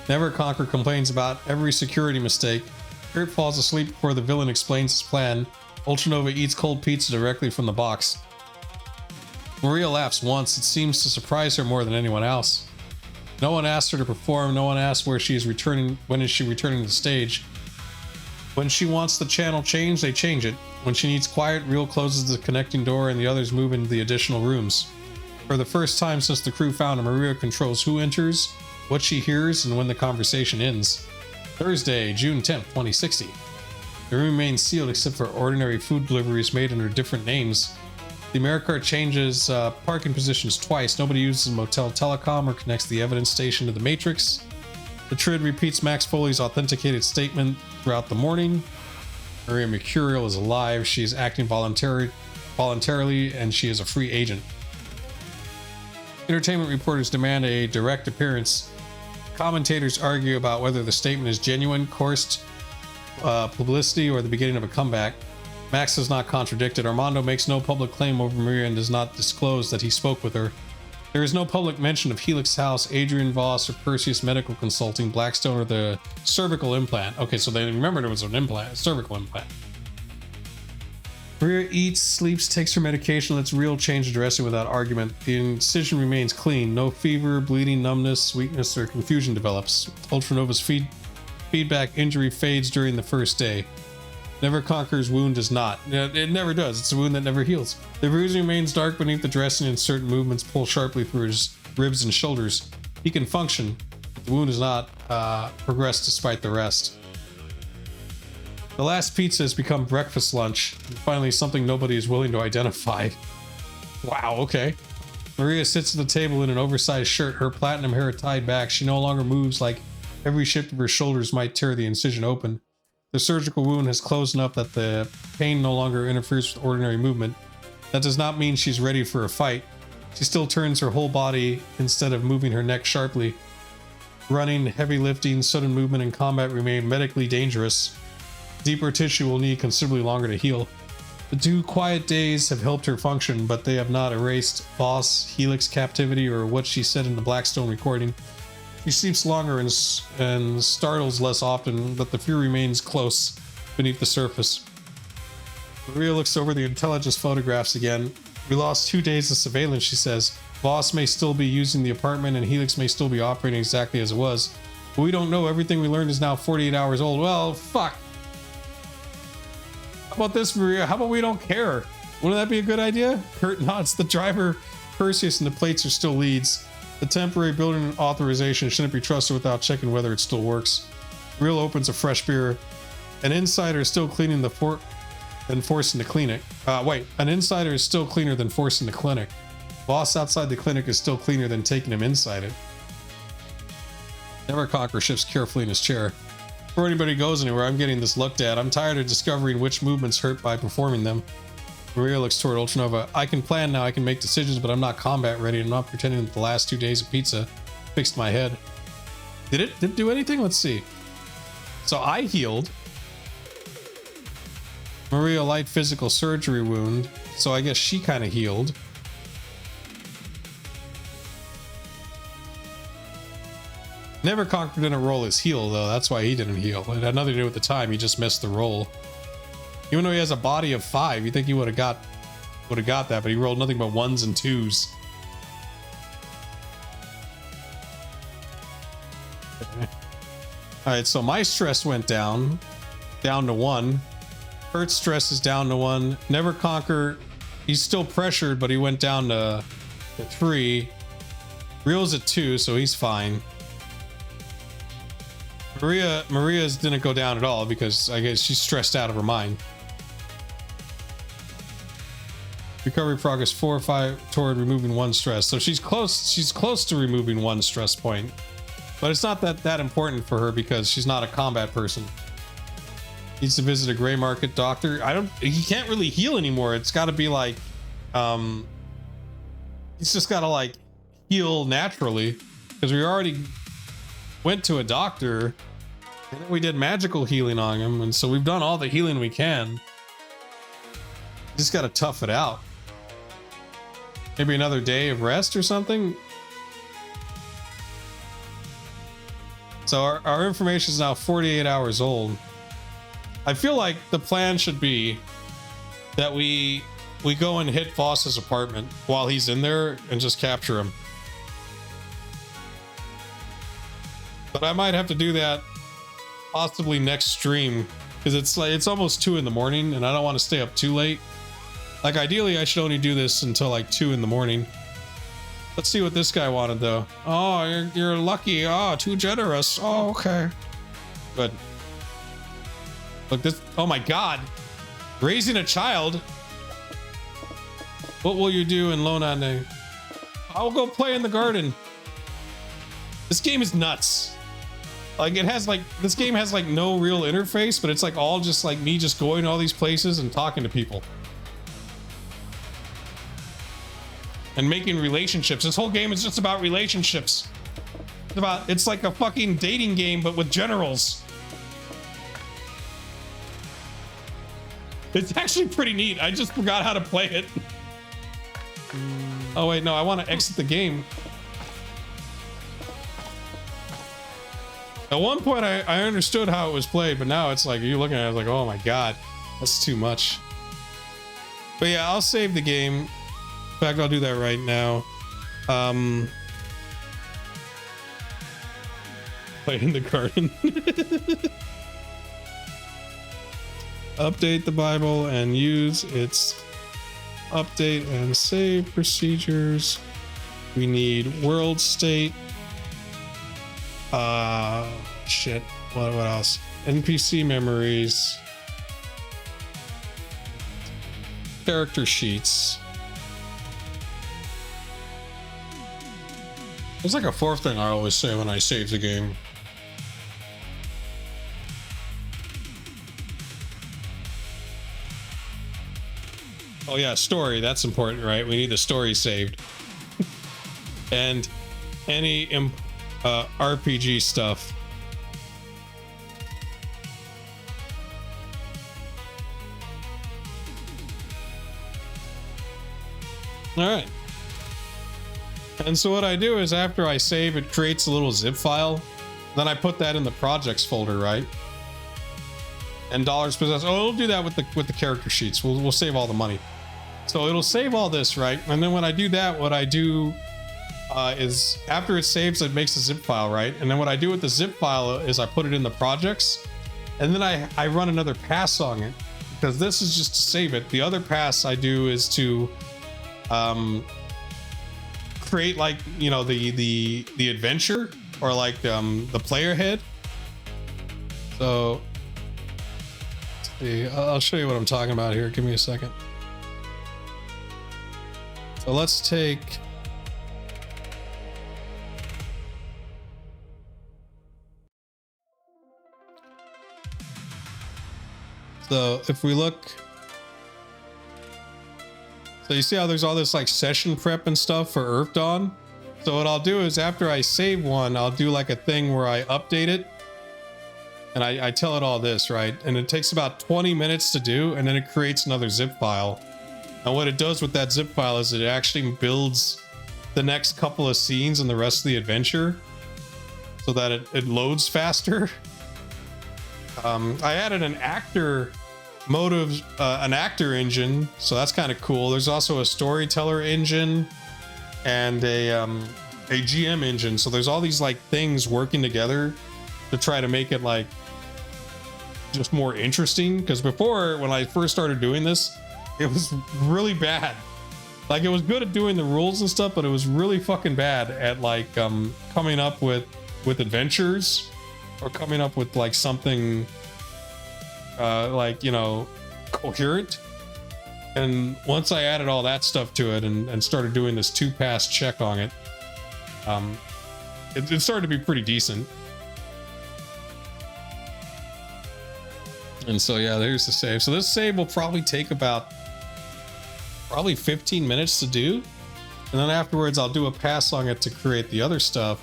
Neverconquer complains about every security mistake. Kurt falls asleep before the villain explains his plan. Ultranova eats cold pizza directly from the box. Maria laughs once. It seems to surprise her more than anyone else. No one asks her to perform. No one asks when is she returning to the stage. When she wants the channel changed, they change it. When she needs quiet, Real closes the connecting door and the others move into the additional rooms. For the first time since the crew found her, Maria controls who enters, what she hears, and when the conversation ends. Thursday, June 10th, 2060. The room remains sealed except for ordinary food deliveries made under different names. The AmeriCard changes parking positions twice. Nobody uses motel telecom or connects the evidence station to the Matrix. The TRID repeats Max Foley's authenticated statement throughout the morning. Maria Mercurial is alive. She is acting voluntarily, and she is a free agent. Entertainment reporters demand a direct appearance. Commentators argue about whether the statement is genuine, coerced publicity, or the beginning of a comeback. Max is not contradicted. Armando makes no public claim over Maria and does not disclose that he spoke with her. There is no public mention of Helix House, Adrian Voss, or Perseus Medical Consulting, Blackstone, or the cervical implant. Okay, so they remembered it was an implant, a cervical implant. Maria eats, sleeps, takes her medication, lets Real change the dressing without argument. The incision remains clean. No fever, bleeding, numbness, weakness, or confusion develops. Ultranova's feedback injury fades during the first day. Neverconquer's wound does not. It never does. It's a wound that never heals. The bruising remains dark beneath the dressing, and certain movements pull sharply through his ribs and shoulders. He can function, but the wound does not progress despite the rest. The last pizza has become breakfast lunch, and finally something nobody is willing to identify. Wow, okay. Maria sits at the table in an oversized shirt, her platinum hair tied back. She no longer moves like every shift of her shoulders might tear the incision open. The surgical wound has closed enough that the pain no longer interferes with ordinary movement. That does not mean she's ready for a fight. She still turns her whole body instead of moving her neck sharply. Running, heavy lifting, sudden movement, and combat remain medically dangerous. Deeper tissue will need considerably longer to heal. The 2 quiet days have helped her function, but they have not erased Boss, Helix captivity, or what she said in the Blackstone recording. She sleeps longer and startles less often, but the fear remains close beneath the surface. Maria looks over the intelligence photographs again. We lost 2 days of surveillance, she says. Voss may still be using the apartment and Helix may still be operating exactly as it was. But we don't know. Everything we learned is now 48 hours old. Well, fuck. How about this, Maria? How about we don't care? Wouldn't that be a good idea? Kurt nods. The driver, Perseus, and the plates are still leads. The temporary building authorization shouldn't be trusted without checking whether it still works. Real opens a fresh beer. An insider is still cleaning the fort than forcing the clinic. An insider is still cleaner than forcing the clinic. Boss outside the clinic is still cleaner than taking him inside it. Neverconquer shifts carefully in his chair. Before anybody goes anywhere, I'm getting this looked at. I'm tired of discovering which movements hurt by performing them. Maria looks toward Ultranova. I can plan now, I can make decisions, but I'm not combat ready. I'm not pretending that the last 2 days of pizza fixed my head. Did it do anything? Let's see. So I healed. Maria light physical surgery wound. So I guess she kind of healed. Neverconquer didn't roll his heal though. That's why he didn't heal. It had nothing to do with the time. He just missed the roll. Even though he has a body of 5, you think he would have got that, but he rolled nothing but 1s and 2s. All right, so my stress went down to 1. Kurt's stress is down to 1. Neverconquer, he's still pressured, but he went down to 3. Real's at 2, so he's fine. Maria's didn't go down at all because I guess she's stressed out of her mind. Recovery progress 4 or 5 toward removing 1 stress. So she's close to removing 1 stress point. But it's not that important for her because she's not a combat person. Needs to visit a gray market doctor. He can't really heal anymore. It's got to be like he's just got to like heal naturally because we already went to a doctor and then we did magical healing on him, and so we've done all the healing we can. Just got to tough it out. Maybe another day of rest or something. So our information is now 48 hours old. I feel like the plan should be that we go and hit Voss's apartment while he's in there and just capture him. But I might have to do that possibly next stream because it's almost 2 in the morning and I don't want to stay up too late. Like ideally I should only do this until like 2 in the morning. Let's see what this guy wanted though. Oh, you're lucky. Oh, too generous. Oh, okay. Good. Look, this. Oh my God. Raising a child. What will you do in Lonande? I'll go play in the garden. This game is nuts. Like it has like, this game has like no real interface, but it's like all just like me just going to all these places and talking to people. And making relationships. This whole game is just about relationships. It's like a fucking dating game, but with generals. It's actually pretty neat. I just forgot how to play it. Oh wait, no, I want to exit the game. At one point I understood how it was played, but now it's like, you're looking at it like, oh my God, that's too much. But yeah, I'll save the game. In fact, I'll do that right now. Play in the garden. Update the Bible and use its update and save procedures. We need world state. Shit. What else? NPC memories. Character sheets. There's like a 4th thing I always say when I save the game. Oh yeah, story. That's important, right? We need the story saved. And any RPG stuff. All right. And so what I do is after I save, it creates a little zip file. Then I put that in the projects folder, right? And dollars possessed. Oh, it'll do that with the character sheets. We'll save all the money. So it'll save all this, right? And then when I do that, what I do is after it saves, it makes a zip file, right? And then what I do with the zip file is I put it in the projects, and then I run another pass on it because this is just to save it. The other pass I do is to create like, you know, the adventure or like the player head. So let's see, I'll show you what I'm talking about here. Give me a second. So let's take so if we look, so you see how there's all this like session prep and stuff for Earth Dawn. So what I'll do is after I save one, I'll do like a thing where I update it and I tell it all this, right? And it takes about 20 minutes to do, and then it creates another zip file. And what it does with that zip file is it actually builds the next couple of scenes and the rest of the adventure so that it loads faster. I added an actor motive, an actor engine, so that's kind of cool. There's also a storyteller engine and a GM engine. So there's all these like things working together to try to make it like just more interesting. Because before, when I first started doing this, it was really bad. Like it was good at doing the rules and stuff, but it was really fucking bad at like coming up with adventures or coming up with like something like, you know, coherent. And once I added all that stuff to it and started doing this 2-pass check on it, it started to be pretty decent. And so yeah, there's the save. So this save will probably take about 15 minutes to do, and then afterwards I'll do a pass on it to create the other stuff.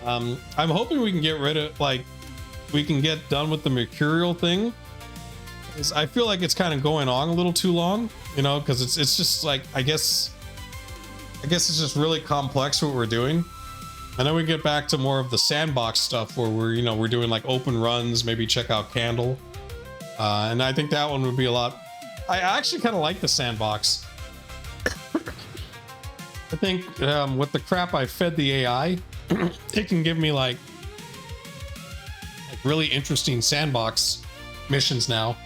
I'm hoping we can get rid of, like, we can get done with the Mercurial thing. I feel like it's kind of going on a little too long, you know, because it's just like, I guess it's just really complex what we're doing. And then we get back to more of the sandbox stuff where we're doing like open runs, maybe check out Candle. And I think that one would be a lot. I actually kind of like the sandbox. I think with the crap I fed the AI, it can give me like really interesting sandbox missions now.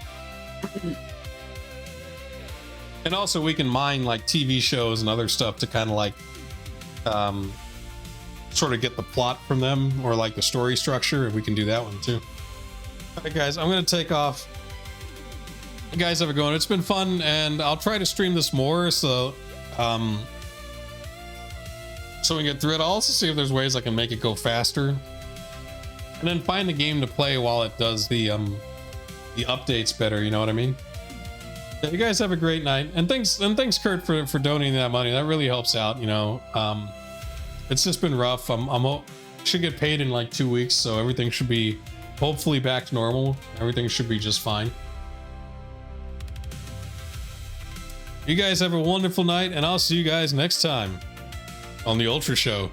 And also we can mine like TV shows and other stuff to kind of like sort of get the plot from them, or like the story structure, and we can do that one too. All right, guys, I'm gonna take off. You guys have a good one. It's been fun, and I'll try to stream this more so so we can get through it. I'll also see if there's ways I can make it go faster, and then find the game to play while it does the updates better, you know what I mean? Yeah, you guys have a great night, and thanks Kurt for donating that money. That really helps out, you know. It's just been rough. Should get paid in like 2 weeks, so everything should be hopefully back to normal. Everything should be just fine. You guys have a wonderful night, and I'll see you guys next time on the Ultra Show.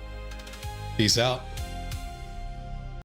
Peace out.